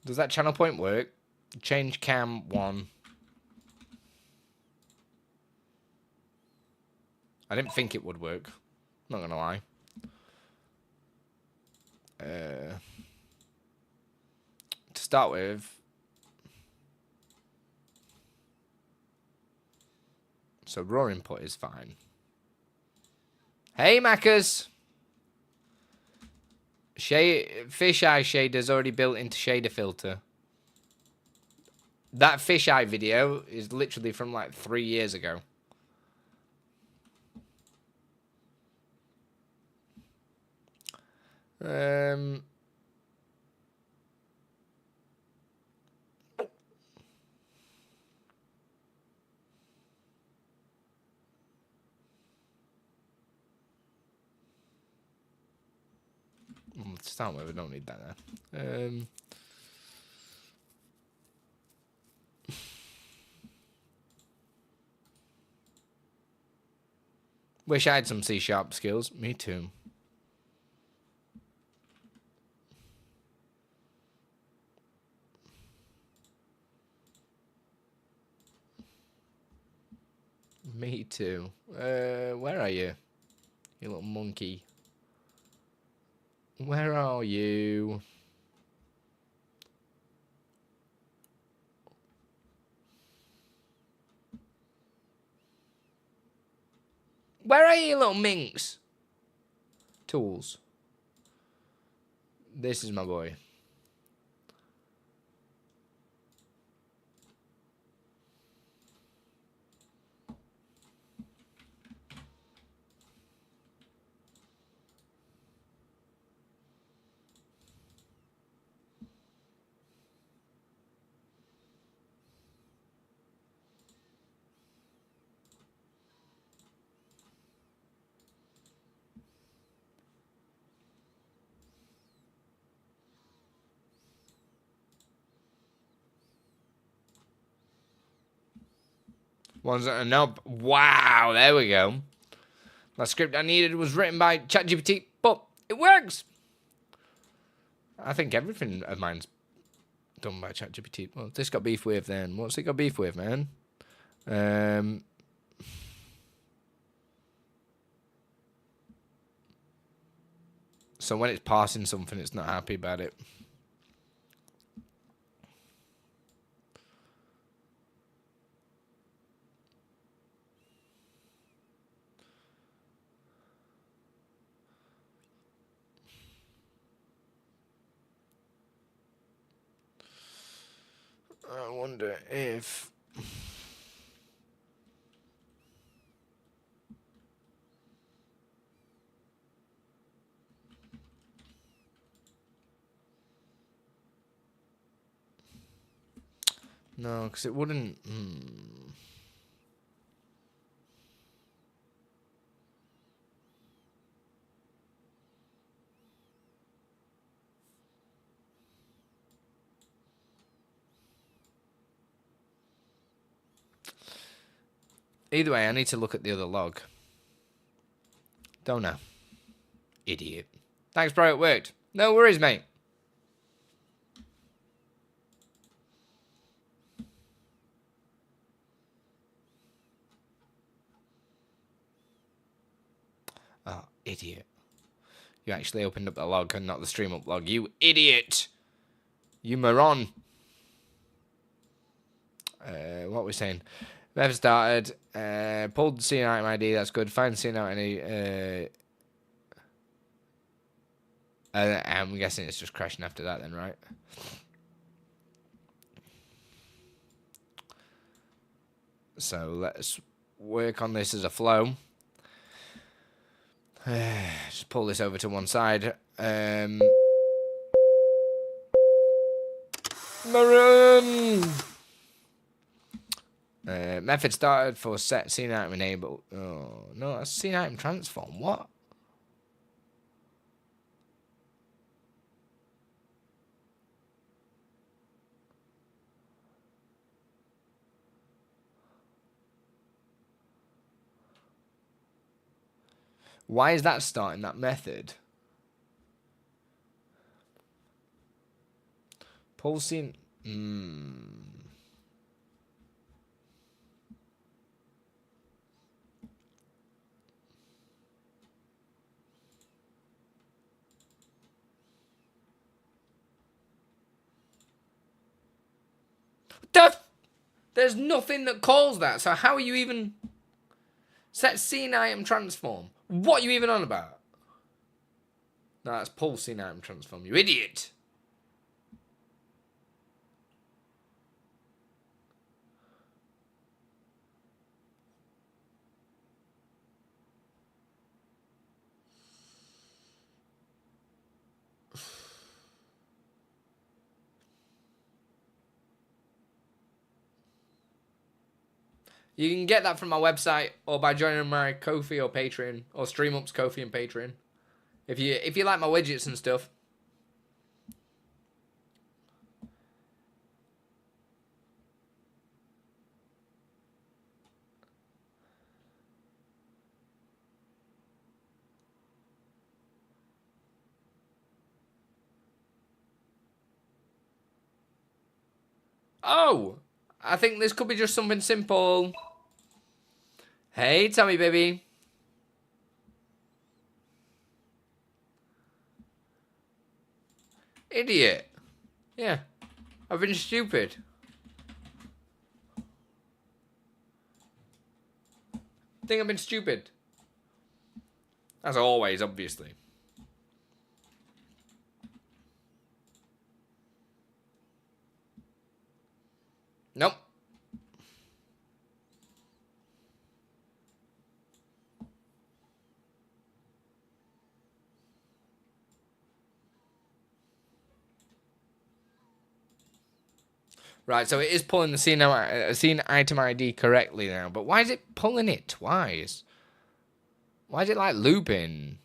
Does that channel point work? Change cam 1. I didn't think it would work. Not gonna lie. To start with, so raw input is fine. Hey, Maccas! Fisheye shader's already built into shader filter. That fisheye video is literally from like 3 years ago. To start with, we don't need that there. Wish I had some C# skills. Me too. Me too. Where are you? You little monkey. Where are you? Where are you, little minx? Tools. This is my boy. Ones that are no. Wow, there we go. The script I needed was written by ChatGPT, but it works. I think everything of mine's done by ChatGPT. Well, this got beef with then. What's it got beef with, man? So when it's parsing something, it's not happy about it. I wonder if... No, because it wouldn't... Either way, I need to look at the other log. Don't know. Idiot. Thanks, bro. It worked. No worries, mate. Oh, idiot. You actually opened up the log and not the stream up log. You idiot. You moron. What are we saying? Never started. Pulled the scene item ID. That's good. Find scene item ID. I'm guessing it's just crashing after that then, right? So let's work on this as a flow. Just pull this over to one side. Maroon! Method started for set scene item enable. Oh, no, that's scene item transform. What? Why is that starting that method? Pulsing. There's nothing that calls that. So how are you even set scene item transform? What are you even on about? No, that's pulse scene item transform. You idiot. You can get that from my website or by joining my Ko-fi or Patreon or StreamUp's Ko-fi and Patreon. If you like my widgets and stuff. Oh, I think this could be just something simple. Hey, Tommy, baby. Idiot. Yeah, I've been stupid. Think I've been stupid. As always, obviously. Nope. Right, so it is pulling the scene item ID correctly now, but why is it pulling it twice? Why is it like looping?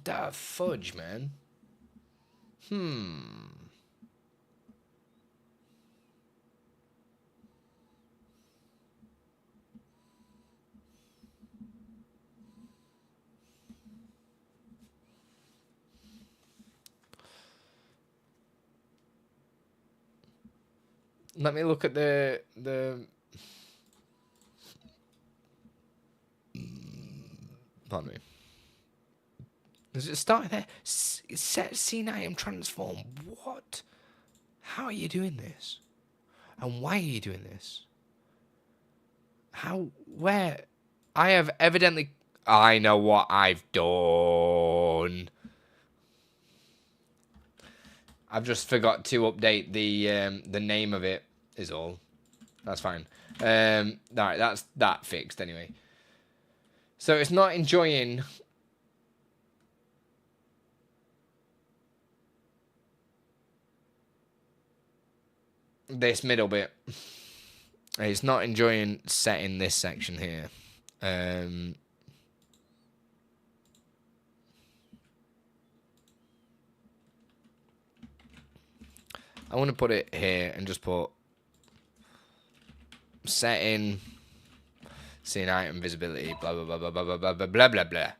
The fudge, man. Let me look at the pardon me. Does it start there? Set scene item transform. What? How are you doing this? And why are you doing this? How? Where? I have evidently... I know what I've done. I've just forgot to update the name of it, is all. That's fine. Alright, that's that fixed anyway. So it's not enjoying... this middle bit. It's not enjoying setting this section here. I want to put it here and just put setting scene item visibility blah blah blah blah blah blah blah blah blah blah.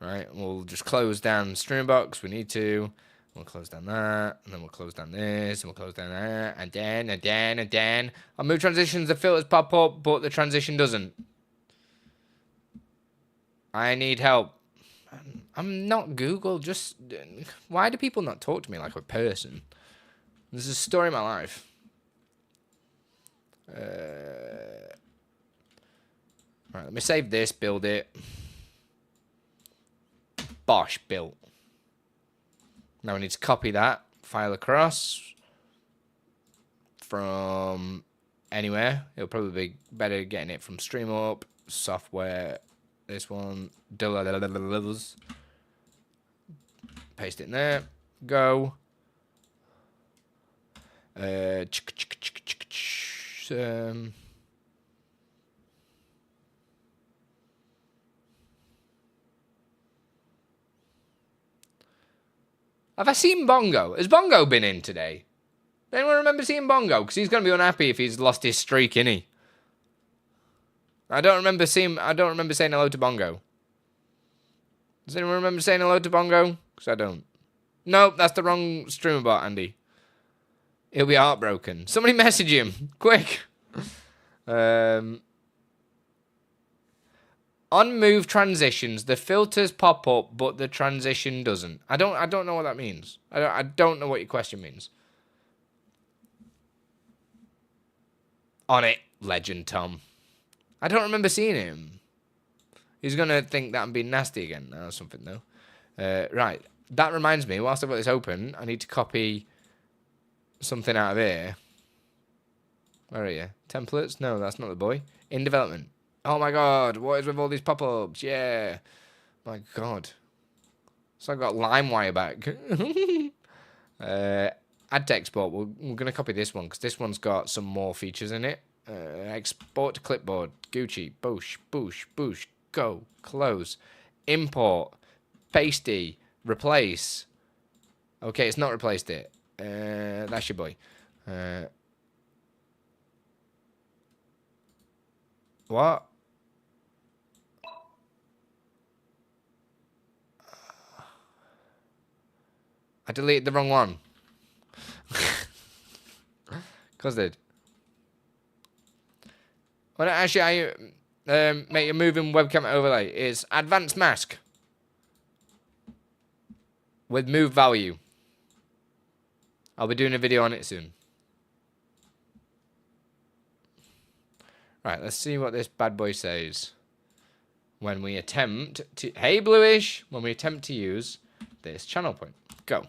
Right, we'll just close down StreamerBot. We need to. We'll close down that, and then we'll close down this, and we'll close down that, and then. I'll move transitions, the filters pop up, but the transition doesn't. I need help. I'm not Google, just... Why do people not talk to me like a person? This is a story of my life. Right, let me save this, build it. Bosh, built. Now we need to copy that, file across from anywhere. It'll probably be better getting it from StreamUp, software, this one, paste it in there, go. Have I seen Bongo? Has Bongo been in today? Does anyone remember seeing Bongo? Because he's going to be unhappy if he's lost his streak, innit? I don't remember saying hello to Bongo. Does anyone remember saying hello to Bongo? Because I don't. Nope, that's the wrong StreamerBot, Andy. He'll be heartbroken. Somebody message him. Quick. On move transitions, the filters pop up, but the transition doesn't. I don't know what that means. I don't know what your question means. On it, legend Tom. I don't remember seeing him. He's gonna think that I'm being nasty again or something though. Right, that reminds me. Whilst I've got this open, I need to copy something out of here. Where are you? Templates? No, that's not the boy. In development. Oh my god, what is with all these pop-ups? Yeah. My god. So I've got LimeWire back. Add to export. We're going to copy this one because this one's got some more features in it. Export to clipboard. Gucci. Boosh. Boosh. Boosh. Go. Close. Import. Pasty. Replace. Okay, it's not replaced it. That's your boy. What? I deleted the wrong one. Cause it. Well, actually, I make a moving webcam overlay. It's advanced mask with move value. I'll be doing a video on it soon. Right, let's see what this bad boy says when we attempt to. Hey, Bluish! When we attempt to use this channel point. Go.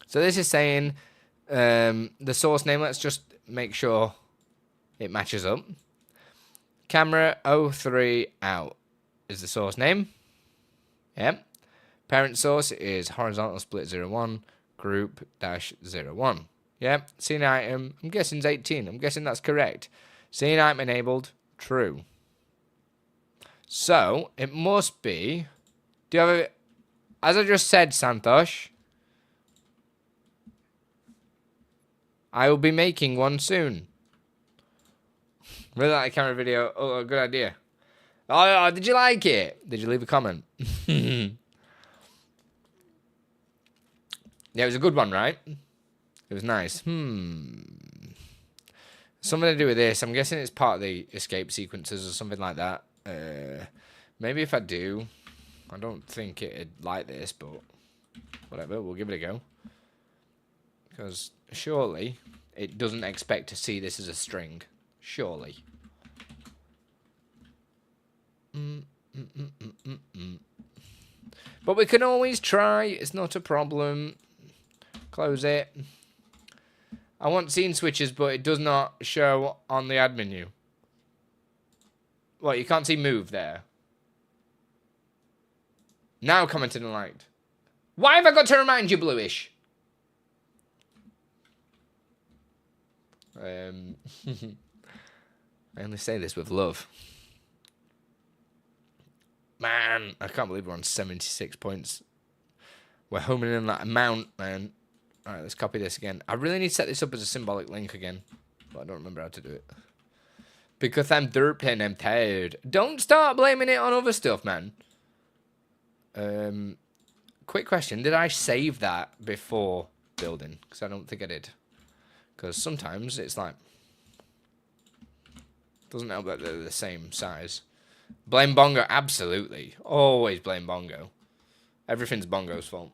So this is saying the source name. Let's just make sure it matches up. Camera 03 out is the source name. Yep. Parent source is horizontal split 01 group -01. Yep. Scene item. I'm guessing is 18. I'm guessing that's correct. Scene item enabled. True. So it must be. Do you have a? As I just said, Santosh. I will be making one soon. Really like a camera video. Oh, good idea. Oh, did you like it? Did you leave a comment? Yeah, it was a good one, right? It was nice. Something to do with this. I'm guessing it's part of the escape sequences or something like that. Maybe if I do. I don't think it'd like this, but whatever. We'll give it a go. Because surely it doesn't expect to see this as a string. Surely. But we can always try. It's not a problem. Close it. I want scene switches, but it does not show on the add menu. What, you can't see move there? Now commented and liked. Why have I got to remind you, Bluish? I only say this with love. Man, I can't believe we're on 76 points. We're homing in that amount, man. Alright, let's copy this again. I really need to set this up as a symbolic link again. But I don't remember how to do it. Because I'm derping, I'm tired. Don't start blaming it on other stuff, man. Quick question. Did I save that before building? Because I don't think I did. Because sometimes it's like... Doesn't help that they're the same size. Blame Bongo, absolutely. Always blame Bongo. Everything's Bongo's fault.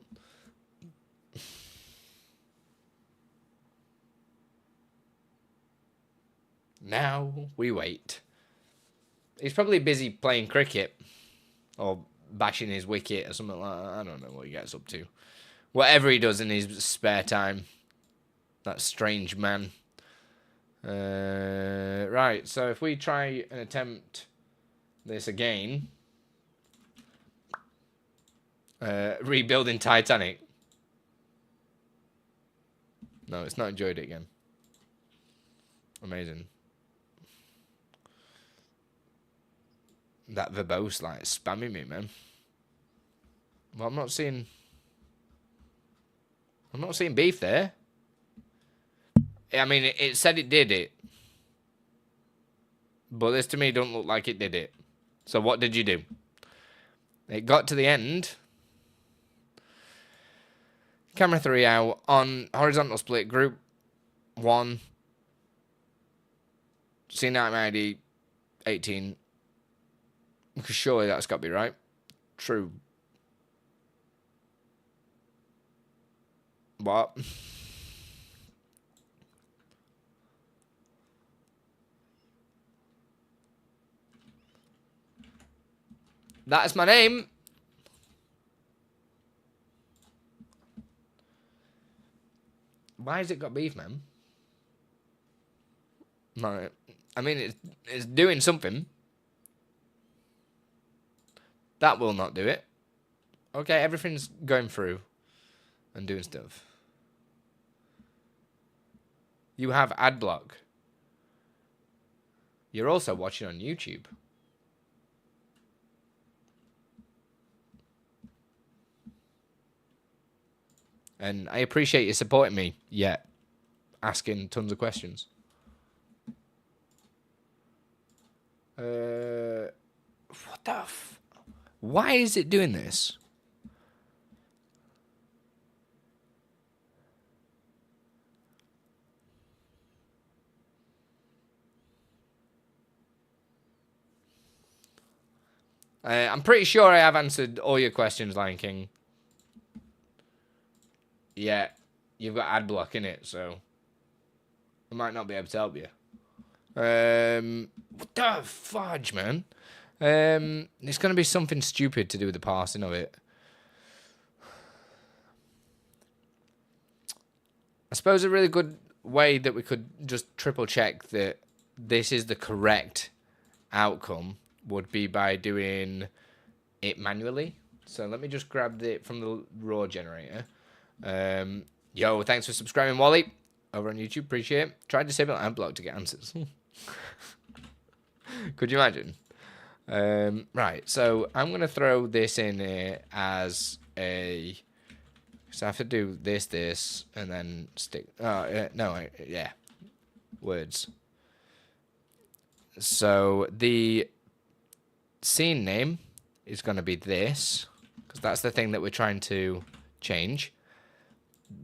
Now we wait. He's probably busy playing cricket. Or bashing his wicket or something like that. I don't know what he gets up to. Whatever he does in his spare time. That strange man. Right, so if we try and attempt this again. Rebuilding Titanic. No, it's not enjoyed it again. Amazing. That verbose, like, spamming me, man. Well, I'm not seeing beef there. I mean, it said it did it. But this to me don't look like it did it. So what did you do? It got to the end. Camera 3 out on horizontal split group 1. Scene item ID 18. Because surely that's got to be right. True. What? That's my name. Why has it got beef, man? No, I mean, it's doing something. That will not do it. Okay, everything's going through and doing stuff. You have ad block. You're also watching on YouTube. And I appreciate you supporting me, yet asking tons of questions. What the f... Why is it doing this? I'm pretty sure I have answered all your questions, Lion King. Yeah, you've got ad block in it, so I might not be able to help you. What the fudge, man? It's going to be something stupid to do with the parsing of it. I suppose a really good way that we could just triple check that this is the correct outcome would be by doing it manually. So let me just grab it from the raw generator. Yo, thanks for subscribing, Wally, over on YouTube. Appreciate it. Tried disabling ad block to get answers. Could you imagine? Right, so I'm going to throw this in here as a... So I have to do this, and then stick... Oh, no, yeah. Words. So the scene name is going to be this, because that's the thing that we're trying to change.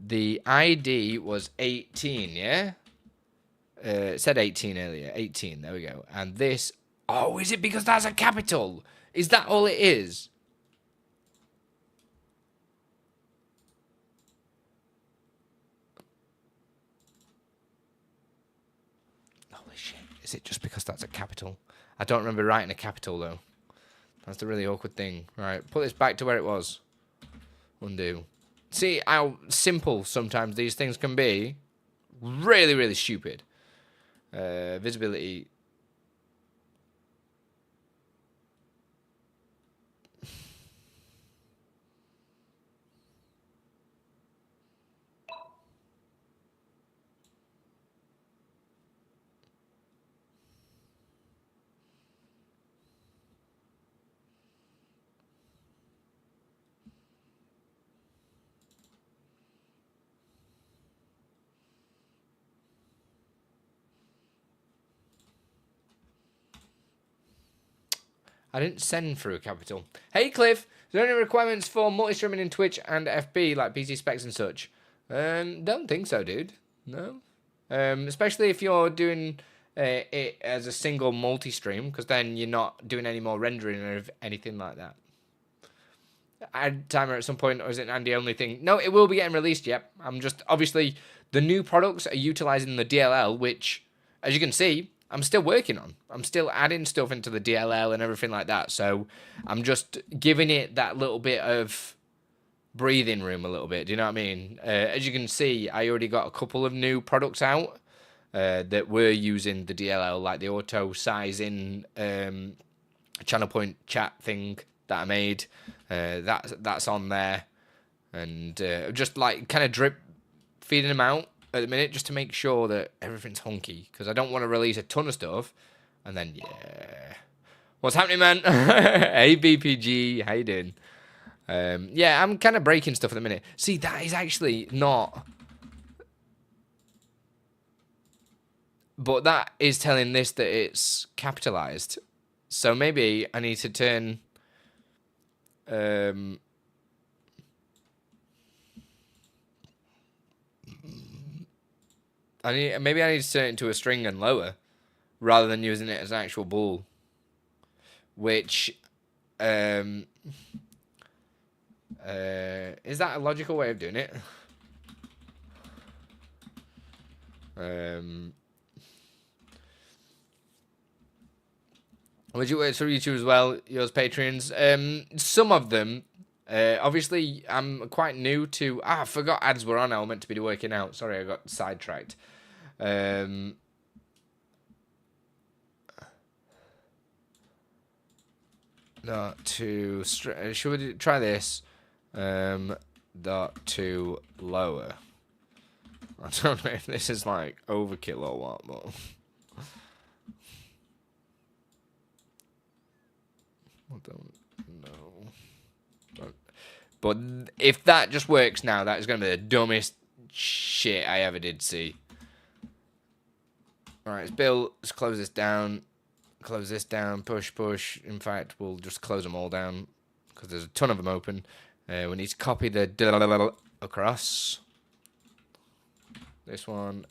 The ID was 18, yeah? It said 18 earlier. 18, there we go. And this... Oh, is it because that's a capital? Is that all it is? Holy shit. Is it just because that's a capital? I don't remember writing a capital, though. That's the really awkward thing. Right, put this back to where it was. Undo. See how simple sometimes these things can be? Really, really stupid. Visibility. I didn't send through a capital. Hey, Cliff. Is there any requirements for multi-streaming in Twitch and FB, like PC specs and such? Don't think so, dude. No. Especially if you're doing it as a single multi-stream, because then you're not doing any more rendering or anything like that. Add timer at some point, or is it an Andy only thing? No, it will be getting released, yep. I'm just, obviously, the new products are utilizing the DLL, which, as you can see, I'm still working on. I'm still adding stuff into the DLL and everything like that. So I'm just giving it that little bit of breathing room a little bit. Do you know what I mean? As you can see, I already got a couple of new products out that were using the DLL, like the auto sizing channel point chat thing that I made. That's on there. And just like kind of drip feeding them out at the minute, just to make sure that everything's hunky, because I don't want to release a ton of stuff and then what's happening, man? Hey BPG, how you doing? Yeah, I'm kind of breaking stuff at the minute. See, that is actually not, but that is telling this that it's capitalized, so maybe I need to turn maybe I need to turn it into a string and lower, rather than using it as an actual bool. Which, is that a logical way of doing it? Would you work for YouTube as well, yours Patreons? Some of them. Obviously, I'm quite new to... I forgot ads were on. I was meant to be working out. Sorry, I got sidetracked. Dot to... Should we try this? Dot to lower. I don't know if this is like overkill or what, but... I don't know. But if that just works now, that is going to be the dumbest shit I ever did see. Alright, it's built. Let's close this down. Close this down. Push, push. In fact, we'll just close them all down, because there's a ton of them open. We need to copy the across. This one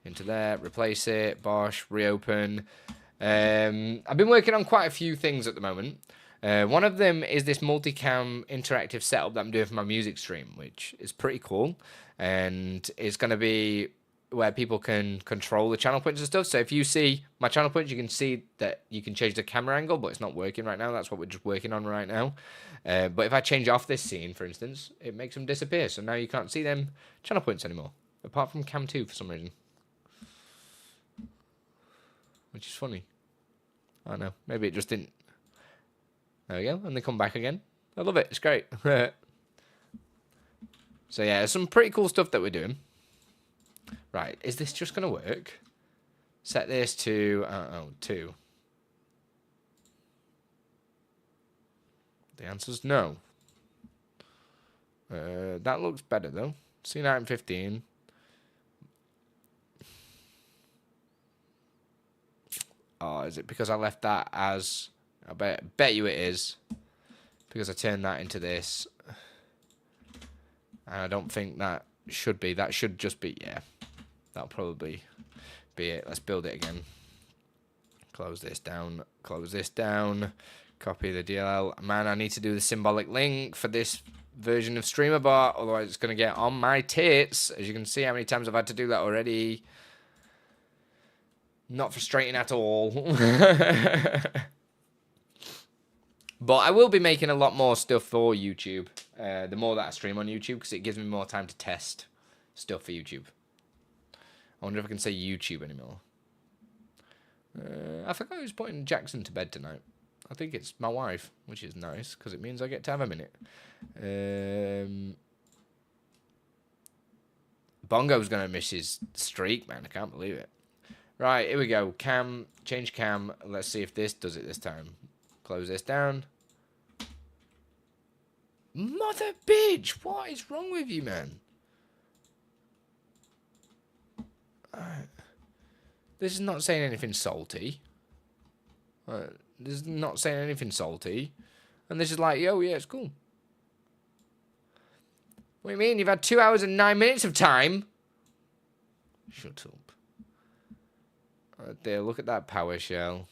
into there. Replace it. Bosh. Reopen. I've been working on quite a few things at the moment. One of them is this multicam interactive setup that I'm doing for my music stream, which is pretty cool. And it's going to be where people can control the channel points and stuff. So if you see my channel points, you can see that you can change the camera angle, but it's not working right now. That's what we're just working on right now. But if I change off this scene, for instance, it makes them disappear. So now you can't see them channel points anymore, apart from cam 2 for some reason. Which is funny. I don't know. Maybe it just didn't. There we go. And they come back again. I love it. It's great. So yeah, some pretty cool stuff that we're doing. Right. Is this just going to work? Set this to 2. The answer's no. That looks better though. C9 15. Oh, is it because I left that as... I bet you it is. Because I turned that into this. And I don't think that should be. That should just be, yeah. That'll probably be it. Let's build it again. Close this down. Close this down. Copy the DLL. Man, I need to do the symbolic link for this version of StreamerBot. Otherwise, it's going to get on my tits. As you can see how many times I've had to do that already. Not frustrating at all. But I will be making a lot more stuff for YouTube. The more that I stream on YouTube, because it gives me more time to test stuff for YouTube. I wonder if I can say YouTube anymore. I forgot who's putting Jackson to bed tonight. I think it's my wife, which is nice, because it means I get to have a minute. Bongo's going to miss his streak, man. I can't believe it. Right, here we go. Cam, change cam. Let's see if this does it this time. Close this down. Mother bitch! What is wrong with you, man? This is not saying anything salty. This is not saying anything salty. And this is like, yo, yeah, it's cool. What do you mean? You've had 2 hours and 9 minutes of time? Shut up. Right there, look at that PowerShell.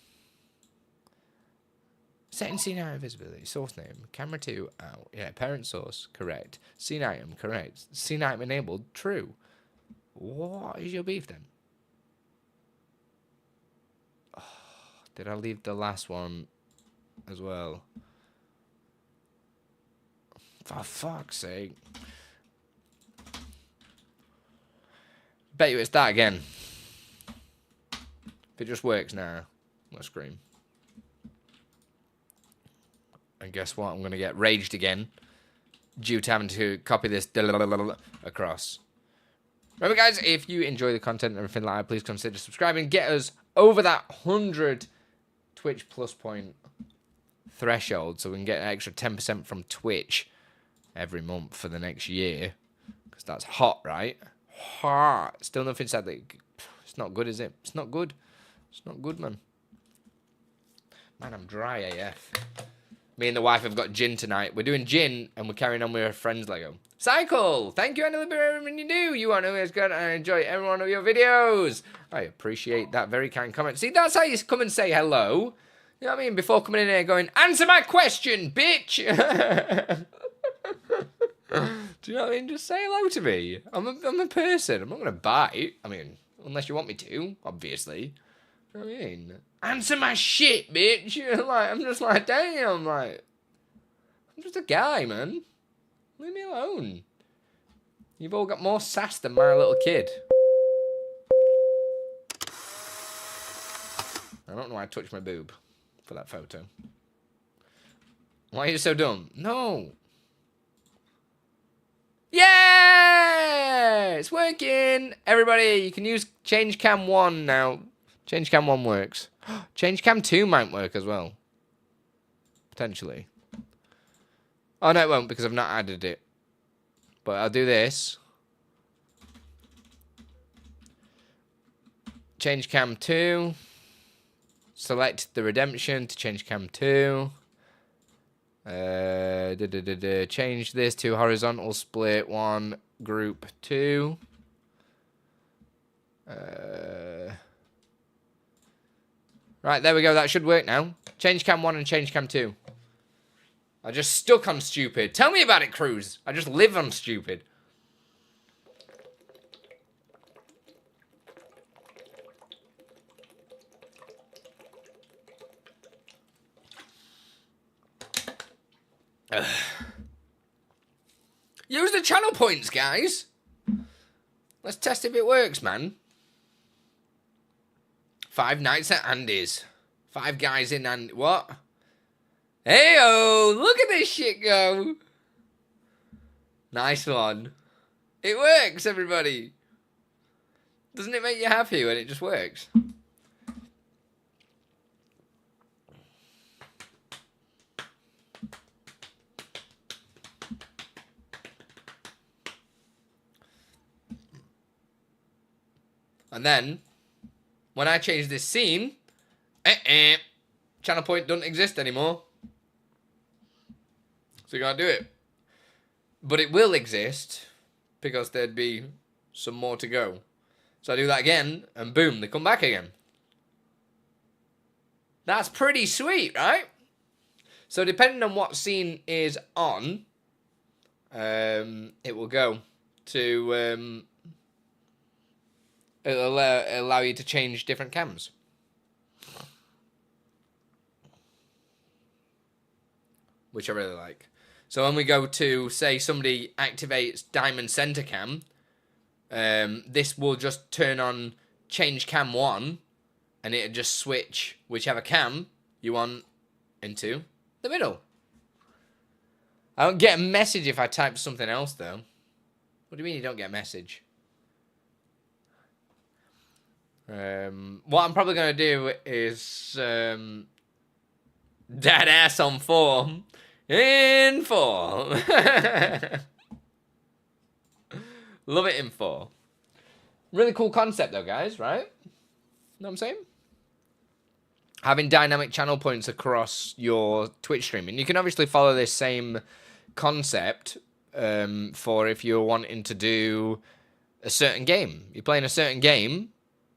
Setting scene item visibility. Source name. Camera 2 out. Yeah, parent source. Correct. Scene item. Correct. Scene item enabled. True. What is your beef then? Oh, did I leave the last one as well? For fuck's sake. Bet you it's that again. If it just works now, let's scream. And guess what? I'm going to get raged again due to having to copy this across. Remember, guys, if you enjoy the content and everything like that, please consider subscribing. Get us over that 100 Twitch plus point threshold so we can get an extra 10% from Twitch every month for the next year. Because that's hot, right? Hot. Still nothing said that. It's not good, is it? It's not good. It's not good, man. Man, I'm dry AF. Me and the wife have got gin tonight. We're doing gin, and we're carrying on with our friends Lego. Cycle! Thank you, Andi, for everything you do. You are always good, and I enjoy every one of your videos. I appreciate that very kind comment. See, that's how you come and say hello. You know what I mean? Before coming in here going, answer my question, bitch! Do you know what I mean? Just say hello to me. I'm a person. I'm not going to bite. I mean, unless you want me to, obviously. You know what I mean? Answer my shit, bitch. Like, I'm just like, damn, like, I'm just a guy, man. Leave me alone. You've all got more sass than my little kid. I don't know why I touched my boob for that photo. Why are you so dumb? No. Yeah! It's working! Everybody, you can use Change Cam 1 now. Change Cam 1 works. Change Cam 2 might work as well. Potentially. Oh, no, it won't because I've not added it. But I'll do this. Change Cam 2. Select the redemption to change Cam 2. Change this to horizontal split 1, group 2. Right, there we go. That should work now. Change Cam 1 and change Cam 2. I just stuck on stupid. Tell me about it, Cruz. I just live on stupid. Use the channel points, guys. Let's test if it works, man. 5 nights at Andy's. 5 guys in and what? Hey-oh, look at this shit go. Nice one. It works, everybody. Doesn't it make you happy when it just works? And then, when I change this scene, channel point doesn't exist anymore. So you can't do it. But it will exist because there'd be some more to go. So I do that again, and boom, they come back again. That's pretty sweet, right? So depending on what scene is on, it will go to... it'll allow you to change different cams. Which I really like. So when we go to, say, somebody activates Diamond Center Cam, this will just turn on change cam 1, and it'll just switch whichever cam you want into the middle. I don't get a message if I type something else, though. What do you mean you don't get a message? What I'm probably going to do is that ass on 4 in 4. Love it in 4. Really cool concept though, guys, right? Know what I'm saying? Having dynamic channel points across your Twitch streaming. You can obviously follow this same concept for if you're wanting to do a certain game. You're playing a certain game.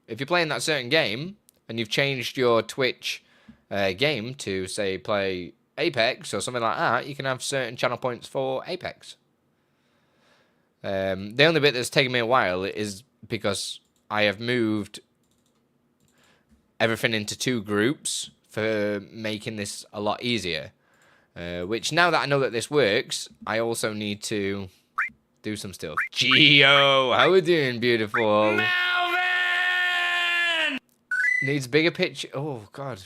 If you're playing that certain game and you've changed your Twitch game to, say, play Apex or something like that, you can have certain channel points for Apex. The only bit that's taken me a while is because I have moved everything into 2 groups for making this a lot easier. Which, now that I know that this works, I also need to do some stuff. Geo, how we doing, beautiful? Melvin! Needs bigger picture. Oh, God.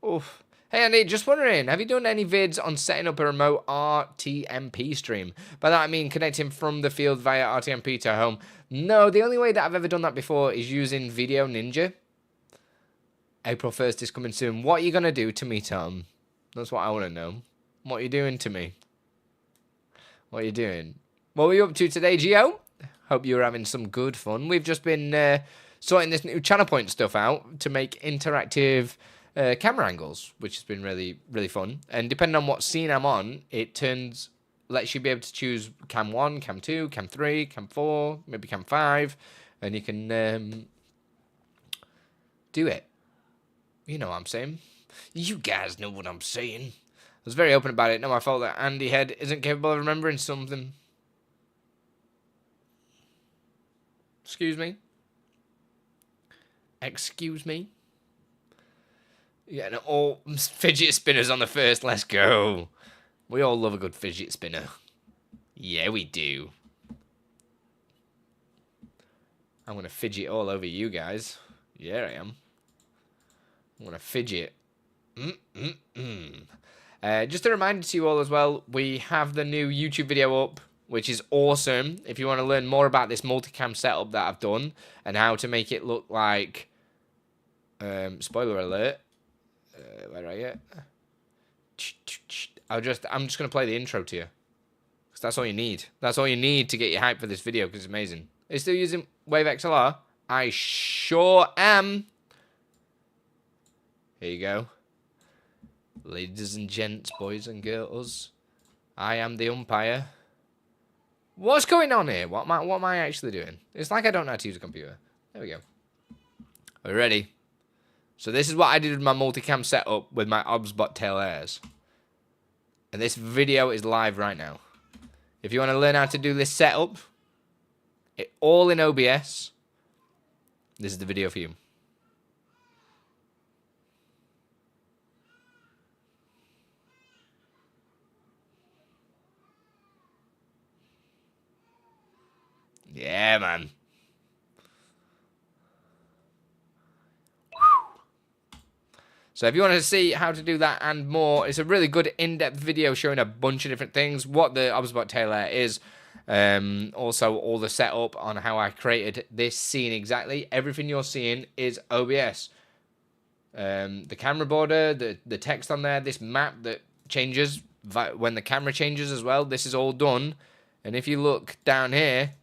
Oof. Hey, Andy, just wondering, have you done any vids on setting up a remote RTMP stream? By that, I mean connecting from the field via RTMP to home. No, the only way that I've ever done that before is using Video Ninja. April 1st is coming soon. What are you going to do to me, Tom? That's what I want to know. What are you doing to me? What are you doing? What were you up to today, Gio? Hope you were having some good fun. We've just been sorting this new channel point stuff out to make interactive camera angles, which has been really, really fun. And depending on what scene I'm on, it lets you be able to choose cam 1, cam 2, cam 3, cam 4, maybe cam 5, and you can do it. You know what I'm saying? You guys know what I'm saying. I was very open about it. Not my fault that Andy Head isn't capable of remembering something. Excuse me? Excuse me? Yeah, no, all fidget spinners on the first. Let's go. We all love a good fidget spinner. Yeah, we do. I'm going to fidget all over you guys. Yeah, I am. I'm going to fidget. Just a reminder to you all as well, we have the new YouTube video up, which is awesome. If you want to learn more about this multicam setup that I've done and how to make it look like... spoiler alert. Where are you? I'm just going to play the intro to you. Because that's all you need. That's all you need to get you hyped for this video, because it's amazing. Are you still using Wave XLR? I sure am. Here you go. Ladies and gents, boys and girls. I am the umpire. What's going on here? What am I actually doing? It's like I don't know how to use a computer. There we go. Are we ready? So this is what I did with my multicam setup with my obsbot tail airs. And this video is live right now. If you want to learn how to do this setup, all in OBS, this is the video for you. Yeah, man. So if you want to see how to do that and more, it's a really good in-depth video showing a bunch of different things, what the obsbot tail air is, also all the setup on how I created this scene exactly. Everything you're seeing is OBS. The camera border, the text on there, this map that changes when the camera changes as well, this is all done. And if you look down here,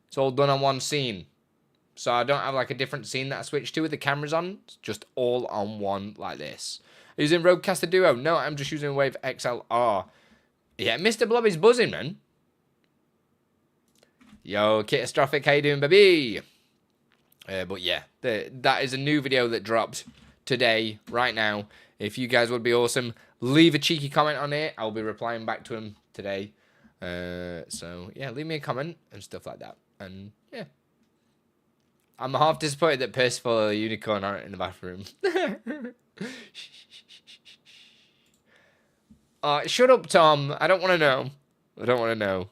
it's all done on one scene. So I don't have like a different scene that I switch to with the cameras on. It's just all on one like this. Using Rodecaster Duo? No, I'm just using Wave XLR. Yeah, Mr. Blobby's buzzing, man. Yo, Catastrophic, how you doing, baby? But yeah, that is a new video that dropped today, right now. If you guys would be awesome, leave a cheeky comment on it. I'll be replying back to him today. So yeah, leave me a comment and stuff like that. And yeah. I'm half disappointed that Percival and the Unicorn aren't in the bathroom. Shut up, Tom. I don't want to know. I don't want to know.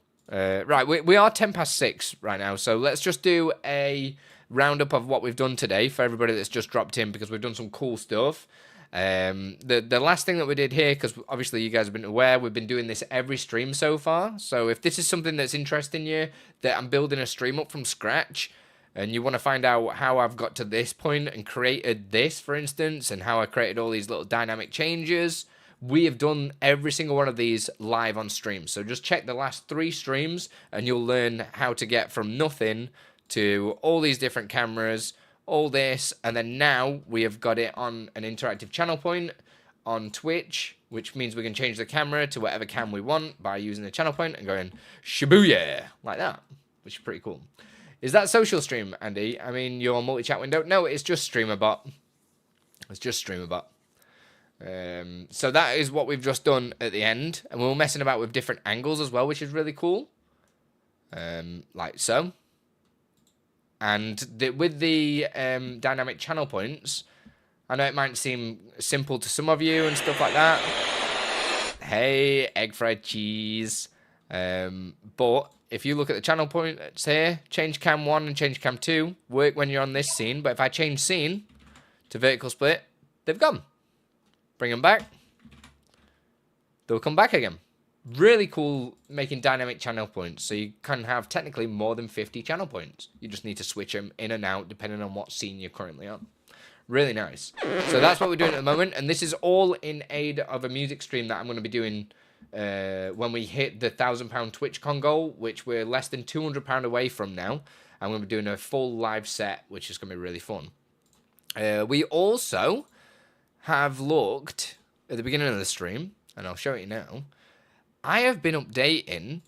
Right, we are 10 past 6 right now, so let's just do a roundup of what we've done today for everybody that's just dropped in, because we've done some cool stuff. The last thing that we did here, because obviously you guys have been aware, we've been doing this every stream so far. So if this is something that's interesting you, that I'm building a stream up from scratch, and you want to find out how I've got to this point and created this, for instance, and how I created all these little dynamic changes, we have done every single one of these live on stream. So just check the last 3 streams and you'll learn how to get from nothing to all these different cameras, all this, and then now we have got it on an interactive channel point on Twitch, which means we can change the camera to whatever cam we want by using the channel point and going Shibuya, like that, which is pretty cool. Is that social stream, Andy? I mean, your multi-chat window? No, it's just StreamerBot. It's just StreamerBot. So that is what we've just done at the end. And we were messing about with different angles as well, which is really cool. Like so. And with the dynamic channel points, I know it might seem simple to some of you and stuff like that. Hey, egg fried cheese. But if you look at the channel points here, change cam 1 and change cam 2 work when you're on this scene. But if I change scene to vertical split, they've gone. Bring them back. They'll come back again. Really cool making dynamic channel points. So you can have technically more than 50 channel points. You just need to switch them in and out depending on what scene you're currently on. Really nice. So that's what we're doing at the moment. And this is all in aid of a music stream that I'm going to be doing when we hit the £1,000 TwitchCon goal, which we're less than £200 away from now. I'm going to be doing a full live set, which is going to be really fun. We also have looked at the beginning of the stream, and I'll show you now. I have been updating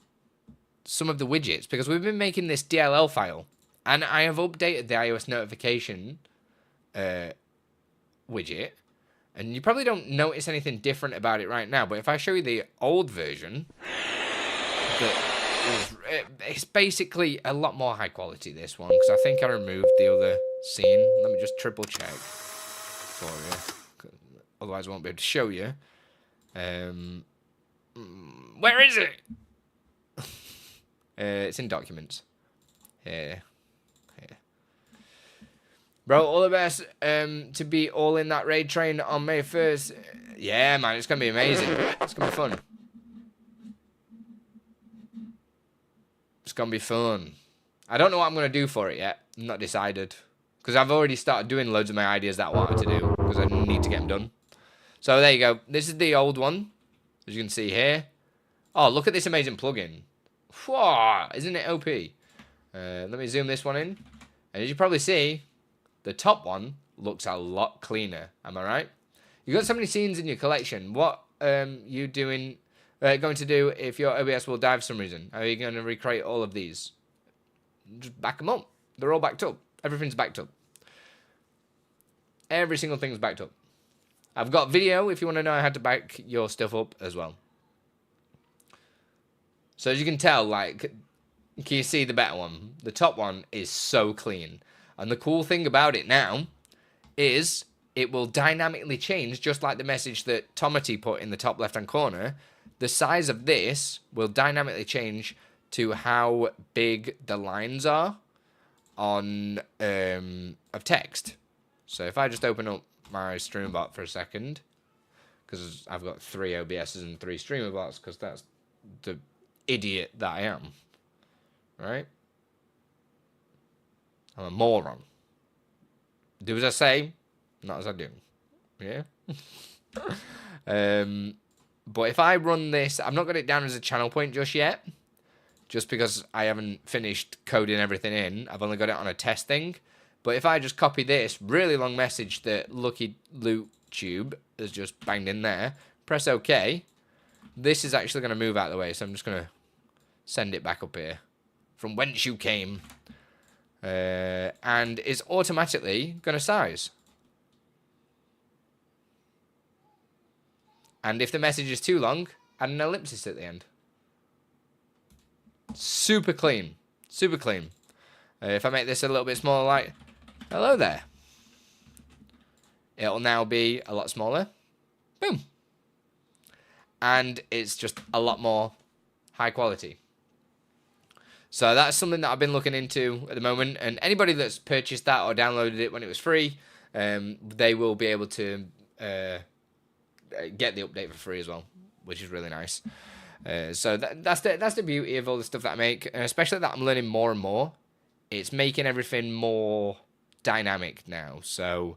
some of the widgets because we've been making this DLL file, and I have updated the iOS notification widget, and you probably don't notice anything different about it right now, but if I show you the old version, it's basically a lot more high quality, this one, because I think I removed the other scene. Let me just triple check for you. Otherwise, I won't be able to show you. Where is it? It's in documents. Here. Bro, all the best to be all in that raid train on May 1st. Yeah, man, it's going to be amazing. It's going to be fun. It's going to be fun. I don't know what I'm going to do for it yet. I'm not decided. Because I've already started doing loads of my ideas that I wanted to do. Because I need to get them done. So there you go. This is the old one. As you can see here. Oh, look at this amazing plugin. Whoa, isn't it OP? Let me zoom this one in. And as you probably see, the top one looks a lot cleaner. Am I right? You've got so many scenes in your collection. What you doing? Going to do if your OBS will die for some reason? Are you going to recreate all of these? Just back them up. They're all backed up. Everything's backed up. Every single thing's backed up. I've got video if you want to know how to back your stuff up as well. So as you can tell, like, can you see the better one? The top one is so clean. And the cool thing about it now is it will dynamically change, just like the message that Tomati put in the top left-hand corner. The size of this will dynamically change to how big the lines are on of text. So if I just open up my StreamerBot for a second, because I've got 3 OBSs and 3 StreamerBots, because that's the idiot that I am, right? I'm a moron. Do as I say, not as I do. Yeah. But if I run this, I've not got it down as a channel point just yet, just because I haven't finished coding everything in. I've only got it on a test thing. But if I just copy this really long message that Lucky Loot Tube has just banged in there, press OK, this is actually going to move out of the way. So I'm just going to send it back up here. From whence you came. And it's automatically going to size. And if the message is too long, add an ellipsis at the end. Super clean. Super clean. If I make this a little bit smaller, like, hello there. It'll now be a lot smaller. Boom. And it's just a lot more high quality. So that's something that I've been looking into at the moment. And anybody that's purchased that or downloaded it when it was free, they will be able to get the update for free as well, which is really nice. So that's the beauty of all the stuff that I make, and especially that I'm learning more and more. It's making everything more dynamic now. So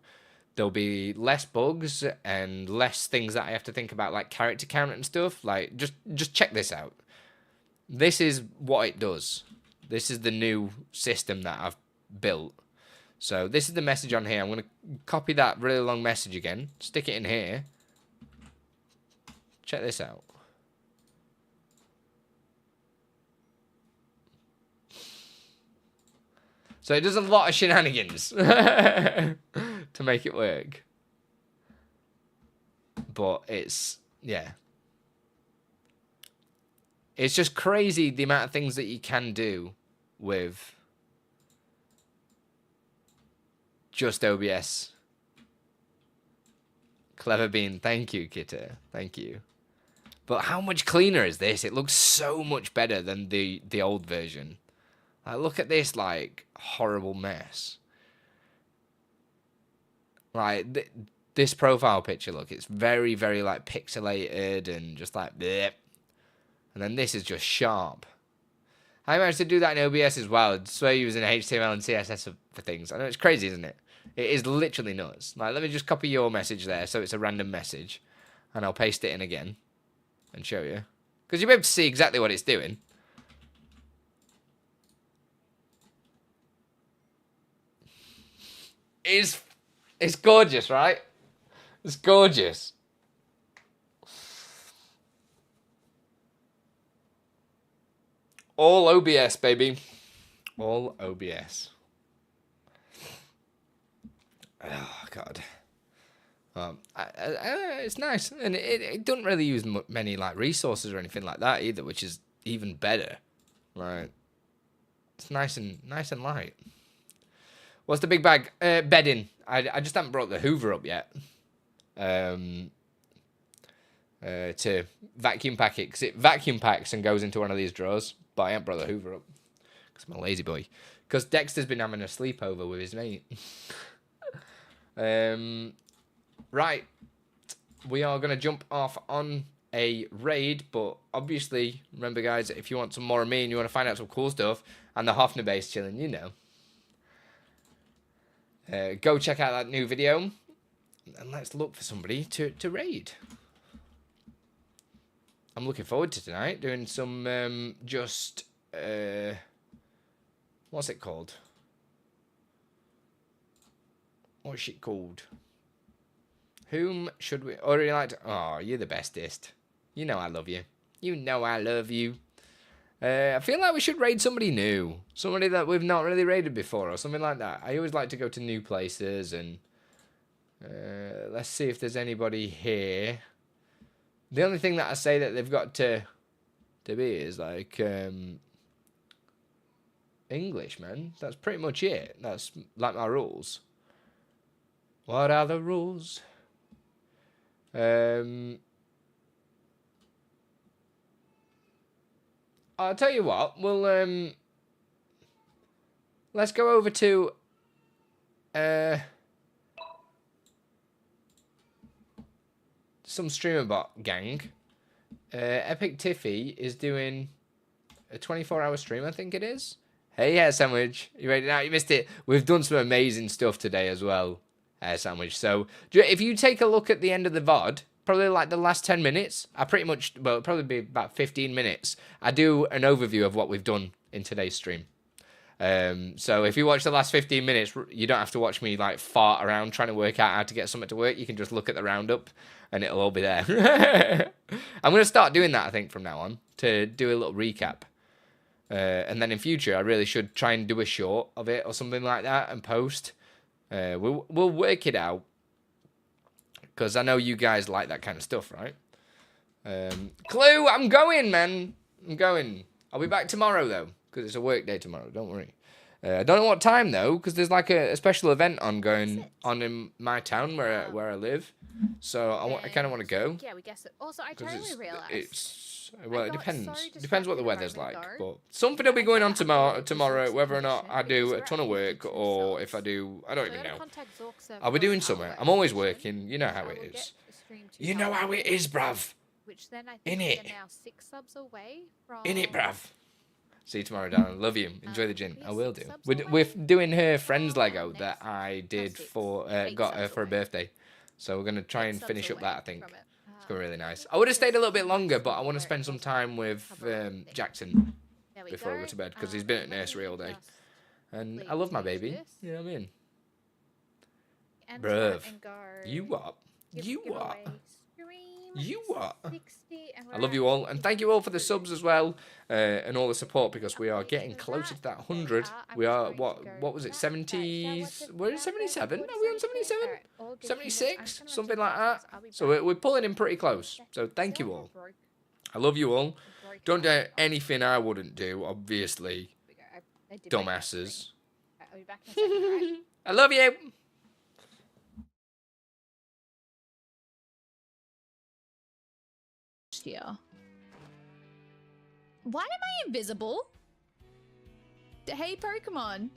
there'll be less bugs and less things that I have to think about, like character count and stuff. Like, just check this out. This is what it does. This is the new system that I've built. So this is the message on here. I'm going to copy that really long message again, stick it in here. Check this out. So it does a lot of shenanigans to make it work. But it's, yeah. It's just crazy the amount of things that you can do with just OBS. Clever bean. Thank you, Kitter. Thank you. But how much cleaner is this? It looks so much better than the old version. Like, look at this, like, horrible mess. Like, this profile picture, look, it's very, very, like, pixelated and just like, bleh. And then this is just sharp. I managed to do that in OBS as well. I swear using HTML and CSS for things. I know it's crazy, isn't it? It is literally nuts. Like, let me just copy your message there so it's a random message. And I'll paste it in again and show you. Because you'll be able to see exactly what it's doing. It's gorgeous, right? It's gorgeous. All OBS, baby. All OBS. Oh, God. It's nice. And it doesn't really use many like resources or anything like that either, which is even better. Right. It's nice and light. What's the big bag? Bedding. I just haven't brought the Hoover up yet. To vacuum pack it. Because it vacuum packs and goes into one of these drawers. But I haven't brought the Hoover up. Because I'm a lazy boy. Because Dexter's been having a sleepover with his mate. Right. We are going to jump off on a raid. But obviously, remember guys, if you want some more of me and you want to find out some cool stuff. And the Hofner base chilling, you know. Go check out that new video. And let's look for somebody to raid. I'm looking forward to tonight. Doing some what's it called? What's it called? Whom should we... Or you like to... Oh, you're the bestest. You know I love you. You know I love you. I feel like we should raid somebody new. Somebody that we've not really raided before or something like that. I always like to go to new places and... let's see if there's anybody here. The only thing that I say that they've got to be is like... English, man. That's pretty much it. That's like my rules. What are the rules? I'll tell you what, we'll let's go over to some StreamerBot gang. Epic Tiffy is doing a 24-hour stream, I think it is. Hey, Hair Sandwich, you ready now? You missed it. We've done some amazing stuff today as well, Hair Sandwich. So if you take a look at the end of the VOD, probably like the last 10 minutes, I pretty much, well, it'll probably be about 15 minutes. I do an overview of what we've done in today's stream. So if you watch the last 15 minutes, you don't have to watch me like fart around trying to work out how to get something to work. You can just look at the roundup and it'll all be there. I'm going to start doing that, I think, from now on, to do a little recap. And then in future, I really should try and do a short of it or something like that and post. We'll work it out. Because I know you guys like that kind of stuff, right? Clue, I'm going, man. I'm going. I'll be back tomorrow, though. Because it's a work day tomorrow. Don't worry. I don't know what time, though. Because there's like a special event going on in my town where I live. So I kind of want to go. Yeah, we guess it. Also, I totally realized. Well, it depends. Depends what the weather's like. But something will be going on tomorrow, whether or not I do a ton of work or if I do, I don't even know. I'll be doing something. I'm always working. You know how it is. You know how it is, bruv. Which then I think we're now 6 subs away from. In it, bruv. See you tomorrow, darling. Love you. Enjoy the gin. I will do. We're doing her friend's Lego that I did got her for her birthday. So we're gonna try and finish up that. I think it's gonna be really nice. I would have stayed a little bit longer, but I want to spend some time with Jackson before I go to bed because he's been at nursery all day, and I love my baby. You know what I mean? Bruv, you what? You what? You what? I love you all, and thank you all for the subs as well, and all the support because we are getting closer to that 100. We are what was it? 70? We're at 77. Are we on 77? 76? Something like that. So we're pulling in pretty close. So thank you all. I love you all. Don't do anything I wouldn't do, obviously. Dumbasses. I love you. Here. Why am I invisible? Hey, Pokemon.